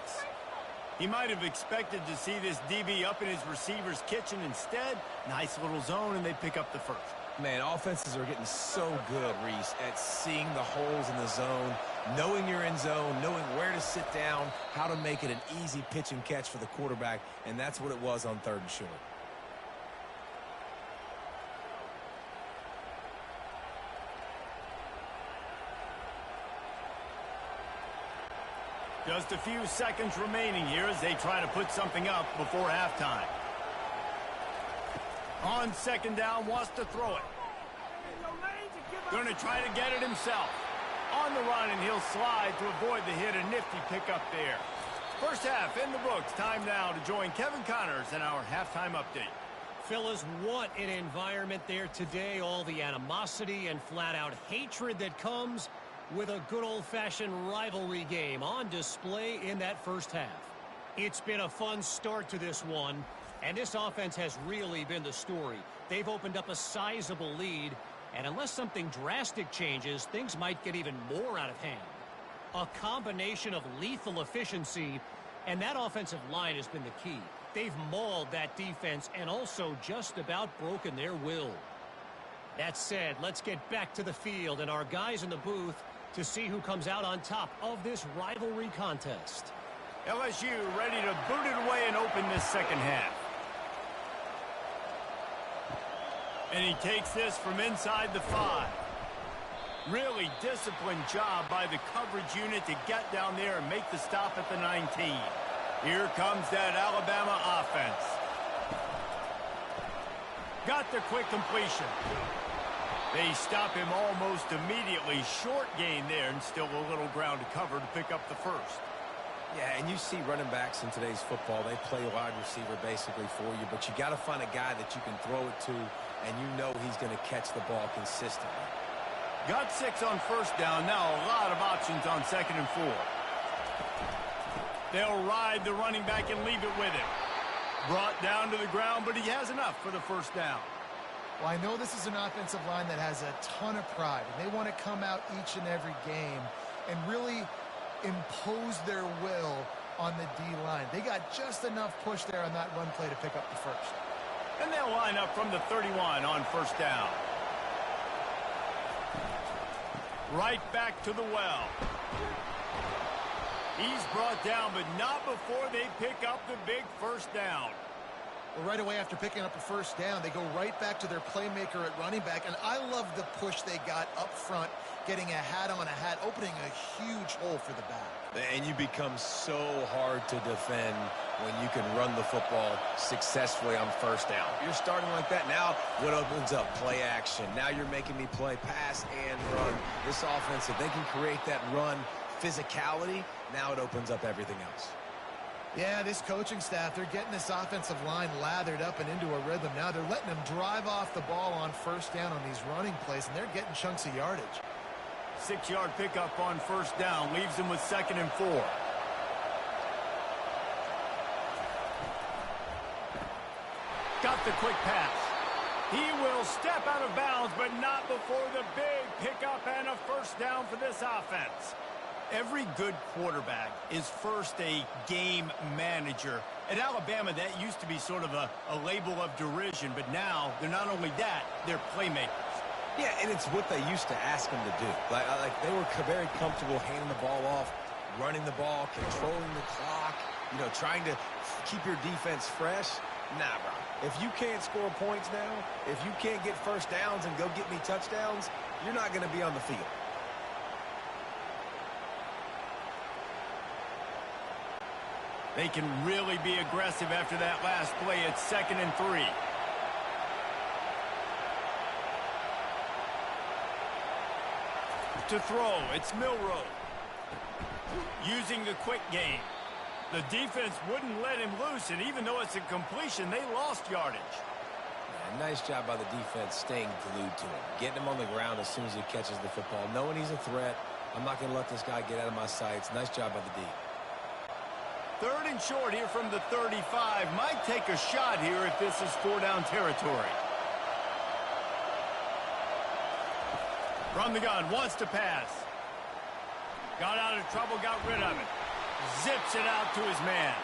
He might have expected to see this DB up in his receiver's kitchen. Instead, nice little zone, and they pick up the first. Man, offenses are getting so good, Reese, at seeing the holes in the zone, knowing you're in zone, knowing where to sit down, how to make it an easy pitch and catch for the quarterback, and that's what it was on third and short. Just a few seconds remaining here as they try to put something up before halftime. On second down, wants to throw it. Going to try to get it himself. On the run, and he'll slide to avoid the hit. A nifty pickup there. First half in the books. Time now to join Kevin Connors in our halftime update. Fellas, what an environment there today. All the animosity and flat-out hatred that comes with a good old-fashioned rivalry game on display in that first half. It's been a fun start to this one, and this offense has really been the story. They've opened up a sizable lead, and unless something drastic changes, things might get even more out of hand. A combination of lethal efficiency, and that offensive line has been the key. They've mauled that defense and also just about broken their will. That said, let's get back to the field and our guys in the booth to see who comes out on top of this rivalry contest. LSU ready to boot it away and open this second half. And he takes this from inside the 5. Really disciplined job by the coverage unit to get down there and make the stop at the 19. Here comes that Alabama offense. Got the quick completion. They stop him almost immediately. Short gain there, and still a little ground to cover to pick up the first. Yeah, and you see running backs in today's football, they play wide receiver basically for you, but you got to find a guy that you can throw it to, and you know he's going to catch the ball consistently. Got 6 on first down. Now a lot of options on second and 4. They'll ride the running back and leave it with him. Brought down to the ground, but he has enough for the first down. Well, I know this is an offensive line that has a ton of pride, and they want to come out each and every game and really impose their will on the D-line. They got just enough push there on that run play to pick up the first. And they'll line up from the 31 on first down. Right back to the well. He's brought down, but not before they pick up the big first down. Well, right away after picking up a first down, they go right back to their playmaker at running back. And I love the push they got up front, getting a hat on a hat, opening a huge hole for the back. And you become so hard to defend when you can run the football successfully on first down. You're starting like that. Now what opens up? Play action. Now you're making me play pass and run. This offense, if they can create that run physicality, now it opens up everything else. Yeah, this coaching staff, they're getting this offensive line lathered up and into a rhythm. Now they're letting them drive off the ball on first down on these running plays, and they're getting chunks of yardage. 6-yard pickup on first down leaves them with 2nd and 4. Got the quick pass. He will step out of bounds, but not before the big pickup and a first down for this offense. Every good quarterback is first a game manager. At Alabama, that used to be sort of a label of derision, but now they're not only that, they're playmakers. Yeah, and it's what they used to ask them to do. Like they were very comfortable handing the ball off, running the ball, controlling the clock, trying to keep your defense fresh. Nah, bro. If you can't score points now, if you can't get first downs and go get me touchdowns, you're not going to be on the field. They can really be aggressive after that last play. It's 2nd and 3. To throw, it's Milroe. Using the quick game. The defense wouldn't let him loose, and even though it's a completion, they lost yardage. Yeah, nice job by the defense staying glued to him. Getting him on the ground as soon as he catches the football. Knowing he's a threat, I'm not going to let this guy get out of my sights. Nice job by the D. 3rd and short here from the 35. Might take a shot here if this is 4-down territory. From the gun, wants to pass. Got out of trouble, got rid of it. Zips it out to his man.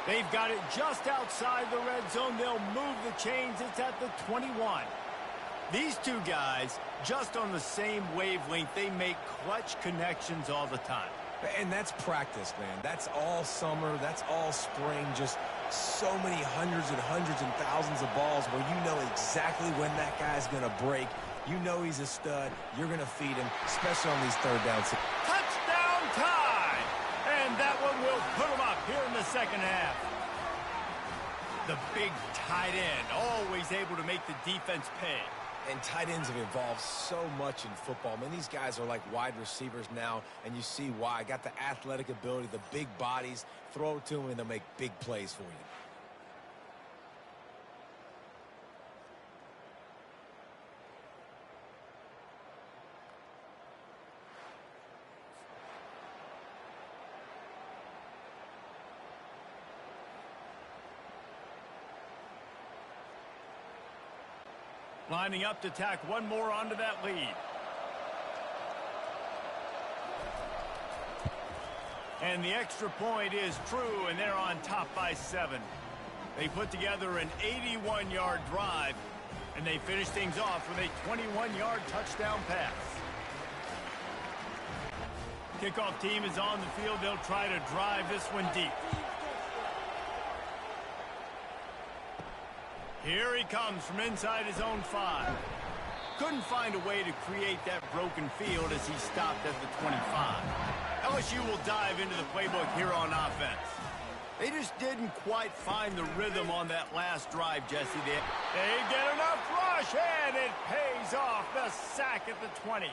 They've got it just outside the red zone. They'll move the chains. It's at the 21. These two guys, just on the same wavelength, they make clutch connections all the time. And that's practice, man. That's all summer. That's all spring. Just so many hundreds and thousands of balls where you know exactly when that guy's going to break. You know he's a stud. You're going to feed him, especially on these third downs. Touchdown time! And that one will put him up here in the second half. The big tight end, always able to make the defense pay. And tight ends have evolved so much in football. Man, these guys are like wide receivers now, and you see why. Got the athletic ability, the big bodies. Throw it to them, and they'll make big plays for you. Lining up to tack one more onto that lead. And the extra point is true, and they're on top by 7. They put together an 81-yard drive, and they finish things off with a 21-yard touchdown pass. Kickoff team is on the field. They'll try to drive this one deep. Here he comes from inside his own 5. Couldn't find a way to create that broken field as he stopped at the 25. LSU will dive into the playbook here on offense. They just didn't quite find the rhythm on that last drive, Jesse. They get enough rush, and it pays off. The sack at the 20.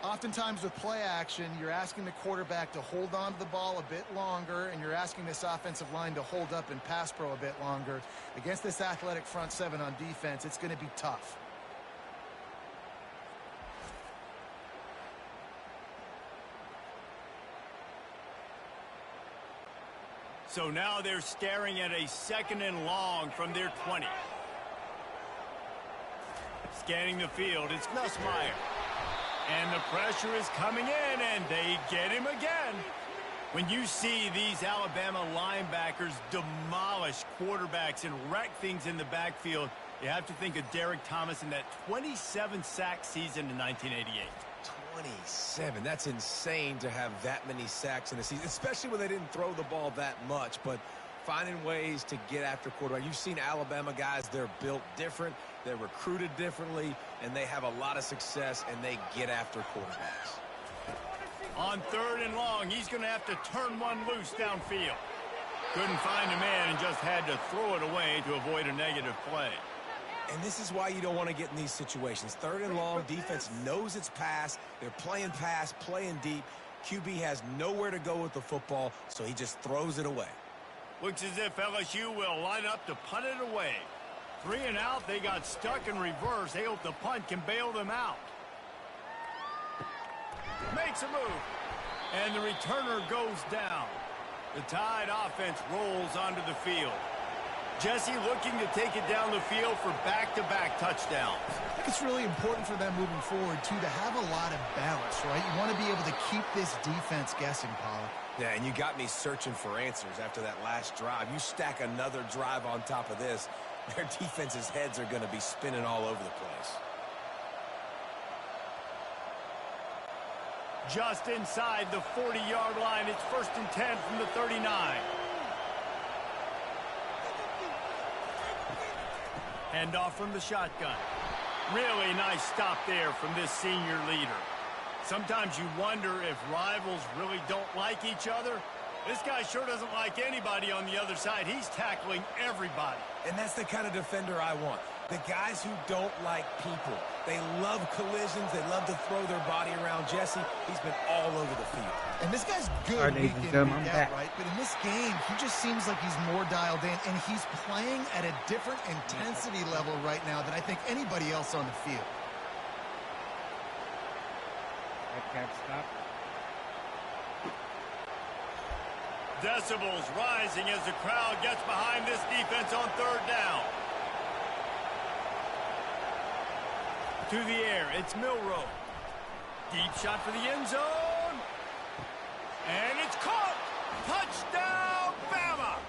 Oftentimes with play action, you're asking the quarterback to hold on to the ball a bit longer, and you're asking this offensive line to hold up and pass pro a bit longer. Against this athletic front 7 on defense, it's going to be tough. So now they're staring at a 2nd and long from their 20. Scanning the field, it's Nussmeier. And the pressure is coming in, and they get him again. When you see these Alabama linebackers demolish quarterbacks and wreck things in the backfield, you have to think of Derek Thomas in that 27-sack season in 1988. 27. That's insane to have that many sacks in a season, especially when they didn't throw the ball that much. But finding ways to get after quarterback. You've seen Alabama guys, they're built different, they're recruited differently, and they have a lot of success, and they get after quarterbacks. On 3rd and long, he's going to have to turn one loose downfield. Couldn't find a man and just had to throw it away to avoid a negative play. And this is why you don't want to get in these situations. 3rd and long, defense knows it's pass. They're playing pass, playing deep. QB has nowhere to go with the football, so he just throws it away. Looks as if LSU will line up to punt it away. 3 and out, they got stuck in reverse. They hope the punt can bail them out. Makes a move. And the returner goes down. The Tide offense rolls onto the field. Jesse looking to take it down the field for back-to-back touchdowns. I think it's really important for them moving forward, too, to have a lot of balance, right? You want to be able to keep this defense guessing, Pollard. Yeah, and you got me searching for answers after that last drive. You stack another drive on top of this, their defense's heads are going to be spinning all over the place. Just inside the 40-yard line. It's 1st and 10 from the 39. Handoff from the shotgun. Really nice stop there from this senior leader. Sometimes you wonder if rivals really don't like each other. This guy sure doesn't like anybody on the other side. He's tackling everybody. And that's the kind of defender I want. The guys who don't like people. They love collisions. They love to throw their body around Jesse. He's been all over the field. And this guy's good week in, week out, right? But in this game, he just seems like he's more dialed in, and he's playing at a different intensity level right now than I think anybody else on the field. I can't stop. Decibels rising as the crowd gets behind this defense on 3rd down. To the air, it's Milroe. Deep shot for the end zone. And it's caught. Touchdown, Bama.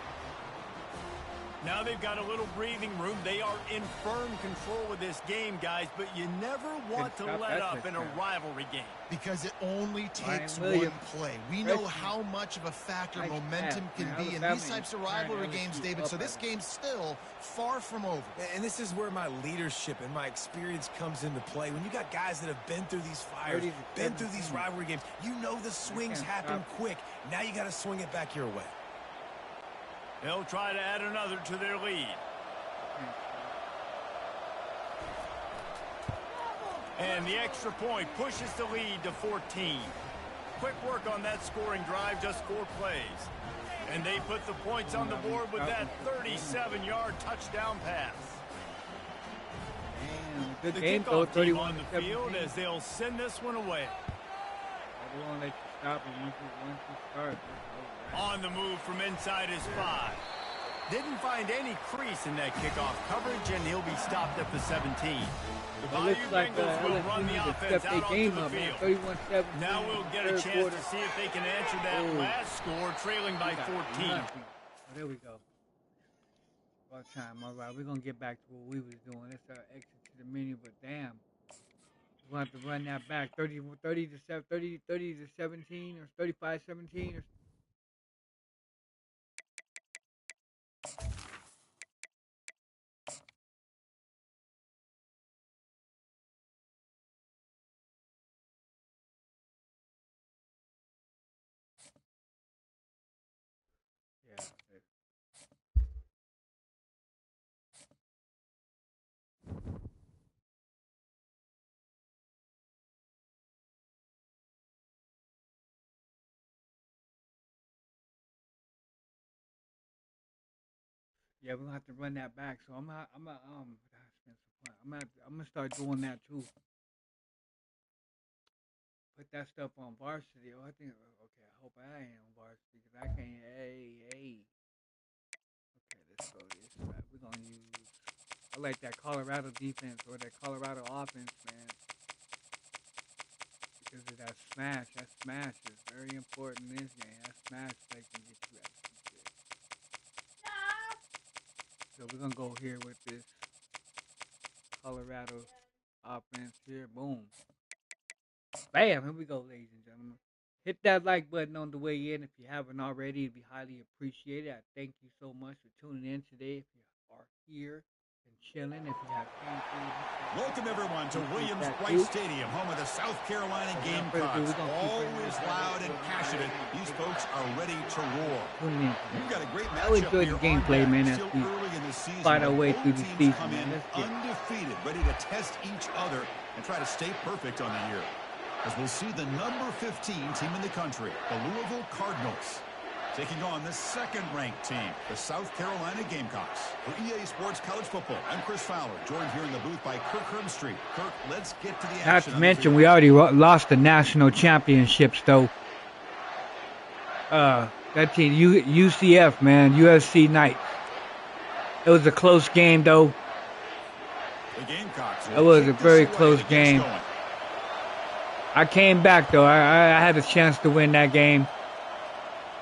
Now they've got a little breathing room. They are in firm control of this game, guys, but you never want to let up in a rivalry game. Because it only takes one play. We know how much of a factor momentum can be in these types of rivalry games, David, so this game's still far from over. And this is where my leadership and my experience comes into play. When you got guys that have been through these fires, been through these rivalry games, you know the swings happen quick. Now you got to swing it back your way. They'll try to add another to their lead. And the extra point pushes the lead to 14. Quick work on that scoring drive, just 4 plays. And they put the points on the board with that 37-yard touchdown pass. Good the game, kickoff though, team on the field as they'll send this one away. I don't want to let you stop it once you start. On the move from inside his 5. Didn't find any crease in that kickoff coverage, and he'll be stopped at the 17. The Bayou Bengals will run the offense out onto the field. Now we'll get a chance to see if they can answer that last score, trailing by 14. Oh, there we go. About time. All right, we're going to get back to what we was doing. Let's exit to the menu, but damn. We'll have to run that back. 30 to 17 or 35-17 or yeah, we're gonna have to run that back. So I'm gonna start doing that too. Put that stuff on varsity. Oh, I think okay. I hope I ain't on varsity because I can't. Hey. Okay, let's go this. We're gonna use. I like that Colorado defense or that Colorado offense, man. Because of that smash. That smash is very important in this game. That smash that can get you out. So we're going to go here with this Colorado offense here. Boom. Bam. Here we go, ladies and gentlemen. Hit that like button on the way in if you haven't already. It'd be highly appreciated. I thank you so much for tuning in today. If you are here and chilling, if you have came through. Welcome, everyone, to Williams-Brice Stadium, home of the South Carolina Gamecocks. Always loud and passionate. These folks are ready to roar. We've got a great matchup. I enjoy the gameplay, man, as we fight our way through the season. Come in undefeated, ready to test each other and try to stay perfect on the year. As we'll see the number 15 team in the country, the Louisville Cardinals, taking on the second-ranked team, the South Carolina Gamecocks. For EA Sports College Football, I'm Chris Fowler, joined here in the booth by Kirk Hermstreet. Kirk, let's get to the action. Not to mention, we already lost the national championships, though. That team, UCF, man, USC Knights. It was a close game, though. The Gamecocks. It was a very close game. I came back, though. I had a chance to win that game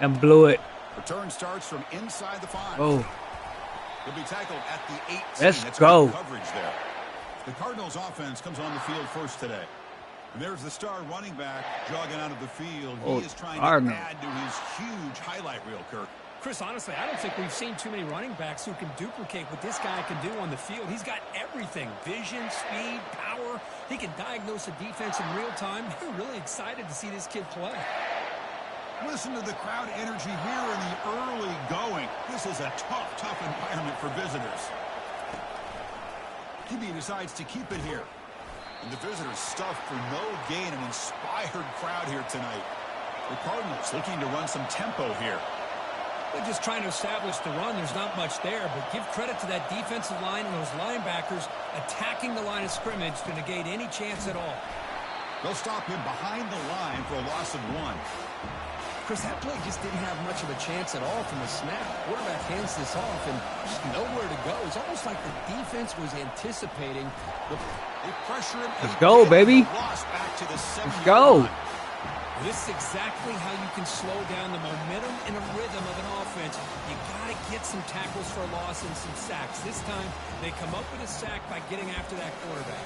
and blew it. Return starts from inside the 5. Oh. He'll be tackled at the 18. Let's That's go. Good coverage there. The Cardinals offense comes on the field first today. And there's the star running back jogging out of the field. He is trying to add to his huge highlight reel, Kirk. Chris, honestly, I don't think we've seen too many running backs who can duplicate what this guy can do on the field. He's got everything. Vision, speed, power. He can diagnose a defense in real time. We're really excited to see this kid play. Listen to the crowd energy here in the early going. This is a tough environment for visitors. QB decides to keep it here. And the visitors stuffed for no gain. An inspired crowd here tonight. The Cardinals looking to run some tempo here. They're just trying to establish the run. There's not much there, but give credit to that defensive line and those linebackers attacking the line of scrimmage to negate any chance at all. They'll stop him behind the line for a loss of 1. Chris, that play just didn't have much of a chance at all from the snap. Quarterback hands this off and just nowhere to go. It's almost like the defense was anticipating the pressure. Let's go, baby. Let's go. This is exactly how you can slow down the momentum and a rhythm of an offense. You got to get some tackles for a loss and some sacks. This time, they come up with a sack by getting after that quarterback.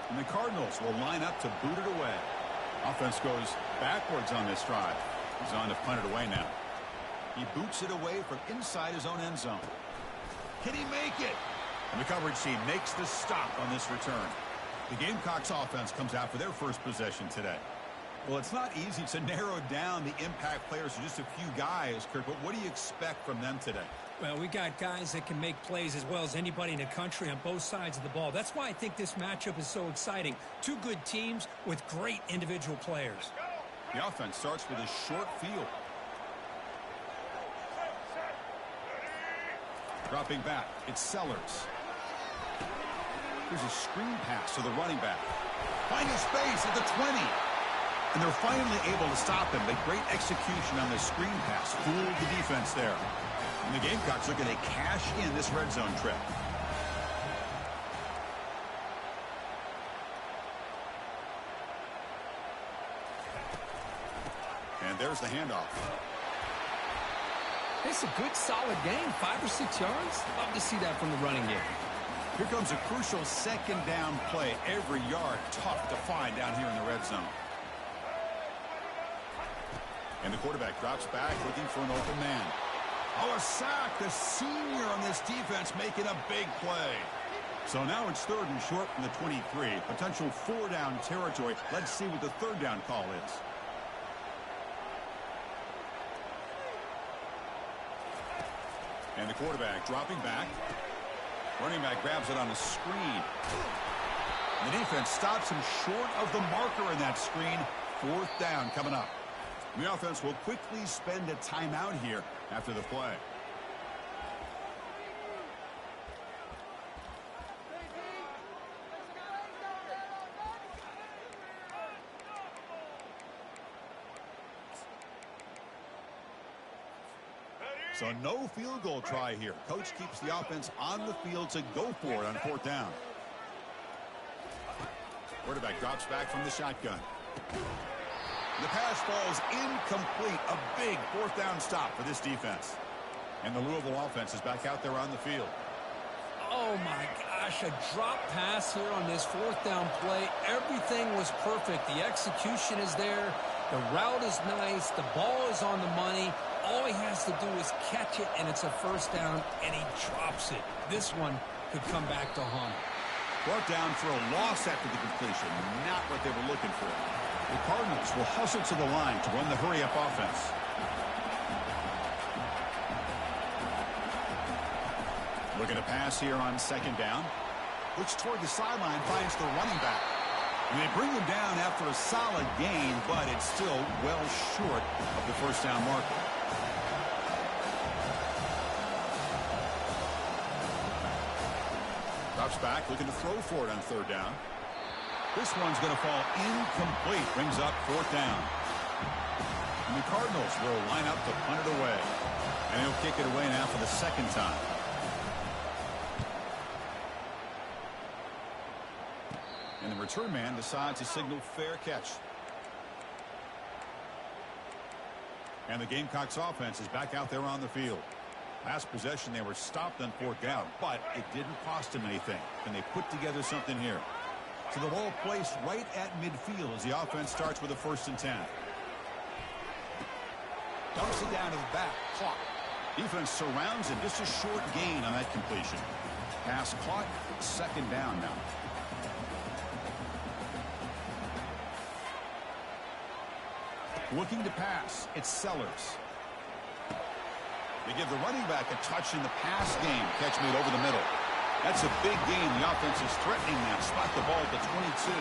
And the Cardinals will line up to boot it away. Offense goes backwards on this drive. He's on to punt it away now. He boots it away from inside his own end zone. Can he make it? And the coverage team makes the stop on this return. The Gamecocks offense comes out for their first possession today. Well, it's not easy to narrow down the impact players to just a few guys, Kirk, but what do you expect from them today? Well, we got guys that can make plays as well as anybody in the country on both sides of the ball. That's why I think this matchup is so exciting. Two good teams with great individual players. The offense starts with a short field. Dropping back, it's Sellers. Here's a screen pass to the running back. Finding space at the 20. And they're finally able to stop him. The great execution on the screen pass fooled the defense there. And the Gamecocks are going to cash in this red zone trip. And there's the handoff. It's a good, solid game. 5 or 6 yards. Love to see that from the running game. Here comes a crucial second down play. Every yard tough to find down here in the red zone. And the quarterback drops back looking for an open man. Oh, a sack. The senior on this defense making a big play. So now it's 3rd and short from the 23. Potential 4-down territory. Let's see what the 3rd down call is. And the quarterback dropping back. Running back grabs it on a screen. The defense stops him short of the marker in that screen. 4th down coming up. The offense will quickly spend a timeout here after the play. So no field goal try here. Coach keeps the offense on the field to go for it on 4th down. Quarterback drops back from the shotgun. The pass falls incomplete. A big fourth down stop for this defense. And the Louisville offense is back out there on the field. Oh, my gosh, a drop pass here on this fourth down play. Everything was perfect. The execution is there. The route is nice. The ball is on the money. All he has to do is catch it, and it's a first down, and he drops it. This one could come back to haunt him. Brought down for a loss after the completion. Not what they were looking for. The Cardinals will hustle to the line to run the hurry-up offense. Looking to pass here on second down. Looks toward the sideline, finds the running back. And they bring him down after a solid gain, but it's still well short of the first down marker. Drops back, looking to throw for it on third down. This one's going to fall incomplete. Brings up fourth down. And the Cardinals will line up to punt it away. And he'll kick it away now for the second time. And the return man decides to signal fair catch. And the Gamecocks offense is back out there on the field. Last possession, they were stopped on fourth down, but it didn't cost them anything. And they put together something here. So the ball placed right at midfield as the offense starts with a 1st and 10. Dumps it down to the back. Clock. Defense surrounds it. Just a short gain on that completion. Pass clock. Second down now. Looking to pass. It's Sellers. They give the running back a touch in the pass game. Catch made over the middle. That's a big gain. The offense is threatening now. Spot the ball at the 22.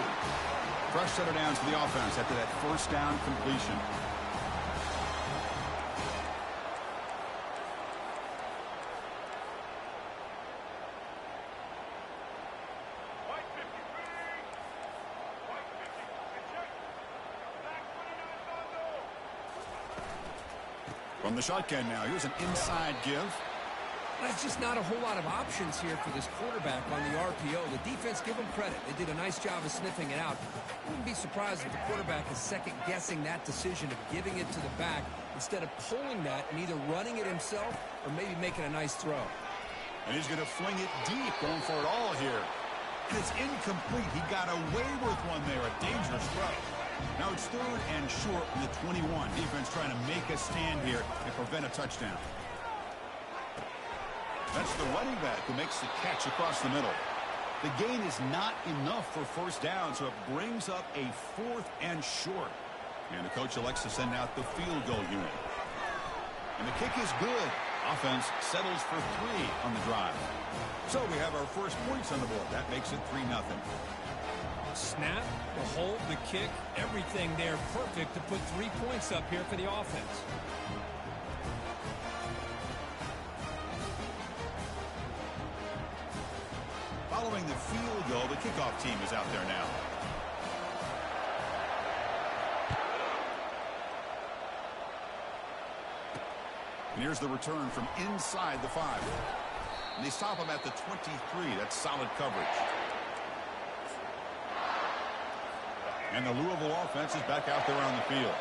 Fresh set of downs for the offense after that first down completion. From the shotgun now, here's an inside give. There's just not a whole lot of options here for this quarterback on the RPO. The defense, give them credit. They did a nice job of sniffing it out. I wouldn't be surprised if the quarterback is second-guessing that decision of giving it to the back instead of pulling that and either running it himself or maybe making a nice throw. And he's going to fling it deep, going for it all here. And it's incomplete. He got away with one there, a dangerous throw. Now it's 3rd and short from the 21. Defense trying to make a stand here and prevent a touchdown. That's the running back who makes the catch across the middle. The gain is not enough for first down, so it brings up a 4th and short. And the coach elects to send out the field goal unit. And the kick is good. Offense settles for 3 on the drive. So we have our first points on the board. That makes it 3-0. Snap, the hold, the kick, everything there perfect to put 3 points up here for the offense. Following the field goal, the kickoff team is out there now. And here's the return from inside the 5. And they stop him at the 23. That's solid coverage. And the Louisville offense is back out there on the field.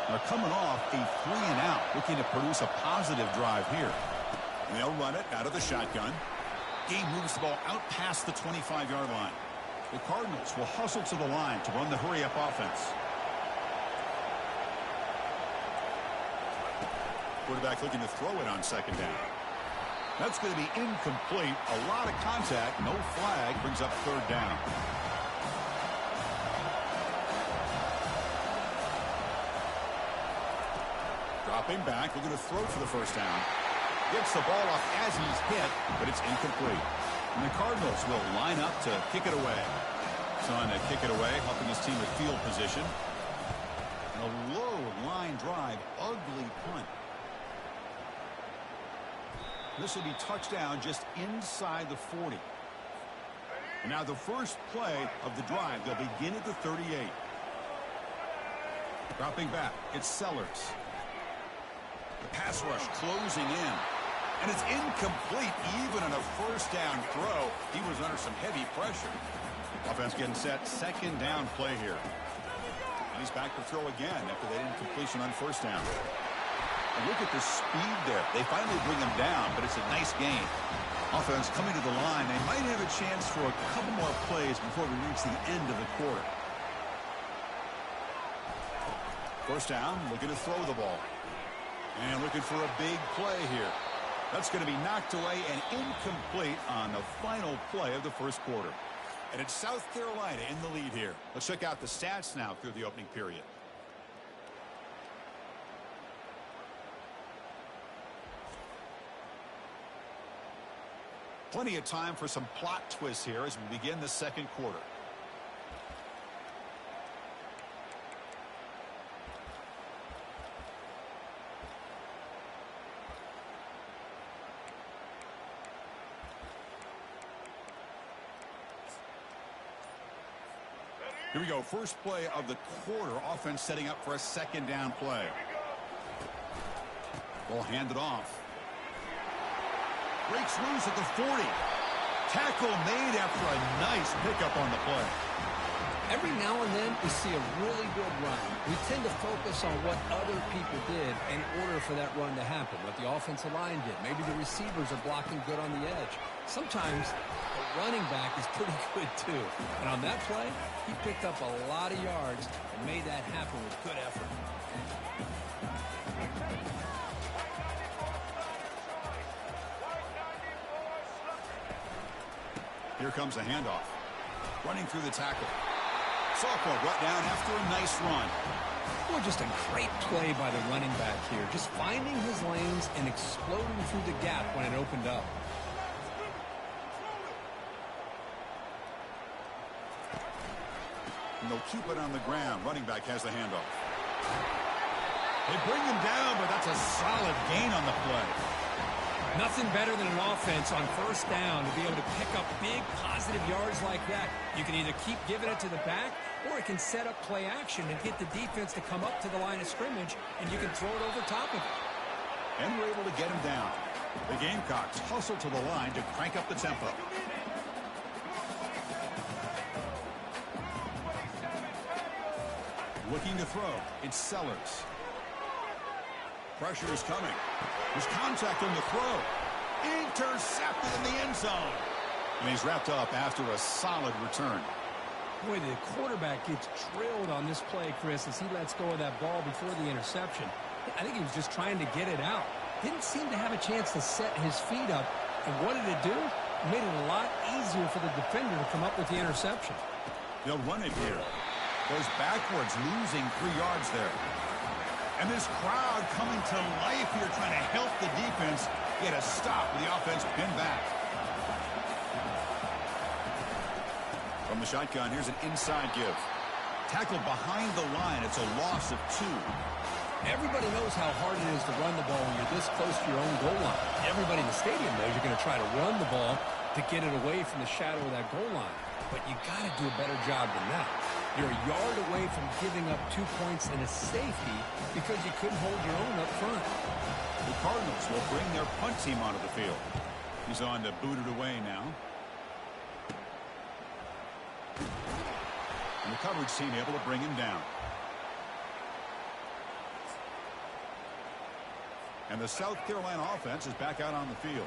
They're coming off a 3-and-out, looking to produce a positive drive here. And they'll run it out of the shotgun. Game moves the ball out past the 25-yard line. The Cardinals will hustle to the line to run the hurry-up offense. Quarterback looking to throw it on second down. That's going to be incomplete. A lot of contact. No flag. Brings up 3rd down. Dropping back. Looking to throw for the first down. Gets the ball off as he's hit, but it's incomplete. And the Cardinals will line up to kick it away. Trying to kick it away, helping his team with field position. And a low line drive, ugly punt. This will be touchdown just inside the 40. And now the first play of the drive, they'll begin at the 38. Dropping back, it's Sellers. The pass rush closing in. And it's incomplete even on a first down throw. He was under some heavy pressure. Offense getting set. Second down play here. He's back to throw again after they didn't completion on first down. And look at the speed there. They finally bring him down, but it's a nice gain. Offense coming to the line. They might have a chance for a couple more plays before we reach the end of the quarter. First down, looking to throw the ball. And looking for a big play here. That's going to be knocked away and incomplete on the final play of the first quarter. And it's South Carolina in the lead here. Let's check out the stats now through the opening period. Plenty of time for some plot twists here as we begin the second quarter. Here we go. First play of the quarter. Offense setting up for a second down play. Ball handed off. Breaks loose at the 40. Tackle made after a nice pickup on the play. Every now and then we see a really good run. We tend to focus on what other people did in order for that run to happen, what the offensive line did. Maybe the receivers are blocking good on the edge. Sometimes the running back is pretty good too. And on that play, he picked up a lot of yards and made that happen with good effort. Here comes a handoff. Running through the tackle. Sophomore brought down after a nice run. Boy, just a great play by the running back here. Just finding his lanes and exploding through the gap when it opened up. And they'll keep it on the ground. Running back has the handoff. They bring him down, but that's a solid gain on the play. Nothing better than an offense on first down to be able to pick up big positive yards like that. You can either keep giving it to the back, or it can set up play action and get the defense to come up to the line of scrimmage, and you can throw it over top of it. And we're able to get him down. The Gamecocks hustle to the line to crank up the tempo. Looking to throw. It's Sellers. Pressure is coming. There's contact on the throw. Intercepted in the end zone. And he's wrapped up after a solid return. Boy, the quarterback gets drilled on this play, Chris, as he lets go of that ball before the interception. I think he was just trying to get it out. Didn't seem to have a chance to set his feet up. And what did it do? It made it a lot easier for the defender to come up with the interception. They'll run it here. Goes backwards, losing 3 yards there. And this crowd coming to life here, trying to help the defense get a stop with the offense pinned back. From the shotgun, here's an inside give. Tackled behind the line. It's a loss of 2. Everybody knows how hard it is to run the ball when you're this close to your own goal line. Everybody in the stadium knows you're going to try to run the ball to get it away from the shadow of that goal line. But you got to do a better job than that. You're a yard away from giving up 2 points and a safety because you couldn't hold your own up front. The Cardinals will bring their punt team onto the field. He's on to boot it away now. And the coverage team able to bring him down. And the South Carolina offense is back out on the field.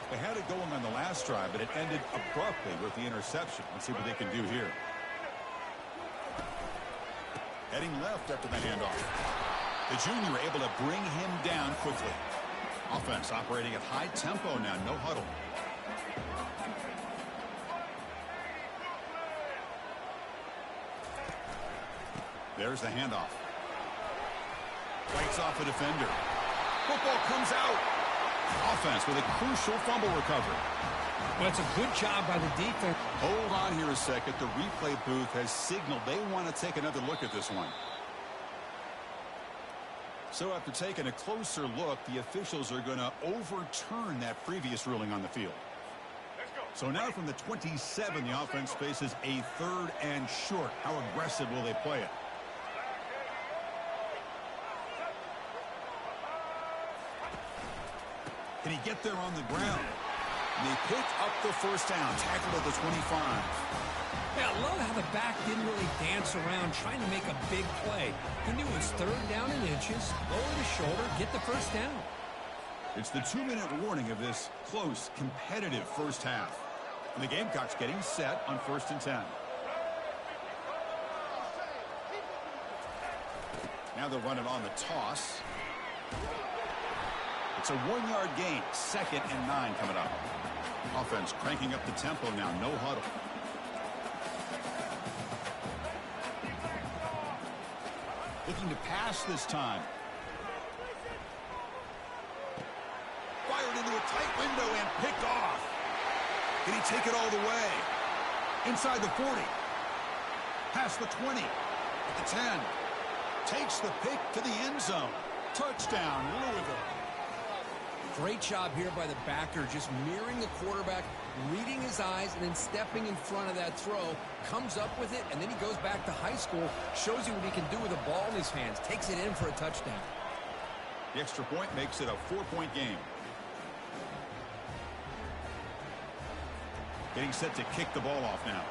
They had it going on the last drive, but it ended abruptly with the interception. Let's see what they can do here. Heading left after the handoff. The junior able to bring him down quickly. Offense operating at high tempo now, no huddle. There's the handoff. Fights off a defender. Football comes out. Offense with a crucial fumble recovery. Well, it's a good job by the defense. Hold on here a second. The replay booth has signaled they want to take another look at this one. So after taking a closer look, the officials are going to overturn that previous ruling on the field. So now from the 27, the offense faces a 3rd and short. How aggressive will they play it? Can he get there on the ground? And they pick up the first down, tackled at the 25. Yeah, I love how the back didn't really dance around trying to make a big play. He knew it was third down in inches, lower the shoulder, get the first down. It's the 2-minute warning of this close, competitive first half. And the Gamecocks getting set on 1st and 10. Now they'll run it on the toss. It's a 1-yard gain. 2nd and 9 coming up. Offense cranking up the tempo now. No huddle. Looking to pass this time. Fired into a tight window and picked off. Can he take it all the way? Inside the 40. Past the 20. At the 10. Takes the pick to the end zone. Touchdown, Louisville. Great job here by the backer, just mirroring the quarterback, reading his eyes, and then stepping in front of that throw, comes up with it, and then he goes back to high school, shows you what he can do with a ball in his hands, takes it in for a touchdown. The extra point makes it a 4-point game. Getting set to kick the ball off now.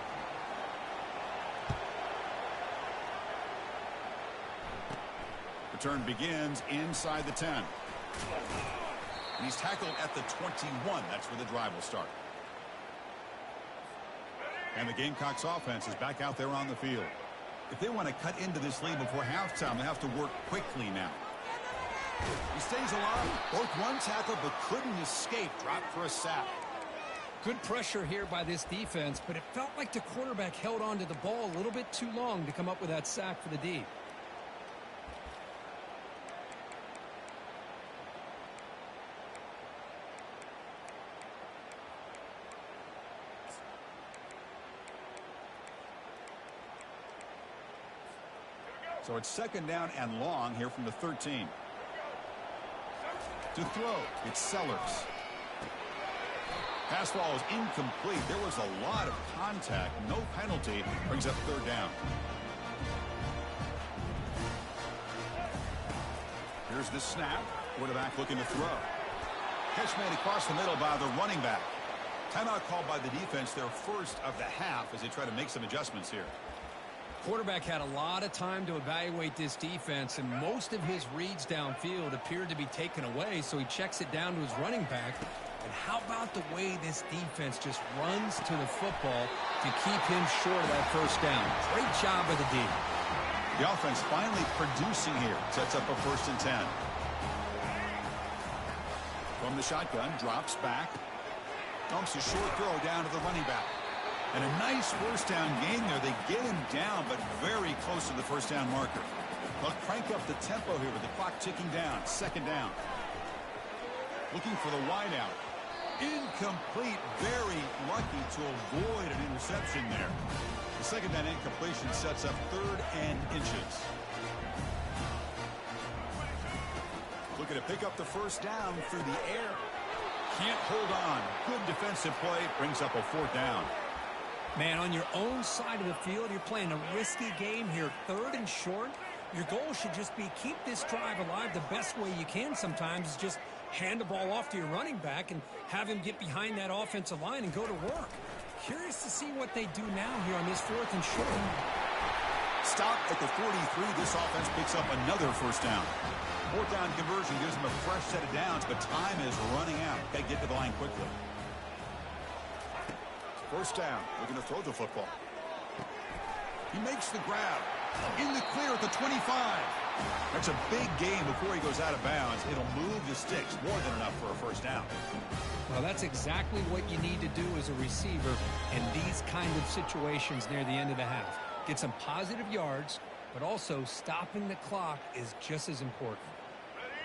Return begins inside the 10. And he's tackled at the 21. That's where the drive will start. And the Gamecocks offense is back out there on the field. If they want to cut into this lead before halftime, they have to work quickly now. He stays alive. Broke one tackle but couldn't escape. Dropped for a sack. Good pressure here by this defense, but it felt like the quarterback held on to the ball a little bit too long to come up with that sack for the D. So it's 2nd down and long here from the 13. To throw, it's Sellers. Pass ball is incomplete. There was a lot of contact. No penalty. Brings up 3rd down. Here's the snap. Quarterback looking to throw. Catch made across the middle by the running back. Timeout called by the defense, their first of the half, as they try to make some adjustments here. Quarterback had a lot of time to evaluate this defense, and most of his reads downfield appeared to be taken away, so he checks it down to his running back. And how about the way this defense just runs to the football to keep him short of that first down? Great job by the D. The offense finally producing here. Sets up a 1st and 10. From the shotgun, drops back. Dumps a short throw down to the running back. And a nice first down gain there. They get him down, but very close to the first down marker. They'll crank up the tempo here with the clock ticking down. 2nd down. Looking for the wideout. Incomplete. Very lucky to avoid an interception there. The 2nd down incompletion sets up 3rd and inches. Looking to pick up the first down through the air. Can't hold on. Good defensive play. Brings up a 4th down. Man, on your own side of the field, you're playing a risky game here. 3rd and short. Your goal should just be keep this drive alive the best way you can sometimes is just hand the ball off to your running back and have him get behind that offensive line and go to work. Curious to see what they do now here on this 4th and short. Stop at the 43. This offense picks up another first down. 4th down conversion gives them a fresh set of downs, but time is running out. Got to get to the line quickly. First down, looking to throw the football. He makes the grab. In the clear at the 25. That's a big gain before he goes out of bounds. It'll move the sticks. More than enough for a first down. Well, that's exactly what you need to do as a receiver in these kind of situations near the end of the half. Get some positive yards, but also stopping the clock is just as important.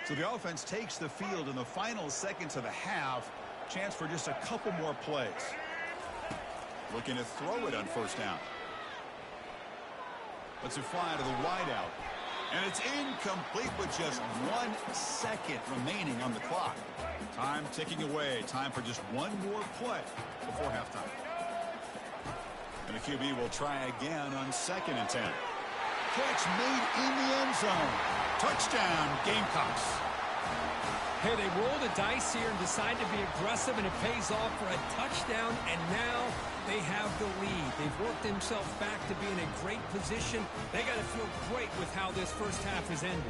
So the offense takes the field in the final seconds of the half. Chance for just a couple more plays. Looking to throw it on first down. Lets it fly to the wideout. And it's incomplete with just 1 second remaining on the clock. Time ticking away. Time for just one more play before halftime. And the QB will try again on 2nd and 10. Catch made in the end zone. Touchdown, Gamecocks. Hey, they roll the dice here and decide to be aggressive, and it pays off for a touchdown, and now they have the lead. They've worked themselves back to be in a great position. They got to feel great with how this first half has ended.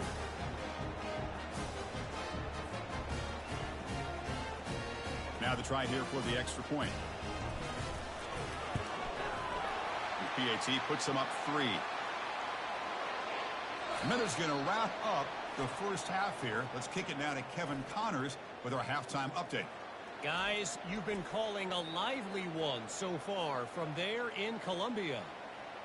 Now the try here for the extra point. The PAT puts them up 3. Miller's going to wrap up the first half here. Let's kick it now to Kevin Connors with our halftime update. Guys, you've been calling a lively one so far from there in Columbia.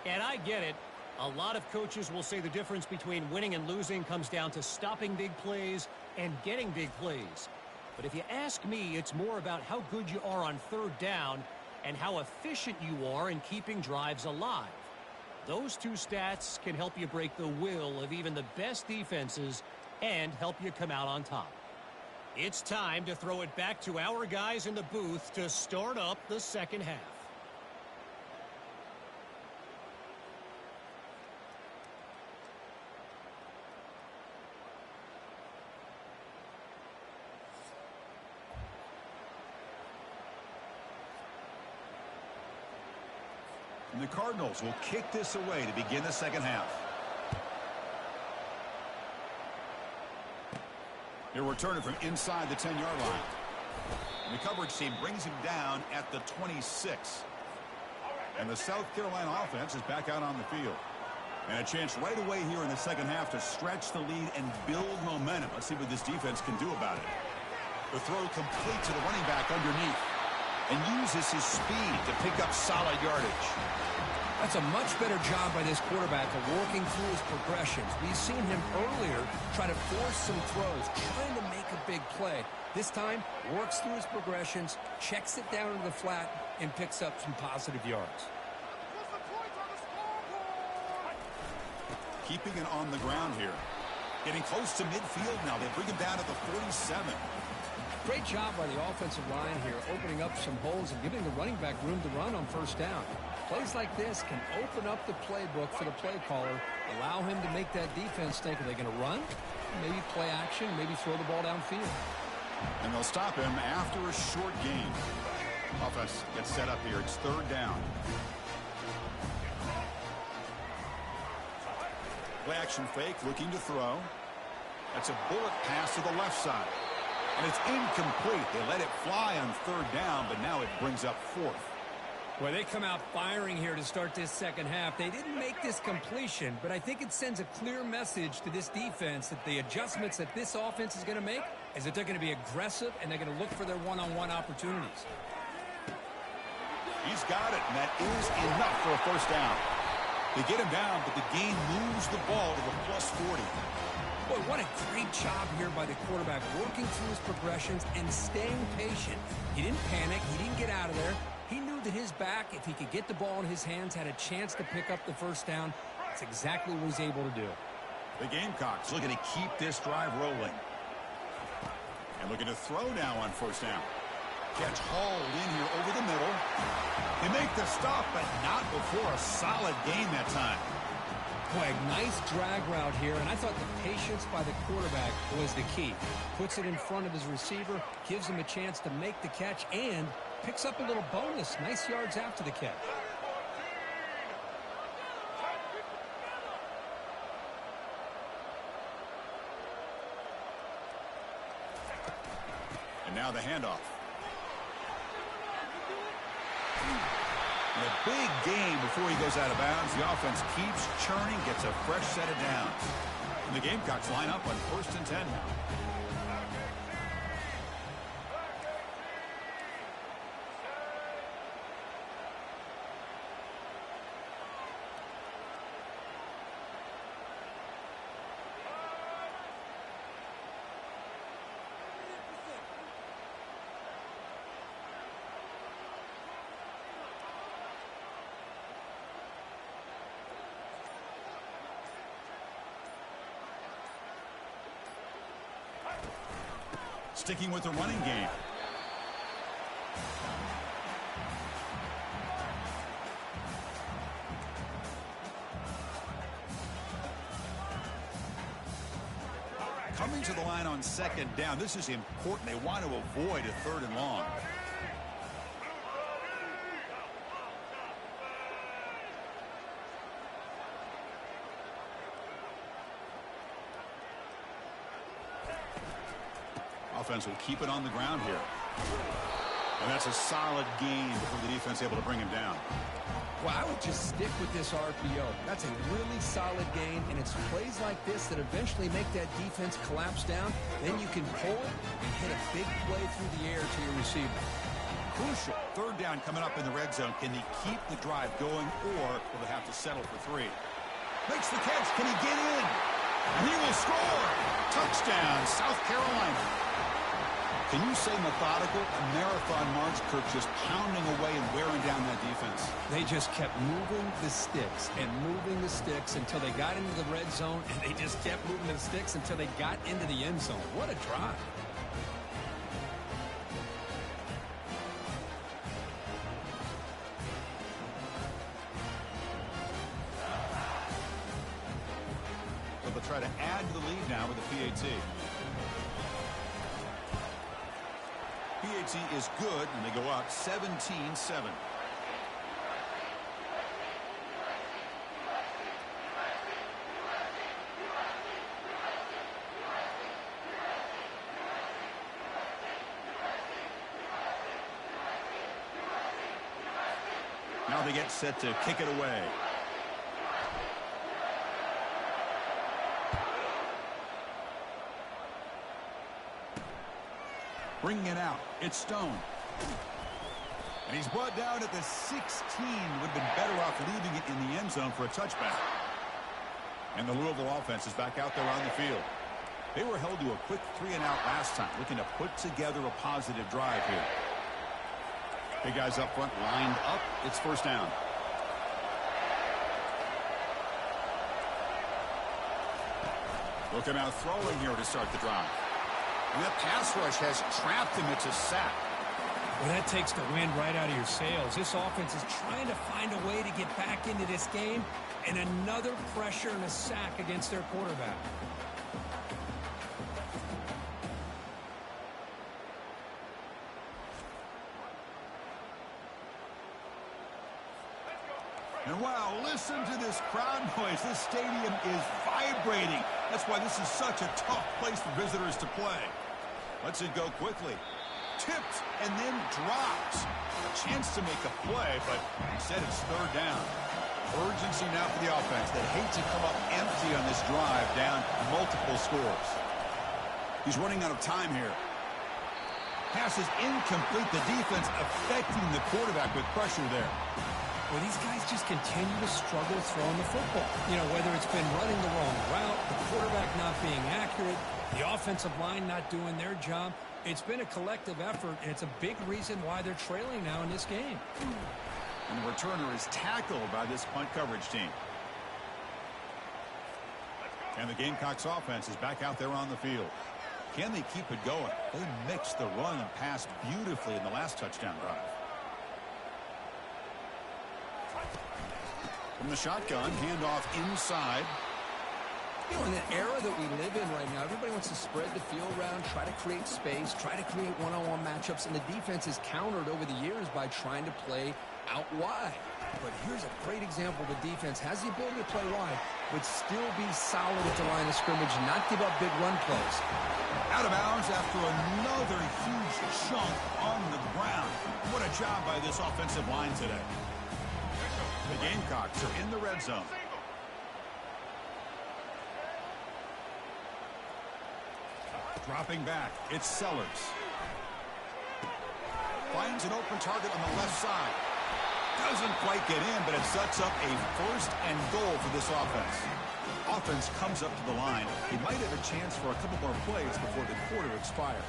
And I get it. A lot of coaches will say the difference between winning and losing comes down to stopping big plays and getting big plays. But if you ask me, it's more about how good you are on third down and how efficient you are in keeping drives alive. Those two stats can help you break the will of even the best defenses and help you come out on top. It's time to throw it back to our guys in the booth to start up the second half. And the Cardinals will kick this away to begin the second half. He'll return it from inside the 10-yard line. And the coverage team brings him down at the 26. And the South Carolina offense is back out on the field. And a chance right away here in the second half to stretch the lead and build momentum. Let's see what this defense can do about it. The throw complete to the running back underneath. And uses his speed to pick up solid yardage. That's a much better job by this quarterback of working through his progressions. We've seen him earlier try to force some throws, trying to make a big play. This time, works through his progressions, checks it down into the flat, and picks up some positive yards. Keeping it on the ground here. Getting close to midfield now. They bring him down at the 47. Great job by the offensive line here, opening up some holes and giving the running back room to run on first down. Plays like this can open up the playbook for the play caller, allow him to make that defense think, are they going to run? Maybe play action, maybe throw the ball downfield. And they'll stop him after a short gain. Offense gets set up here. It's third down. Play action fake, looking to throw. That's a bullet pass to the left side. And it's incomplete. They let it fly on third down, but now it brings up fourth. Well, they come out firing here to start this second half. They didn't make this completion, but I think it sends a clear message to this defense that the adjustments that this offense is going to make is that they're going to be aggressive and they're going to look for their one-on-one opportunities. He's got it, and that is enough for a first down. They get him down, but the gain moves the ball to the plus 40. Boy, what a great job here by the quarterback, working through his progressions and staying patient. He didn't panic. He didn't get out of there. He knew that his back, if he could get the ball in his hands, had a chance to pick up the first down. That's exactly what he's able to do. The Gamecocks looking to keep this drive rolling. And looking to throw now on first down. Catch hauled in here over the middle. They make the stop, but not before a solid gain that time. Boy, a nice drag route here, and I thought the patience by the quarterback was the key. Puts it in front of his receiver, gives him a chance to make the catch, and picks up a little bonus. Nice yards after the catch. And now the handoff. And a big gain before he goes out of bounds. The offense keeps churning, gets a fresh set of downs. And the Gamecocks line up on 1st and 10 now. Sticking with the running game. Coming to the line on second down. This is important. They want to avoid a 3rd and long. Offense will keep it on the ground here. And that's a solid gain before the defense able to bring him down. Well, I would just stick with this RPO. That's a really solid gain, and it's plays like this that eventually make that defense collapse down. Then you can pull it and hit a big play through the air to your receiver. Crucial. 3rd down coming up in the red zone. Can he keep the drive going, or will they have to settle for 3? Makes the catch. Can he get in? And he will score. Touchdown, South Carolina. Can you say methodical? A marathon march, Kirk, just pounding away and wearing down that defense. They just kept moving the sticks and moving the sticks until they got into the red zone, and they just kept moving the sticks until they got into the end zone. What a drive. So they'll try to add to the lead now with the PAT. PAT is good, and they go up 17-7. Now they get set to kick it away. Bringing it out. It's Stone. And he's brought down at the 16. Would have been better off leaving it in the end zone for a touchback. And the Louisville offense is back out there on the field. They were held to a quick 3-and-out last time, looking to put together a positive drive here. Big guys up front lined up. It's 1st down. Looking out throwing here to start the drive. And that pass rush has trapped him. It's a sack. Well, that takes the wind right out of your sails. This offense is trying to find a way to get back into this game, and another pressure and a sack against their quarterback. And wow, listen to this crowd noise. This stadium is vibrating. That's why this is such a tough place for visitors to play. Lets it go quickly. Tipped and then drops. A chance to make a play, but instead it's 3rd down. Urgency now for the offense. They hate to come up empty on this drive, down multiple scores. He's running out of time here. Pass is incomplete. The defense affecting the quarterback with pressure there. Well, these guys just continue to struggle throwing the football. You know, whether it's been running the wrong route, the quarterback not being accurate, the offensive line not doing their job. It's been a collective effort, and it's a big reason why they're trailing now in this game. And the returner is tackled by this punt coverage team. And the Gamecocks offense is back out there on the field. Can they keep it going? They mixed the run and pass beautifully in the last touchdown drive. From the shotgun, handoff inside. You know, in the era that we live in right now, everybody wants to spread the field around, try to create space, try to create one-on-one matchups, and the defense is countered over the years by trying to play out wide. But here's a great example. The defense has the ability to play wide, but still be solid at the line of scrimmage, not give up big run plays. Out of bounds after another huge chunk on the ground. What a job by this offensive line today. The Gamecocks are in the red zone. Dropping back, it's Sellers. Finds an open target on the left side. Doesn't quite get in, but it sets up a 1st and goal for this offense. Offense comes up to the line. He might have a chance for a couple more plays before the quarter expires.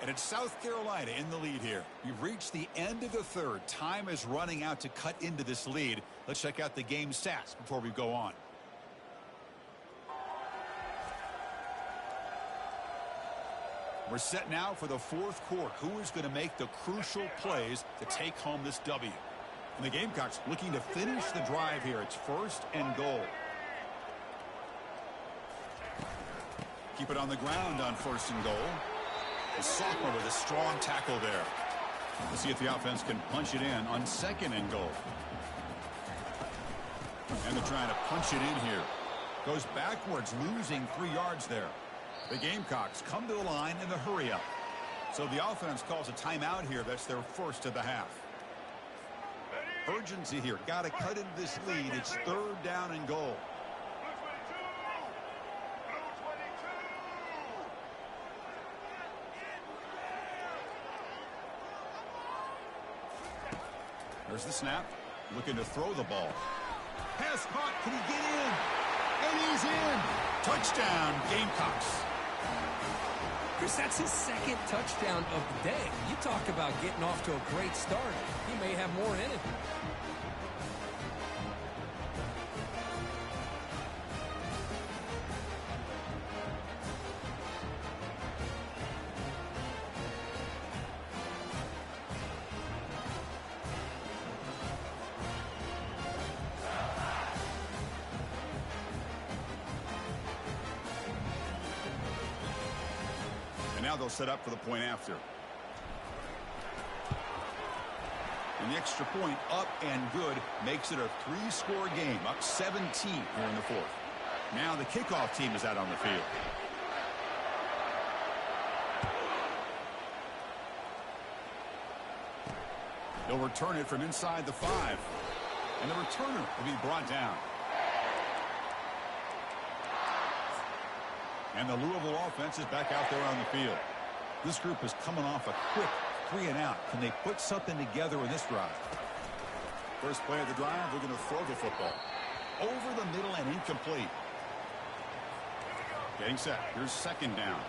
And it's South Carolina in the lead here. We've reached the end of the 3rd. Time is running out to cut into this lead. Let's check out the game stats before we go on. We're set now for the 4th quarter. Who is going to make the crucial plays to take home this W? And the Gamecocks looking to finish the drive here. It's 1st and goal. Keep it on the ground on 1st and goal. The sophomore with a strong tackle there. Let's see if the offense can punch it in on 2nd and goal. And they're trying to punch it in here. Goes backwards, losing 3 yards there. The Gamecocks come to the line in the hurry-up. So the offense calls a timeout here. That's their 1st of the half. Urgency here. Got to cut into this lead. It's 3rd down and goal. There's the snap. Looking to throw the ball. Pass caught. Can he get in? And he's in. Touchdown, Gamecocks. Chris, that's his 2nd touchdown of the day. You talk about getting off to a great start. He may have more in it. Now they'll set up for the point after. And the extra point up and good makes it a 3-score game, up 17 here in the 4th. Now the kickoff team is out on the field. They'll return it from inside the 5. And the returner will be brought down. And the Louisville offense is back out there on the field. This group is coming off a quick 3-and-out. Can they put something together in this drive? First play of the drive, they're going to throw the football. Over the middle and incomplete. Getting set. Here's 2nd down.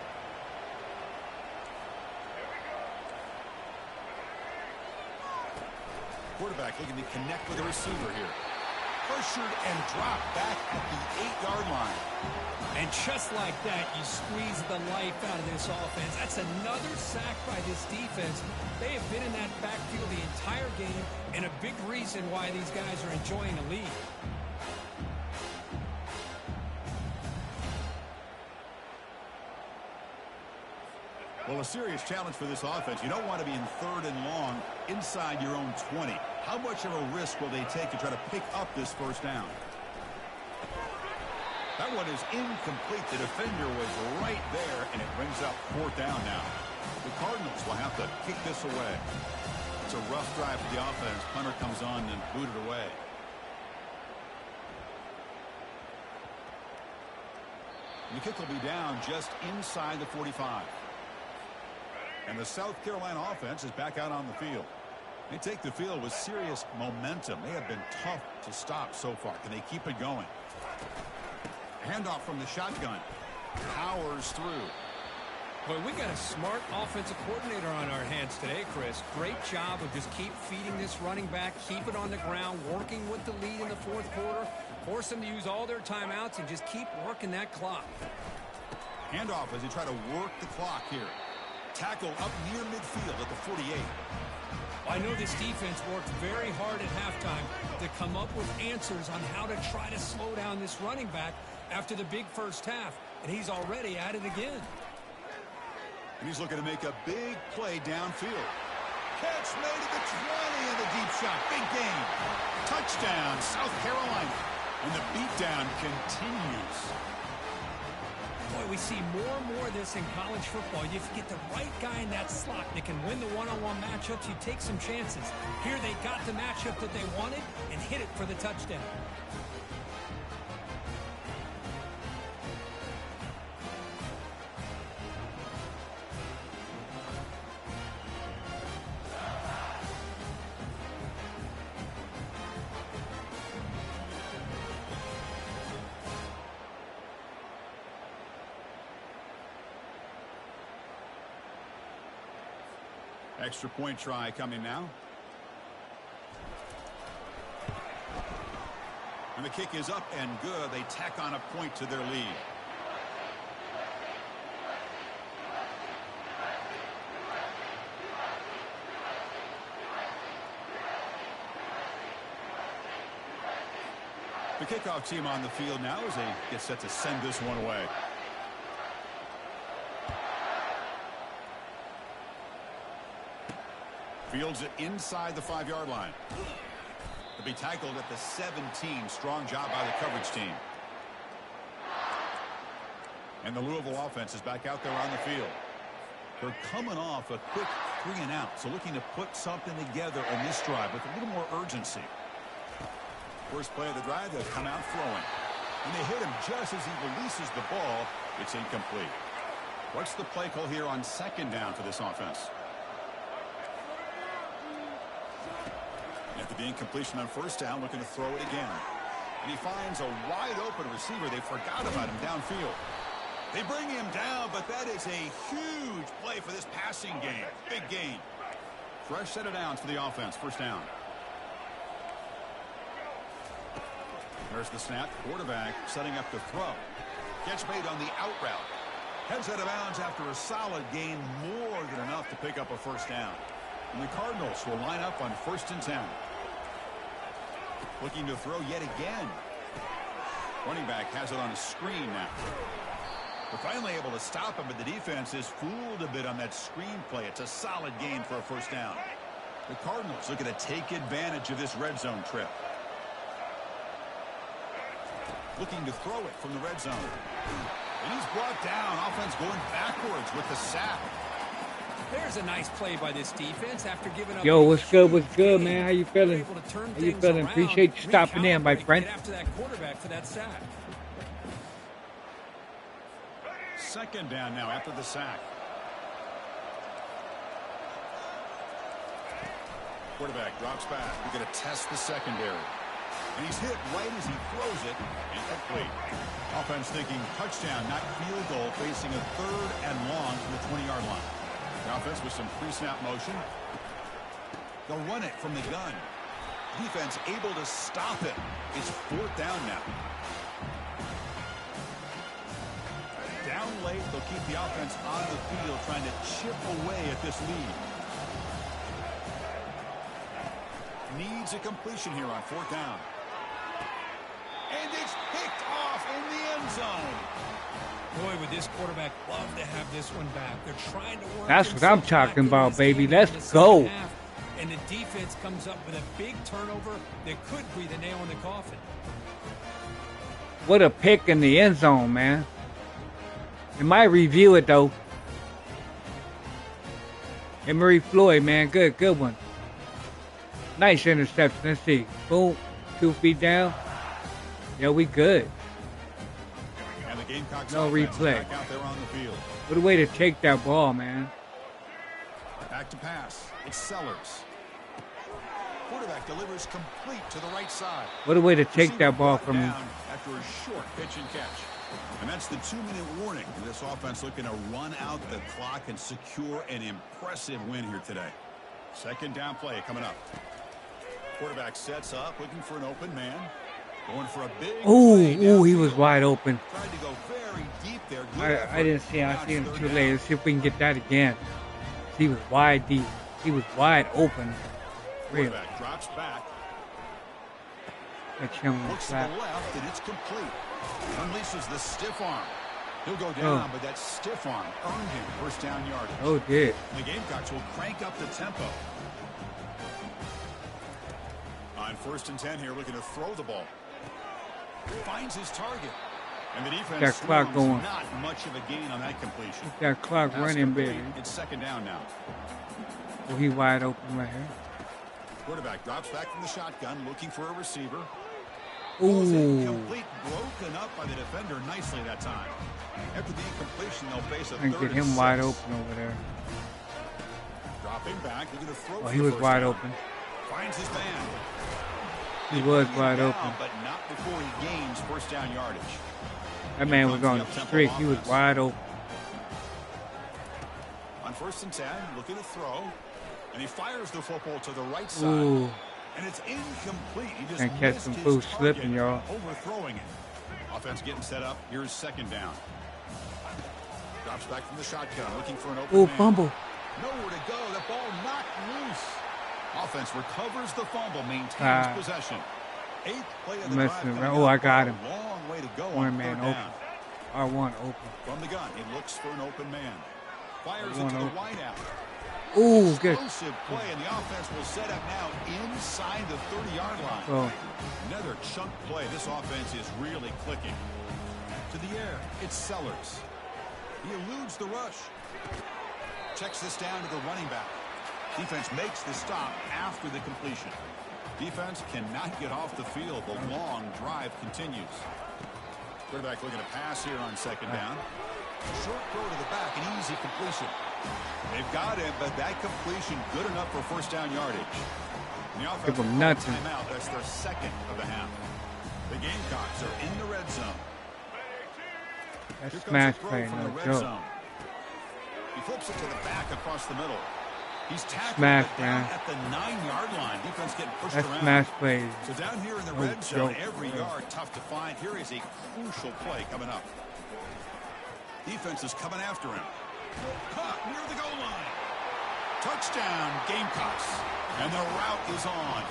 Quarterback looking to connect with the receiver here. Pressured and dropped back at the 8-yard line. And just like that, you squeeze the life out of this offense. That's another sack by this defense. They have been in that backfield the entire game, and a big reason why these guys are enjoying a lead. Well, a serious challenge for this offense. You don't want to be in 3rd and long inside your own 20. How much of a risk will they take to try to pick up this 1st down? That one is incomplete. The defender was right there, and it brings up 4th down now. The Cardinals will have to kick this away. It's a rough drive for the offense. Punter comes on and booted away. And the kick will be down just inside the 45. And the South Carolina offense is back out on the field. They take the field with serious momentum. They have been tough to stop so far. Can they keep it going? Handoff from the shotgun. Powers through. Boy, we got a smart offensive coordinator on our hands today, Chris. Great job of just keep feeding this running back, keep it on the ground, working with the lead in the 4th quarter, force them to use all their timeouts, and just keep working that clock. Handoff as they try to work the clock here. Tackle up near midfield at the 48. I know this defense worked very hard at halftime to come up with answers on how to try to slow down this running back after the big 1st half, and he's already at it again. And he's looking to make a big play downfield. Catch made at the 20 and the deep shot. Big game. Touchdown, South Carolina. And the beatdown continues. Boy, we see more and more of this in college football. If you get the right guy in that slot that can win the one-on-one matchups, you take some chances. Here they got the matchup that they wanted and hit it for the touchdown. Extra point try coming now. And the kick is up and good. They tack on a point to their lead. The kickoff team on the field now as they get set to send this one away. Fields it inside the 5-yard line. To be tackled at the 17. Strong job by the coverage team. And the Louisville offense is back out there on the field. They're coming off a quick 3-and-out, so looking to put something together on this drive with a little more urgency. First play of the drive, they'll come out throwing. And they hit him just as he releases the ball. It's incomplete. What's the play call here on second down for this offense? After the incompletion on first down, looking to throw it again. And he finds a wide-open receiver. They forgot about him downfield. They bring him down, but that is a huge play for this passing game. Big gain. Fresh set of downs for the offense. First down. There's the snap. Quarterback setting up to throw. Catch made on the out route. Heads out of bounds after a solid gain, more than enough to pick up a first down. And the Cardinals will line up on 1st and 10. Looking to throw yet again. Running back has it on a screen now. They're finally able to stop him, but the defense is fooled a bit on that screen play. It's a solid gain for a first down. The Cardinals looking to take advantage of this red zone trip. Looking to throw it from the red zone. And he's brought down. Offense going backwards with the sack. There's a nice play by this defense after giving up. Yo, what's good? What's good, man? How you feeling? How you feeling? Appreciate you stopping in, my friend. After that quarterback for that sack. Second down now after the sack. Quarterback drops back. We're going to test the secondary. And he's hit right as he throws it. Incomplete. Offense thinking touchdown, not field goal, facing a 3rd and long from the 20-yard line. The offense with some pre-snap motion. They'll run it from the gun. Defense able to stop it. It's 4th down now. Down late, they'll keep the offense on the field, trying to chip away at this lead. Needs a completion here on 4th down. And it's picked off in the end zone. Boy, would this quarterback love to have this one back. They're trying to work. That's what I'm talking about, baby. Let's go. And the defense comes up with a big turnover that could be the nail in the coffin. What a pick in the end zone, man. It might review it, though. Emery Floyd, man. Good one. Nice interception. Let's see. Boom. 2 feet down. Yeah, we good. And the Gamecocks no replay. Back out there on the field. What a way to take that ball, man. Back to pass. It's Sellers. Quarterback delivers complete to the right side. What a way to take that ball from him. After a short pitch and catch. And that's the 2-minute warning. This offense looking to run out the clock and secure an impressive win here today. Second down play coming up. Quarterback sets up, looking for an open man. Going for a big ooh, he was wide open. Tried to go very deep there. I didn't see him. I see him too late. Let's see if we can get that again. He was wide deep. He was wide open. Really. Quarterback drops back. Catch him on the Looks to flat. the left, and it's complete. Unleashes the stiff arm. He'll go down, but that stiff arm earned him first down yardage. Oh, did. The Gamecocks will crank up the tempo. On 1st and 10 here, looking to throw the ball. Finds his target. And the defense that clock going. Not much of a gain on that completion. That clock running, baby. It's second down now. Oh, he wide open right here. Quarterback drops back from the shotgun, looking for a receiver. Ooh. Complete, broken up by the defender nicely that time. After the incompletion, they'll face a And get him wide open over there. Dropping back, looking to throw. Oh, he was wide open. Finds his man. He was wide open. But not before he gains first down yardage. That man was on the streak. He was wide open. On 1st and 10, looking to throw. And he fires the football to the right side. Ooh. And it's incomplete. He just and catch some food slipping, y'all. Overthrowing it. Offense getting set up. Here's second down. Drops back from the shotgun, looking for an open man. Fumble. Nowhere to go. The ball knocked loose. Offense recovers the fumble, maintains possession. 8th play of the Messing drive. around. Oh, I got him. Long way to go on One man 3rd open. down. R1 open. From the gun, he looks for an open man. Fires One it to the open. wideout. Ooh, good. Explosive play, and the offense will set up now inside the 30-yard line. Oh, Another chunk play. This offense is really clicking. To the air, it's Sellers. He eludes the rush. Checks this down to the running back. Defense makes the stop after the completion. Defense cannot get off the field. The long drive continues. Quarterback looking to pass here on 2nd down. Short throw to the back, an easy completion. They've got him, but that completion good enough for 1st down yardage. And the offense Give 'em will call nothing. timeout. That's their 2nd of the half. The Gamecocks are in the red zone. that Here comes smash a throw play, from the no red joke. zone. He flips it to the back across the middle. He's tackled Smash, but down man. at the 9-yard line. Defense getting pushed That around. smash play. So down here in the no red zone, joke. every yard tough to find. Here is a crucial play coming up. Defense is coming after him. Caught near the goal line. Touchdown, Gamecocks. And the route is on.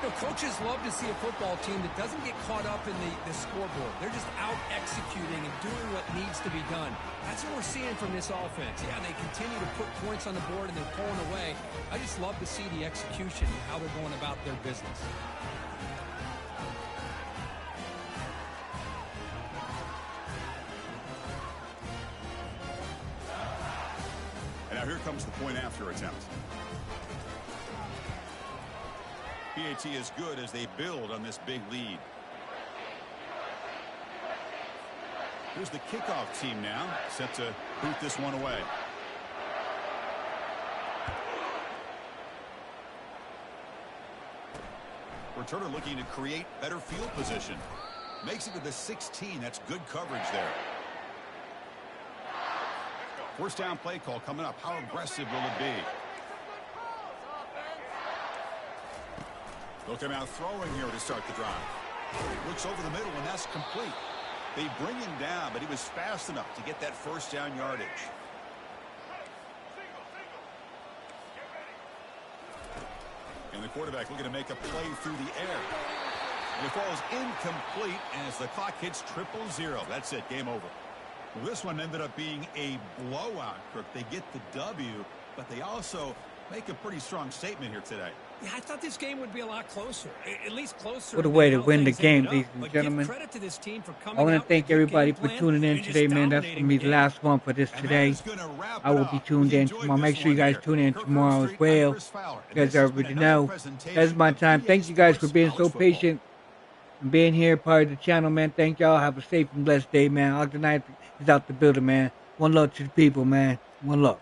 You know, coaches love to see a football team that doesn't get caught up in the scoreboard. They're just out executing and doing what needs to be done. That's what we're seeing from this offense. Yeah, they continue to put points on the board and they're pulling away. I just love to see the execution and how they're going about their business. And now here comes the point after attempt. PAT is good as they build on this big lead. Here's the kickoff team now, set to boot this one away. Returner looking to create better field position. Makes it to the 16. That's good coverage there. 1st down play call coming up. How aggressive will it be? They'll come out throwing here to start the drive. Looks over the middle, and that's complete. They bring him down, but he was fast enough to get that 1st down yardage. And the quarterback looking to make a play through the air. And it falls incomplete as the clock hits 0-0. That's it, game over. Well, this one ended up being a blowout, Crook. They get the W, but they also make a pretty strong statement here today. Yeah, I thought this game would be a lot closer, at least closer. What a way to than how win the things game, ended ladies up. and But gentlemen. give credit to this team for coming I want out to thank with a good everybody game for plan tuning in and just today, man. That's dominating going to be the the game. last one for this And today. that is gonna wrap I it will up. be tuned We in enjoyed tomorrow. this Make sure you one guys here. tune in Kirk tomorrow as Herbstreit, well. Chris Fowler. And You this guys has already been know. another presentation That's my of time. EA Thank you guys for Sports being College so Football. patient and being here, part of the channel, man. Thank y'all. Have a safe and blessed day, man. Octonite is out the building, man. One love to the people, man. One love.